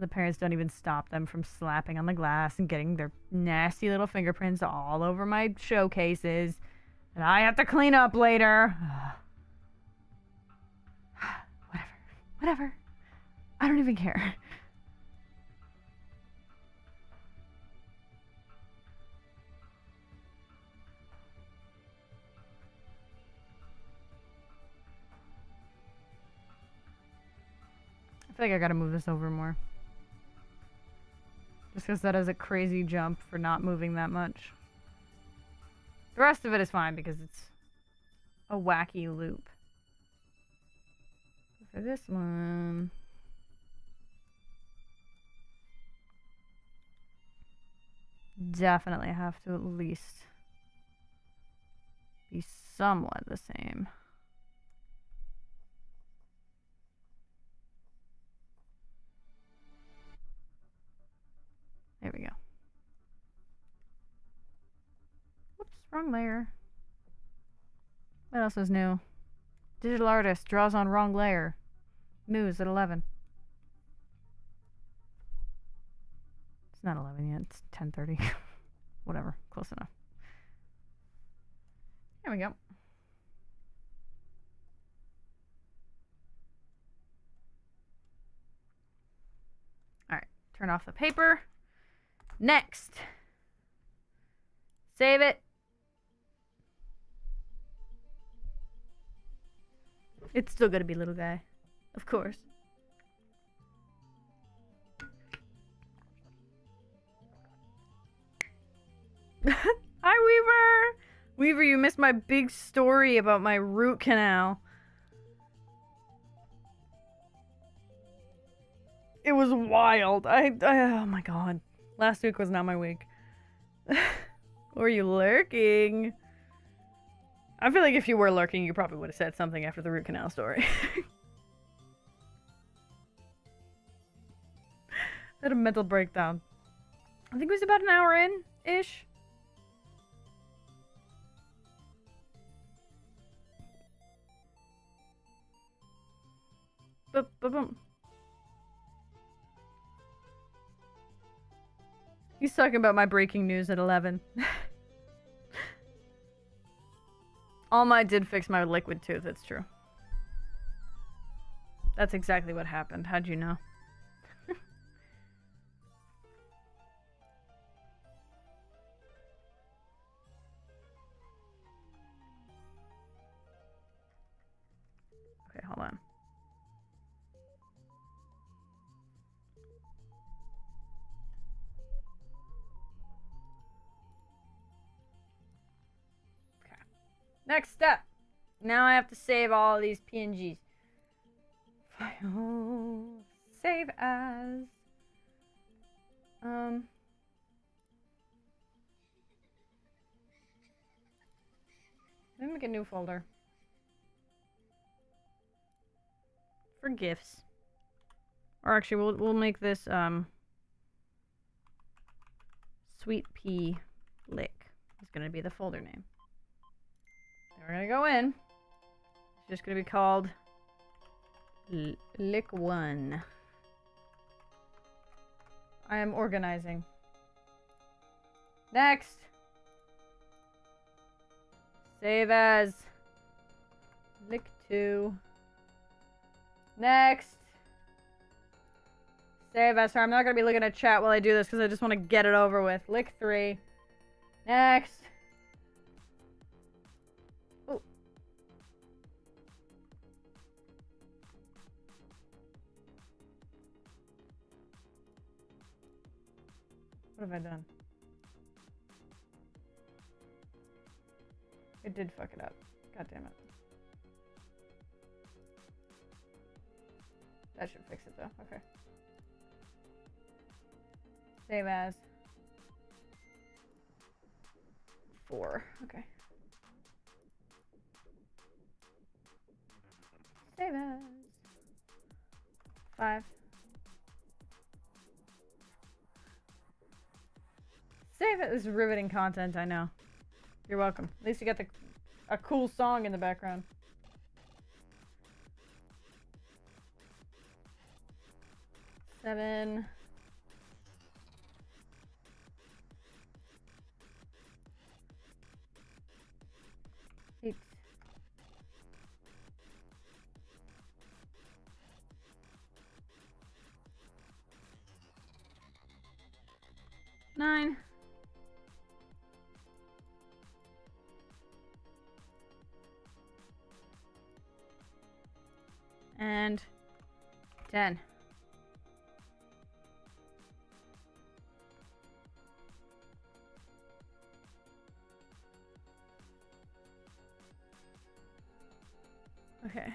The parents don't even stop them from slapping on the glass and getting their nasty little fingerprints all over my showcases. And I have to clean up later. Whatever. I don't even care. I feel like I gotta move this over more. Just because that is a crazy jump for not moving that much. The rest of it is fine because it's a wacky loop. For this one... definitely have to at least be somewhat the same. There we go. Whoops, wrong layer. What else is new? Digital artist draws on wrong layer. News at 11. It's not 11 yet, it's 10:30. Whatever, close enough. There we go. Alright, turn off the paper. Next. Save it. It's still gonna be little guy. Of course. Hi, Weaver! Weaver, you missed my big story about my root canal. It was wild. Oh my god. Last week was not my week. Were you lurking? I feel like if you were lurking, you probably would have said something after the root canal story. I had a mental breakdown. I think it was about an hour in-ish. Boom. He's talking about my breaking news at 11. Alma did fix my liquid tooth, it's true. That's exactly what happened. How'd you know? Okay, hold on. Okay. Next step. Now I have to save all of these PNGs. File. Save as. Let me make a new folder. For GIFs. Or actually, we'll make this, Sweet Pea Lick is gonna be the folder name. Then we're gonna go in. It's just gonna be called Lick 1. I am organizing. Next. Save as Lick 2. Next. Save as. Sorry, I'm not gonna be looking at chat while I do this because I just want to get it over with. Lick 3. Next. Oh. What have I done? It did fuck it up. God damn it. That should fix it though. Okay. Save as. 4. Okay. Save as. 5. Save it. This is riveting content, I know. You're welcome. At least you got a cool song in the background. 7. 8. 9. 10. Okay.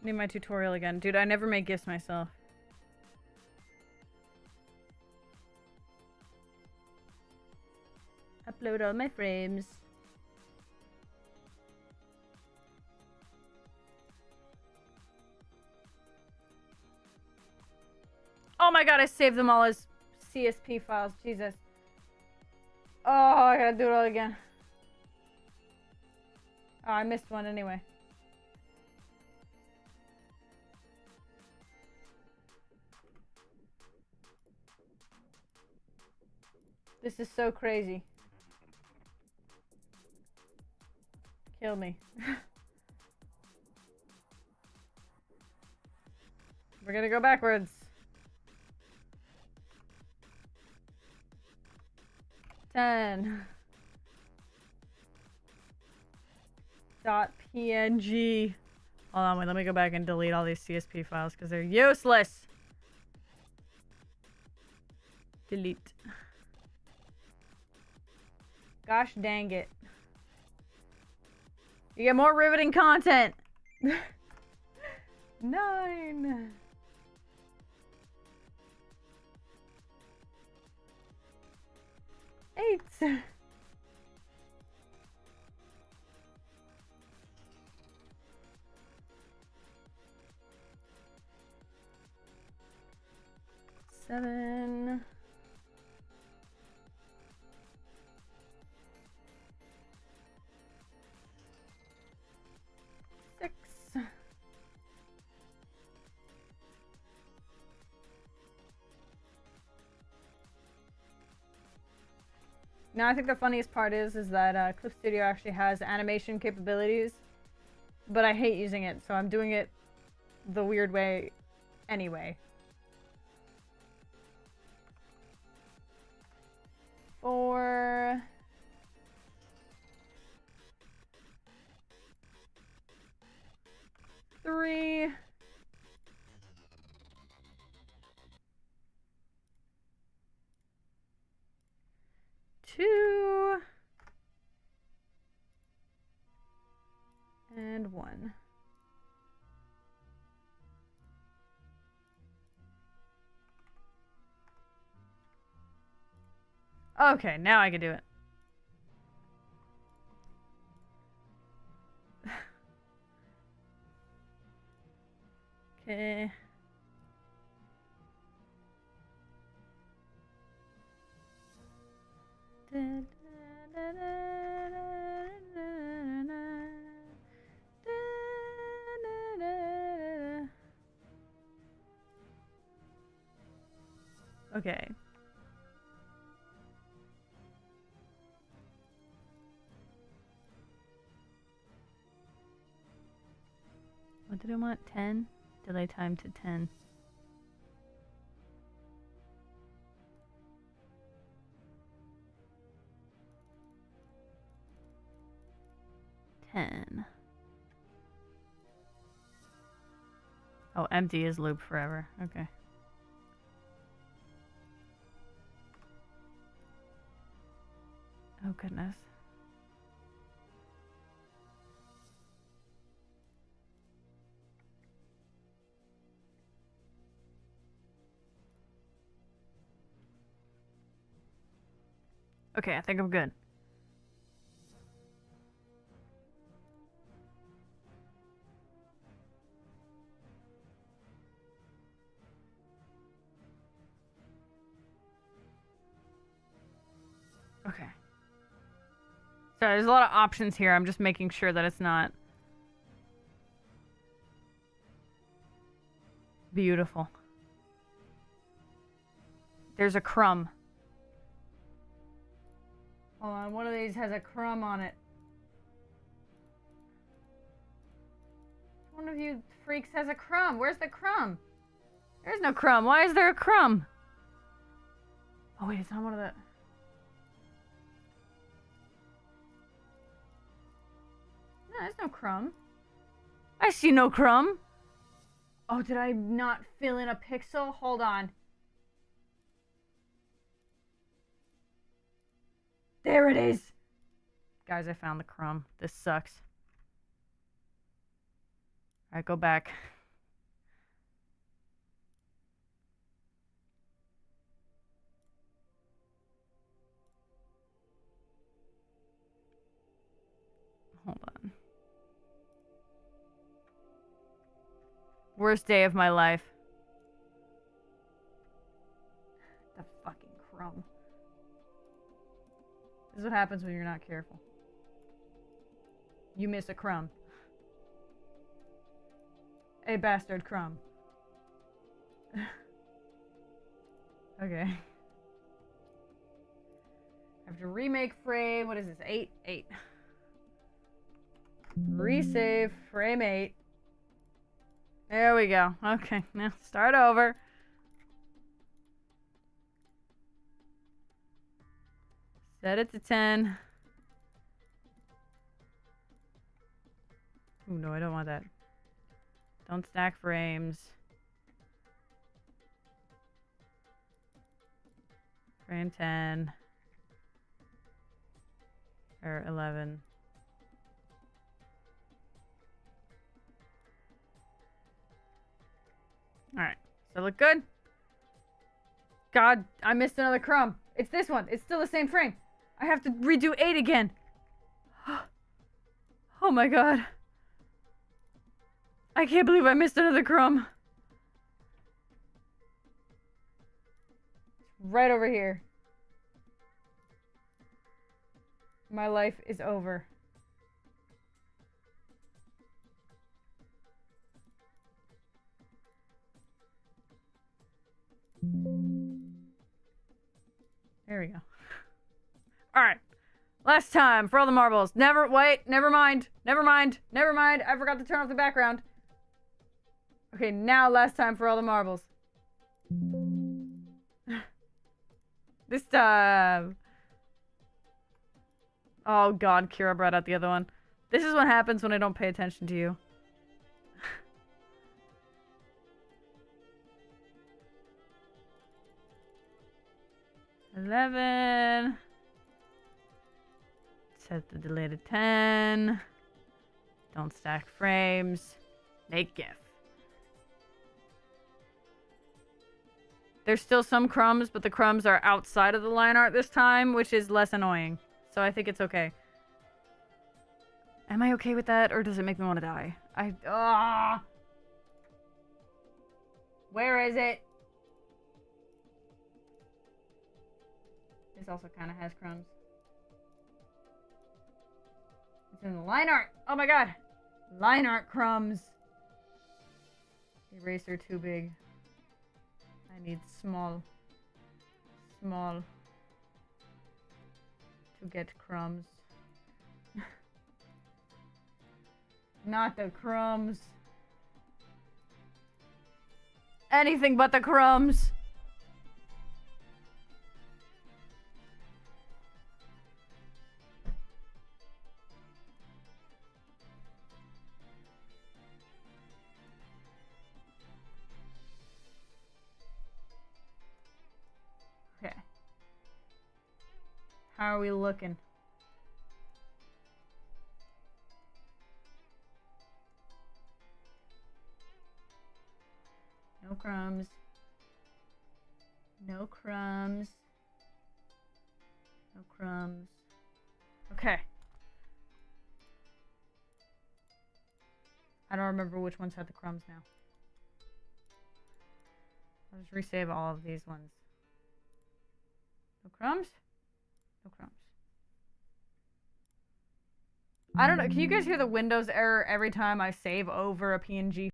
Need my tutorial again. Dude, I never make gifts myself. Upload all my frames. Oh my god, I saved them all as CSP files. Jesus. Oh, I gotta do it all again. Oh, I missed one anyway. This is so crazy. Kill me. We're gonna go backwards. 10. .png. Hold on, wait, let me go back and delete all these CSP files because they're useless. Delete. Gosh dang it. You get more riveting content. 9. 8. 7. 6. 9. Now I think the funniest part is that Clip Studio actually has animation capabilities, but I hate using it, so I'm doing it the weird way anyway. 4. 3. 2. And 1. Okay, now I can do it. Okay. Okay. What did I want? 10? Delay time to 10. 10. Oh, empty is loop forever. Okay. Oh, goodness. Okay, I think I'm good. Okay. So there's a lot of options here. I'm just making sure that it's not beautiful. There's a crumb. Hold on, one of these has a crumb on it. One of you freaks has a crumb. Where's the crumb? There's no crumb. Why is there a crumb? Oh wait, it's not one of the... No, there's no crumb. I see no crumb. Oh, did I not fill in a pixel? Hold on. There it is. Guys, I found the crumb. This sucks. Alright, go back. Hold on. Worst day of my life. The fucking crumb. This is what happens when you're not careful. You miss a crumb. A bastard crumb. Okay. I have to remake frame. What is this? 8? 8. Resave frame 8. There we go. Okay, now start over. Set it to 10. Oh no, I don't want that. Don't stack frames. Frame 10. Or 11. Alright. Does it look good? God, I missed another crumb. It's this one. It's still the same frame. I have to redo 8 again. Oh my god. I can't believe I missed another crumb. Right over here. My life is over. There we go. Alright. Last time for all the marbles. Never mind. I forgot to turn off the background. Okay, now last time for all the marbles. This time. Oh god, Kira brought out the other one. This is what happens when I don't pay attention to you. $11. Set the delay to 10. Don't stack frames. Make GIF. There's still some crumbs, but the crumbs are outside of the line art this time, which is less annoying. So I think it's okay. Am I okay with that, or does it make me want to die? Where is it? This also kind of has crumbs. It's in the line art. Oh my god. Line art crumbs. Eraser too big. I need small. Small. To get crumbs. Not the crumbs. Anything but the crumbs. Okay. How are we looking? No crumbs. No crumbs. No crumbs. Okay. I don't remember which ones had the crumbs now. I'll just resave all of these ones. No crumbs? No crumbs. I don't know. Can you guys hear the Windows error every time I save over a PNG?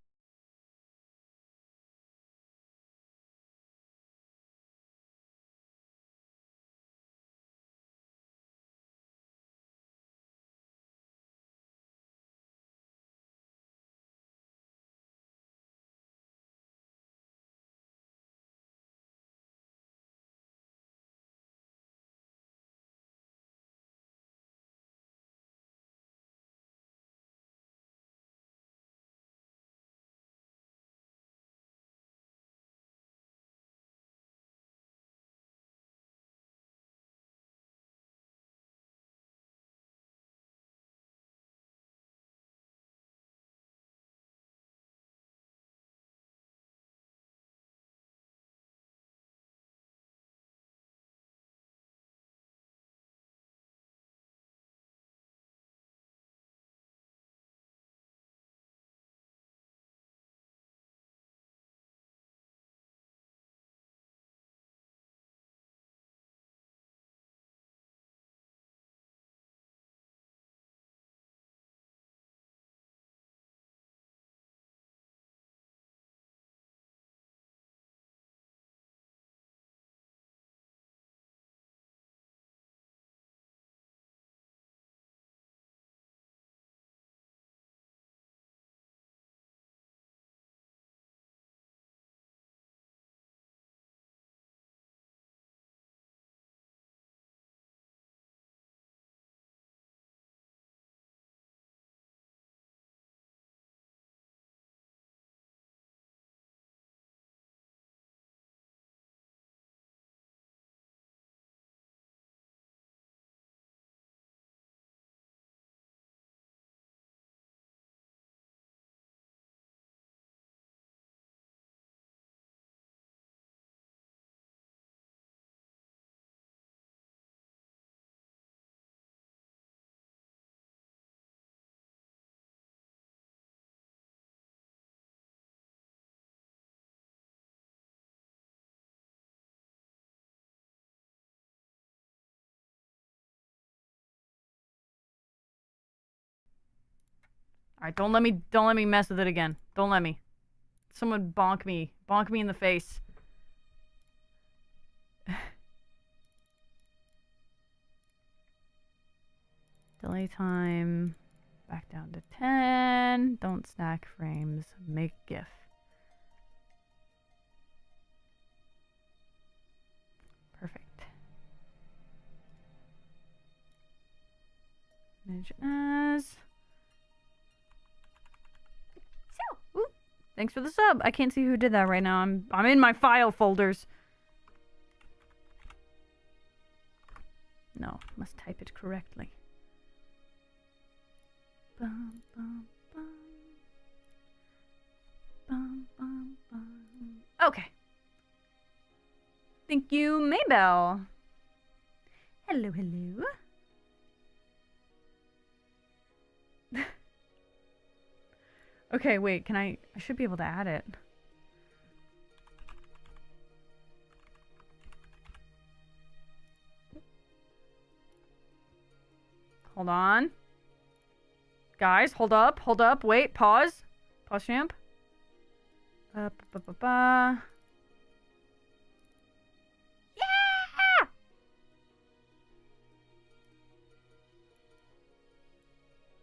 Alright, don't let me mess with it again. Don't let me. Someone bonk me. Bonk me in the face. Delay time back down to 10. Don't stack frames. Make GIF. Perfect. Image as. So, ooh, thanks for the sub. I can't see who did that right now. I'm in my file folders. No, must type it correctly. Bum, bum, bum. Bum, bum, bum. Okay. Thank you, Maybell. Hello, hello. Okay, wait, can I should be able to add it. Hold on. Guys, hold up, wait, pause. Pause champ. Yeah!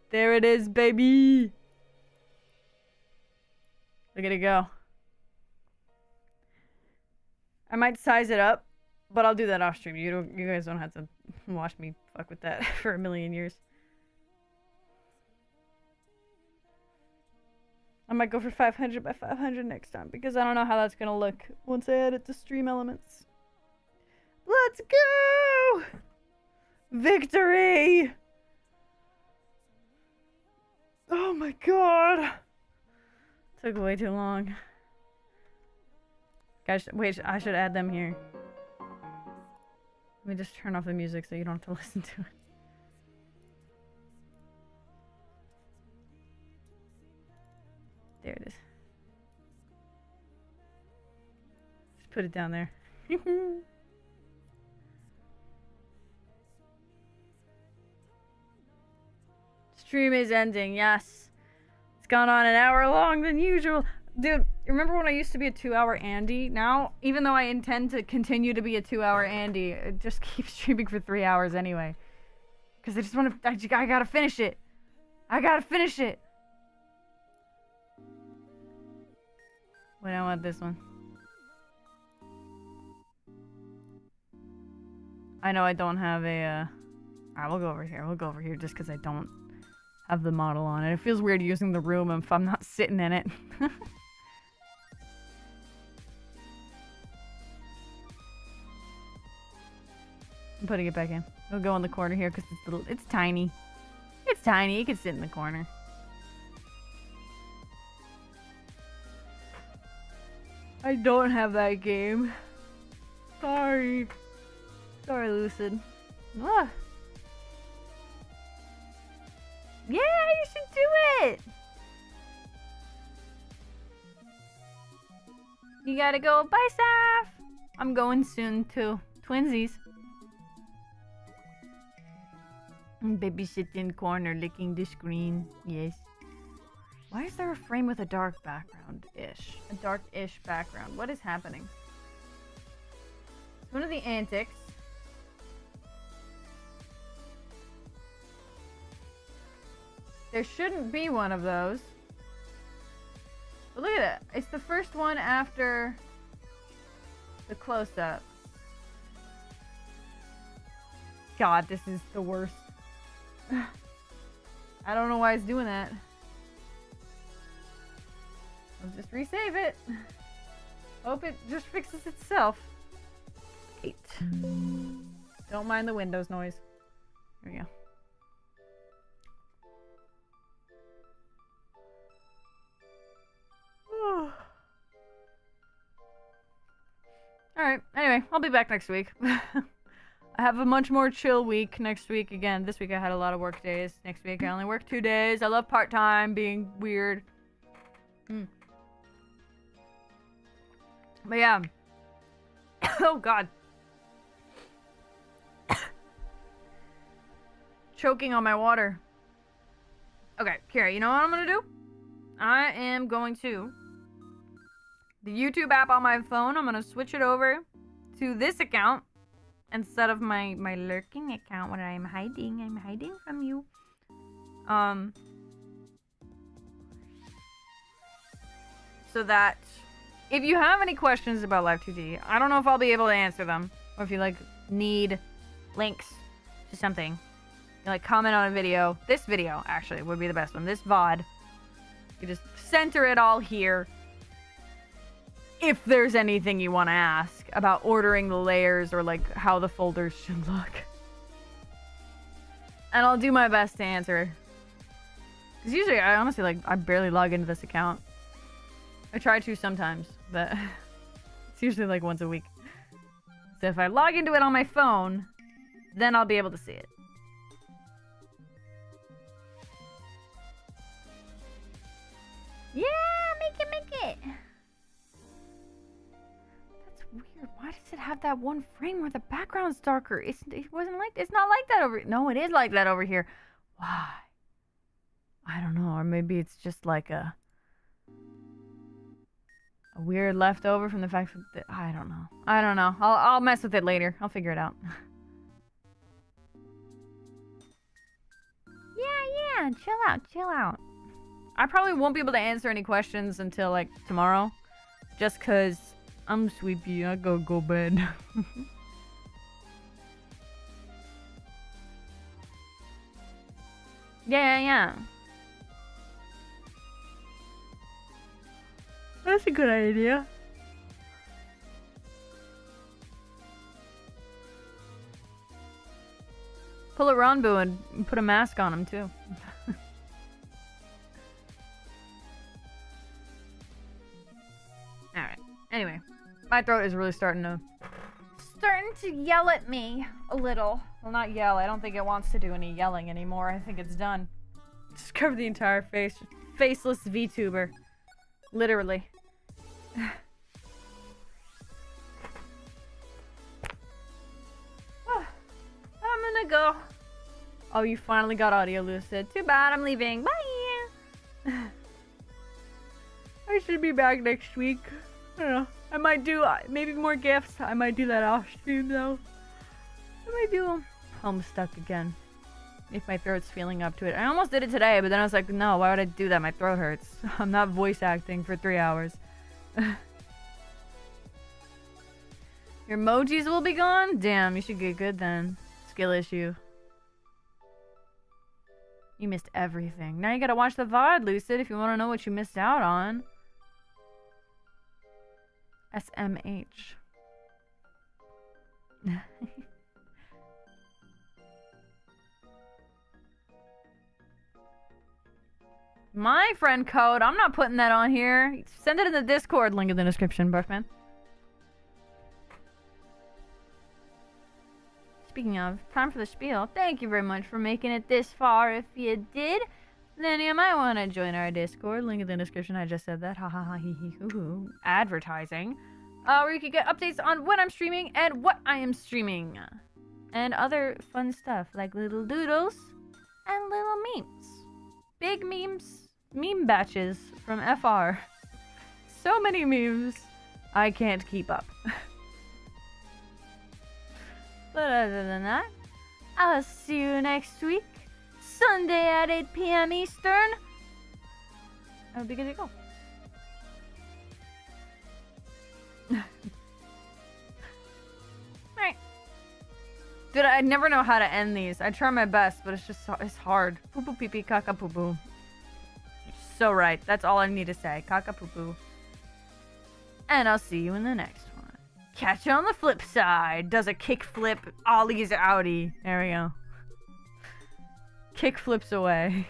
There it is, baby. Look at it go. I might size it up, but I'll do that off stream. You guys don't have to watch me fuck with that for a million years. I might go for 500 by 500 next time because I don't know how that's gonna look once I add it to stream elements. Let's go! Victory! Oh my god! Took way too long. Guys, wait, I should add them here. Let me just turn off the music so you don't have to listen to it. There it is. Just put it down there. Stream is ending, yes. It's gone on an hour long than usual. Dude, remember when I used to be a 2-hour Andy? Now, even though I intend to continue to be a 2-hour Andy, I just keep streaming for 3 hours anyway. Because I just want to, I gotta finish it. I gotta finish it. Wait, I want this one. I know I don't have a, Alright, we'll go over here. We'll go over here just because I don't have the model on it. It feels weird using the room if I'm not sitting in it. I'm putting it back in. It'll go in the corner here because it's tiny. It's tiny. It can sit in the corner. I don't have that game. Sorry. Sorry, Lucid. Ah. Yeah, you should do it! You gotta go. Bye, Saf! I'm going soon, too. Twinsies. Baby sitting corner licking the screen. Yes. Why is there a frame with a dark background-ish? A dark-ish background. What is happening? It's one of the antics. There shouldn't be one of those. But look at it. It's the first one after the close-up. God, this is the worst. I don't know why it's doing that. I'll just resave it. Hope it just fixes itself. 8. Don't mind the Windows noise. Here we go. Alright, anyway, I'll be back next week. I have a much more chill week next week. Again, this week I had a lot of work days. Next week I only work 2 days. I love part-time, being weird. But yeah. Oh god. Choking on my water. Okay, Kira, you know what I'm gonna do? I am going to... The YouTube app on my phone, I'm gonna switch it over to this account. instead of my lurking account when I'm hiding from you. So that if you have any questions about Live 2D, I don't know if I'll be able to answer them, or if you like need links to something, you like comment on a video. This video actually would be the best one. This VOD, you just center it all here. If there's anything you want to ask about ordering the layers or like how the folders should look, and I'll do my best to answer. Because usually, I honestly like I barely log into this account. I try to sometimes, but it's usually like once a week. So if I log into it on my phone, then I'll be able to see it. Yeah, make it. That's weird. Why does it have that one frame where the background's darker? It wasn't like it's not like that over. No, it is like that over here. Why? I don't know. Or maybe it's just like a weird leftover from the fact that I don't know. I'll mess with it later. I'll figure it out. Yeah. Chill out. I probably won't be able to answer any questions until like tomorrow, just cause I'm sleepy. I gotta go bed. Yeah. That's a good idea. Pull a Ranbu and put a mask on him too. Alright. Anyway, my throat is really starting to yell at me a little. Well, not yell. I don't think it wants to do any yelling anymore. I think it's done. Just cover the entire face. Faceless VTuber. Literally. I'm gonna go. Oh, you finally got audio, Lucid. Too bad, I'm leaving. Bye! I should be back next week. I don't know. I might do maybe more gifts. I might do that off stream though. I might do Homestuck again. If my throat's feeling up to it. I almost did it today, but then I was like, no, why would I do that? My throat hurts. I'm not voice acting for 3 hours. Your emojis will be gone? Damn, you should get good then. Skill issue. You missed everything. Now you gotta watch the VOD, Lucid, if you want to know what you missed out on. SMH. My friend code. I'm not putting that on here. Send it in the Discord. Link in the description, Barfman. Speaking of, time for the spiel. Thank you very much for making it this far. If you did, then you might want to join our Discord. Link in the description. I just said that. Ha ha ha hee hee hoo hoo. Advertising. Where you can get updates on when I'm streaming and what I am streaming. And other fun stuff like little doodles and little memes. Big memes. Meme batches from FR. So many memes. I can't keep up. But other than that, I'll see you next week. Sunday at 8 p.m. Eastern. I'll be good to go. Alright. Dude, I never know how to end these. I try my best, but it's hard. Poo poo pee pee caca poo poo. So right. That's all I need to say. Caca poo poo. And I'll see you in the next one. Catch you on the flip side. Does a kick flip. Ollie's outie. There we go. Kick flips away.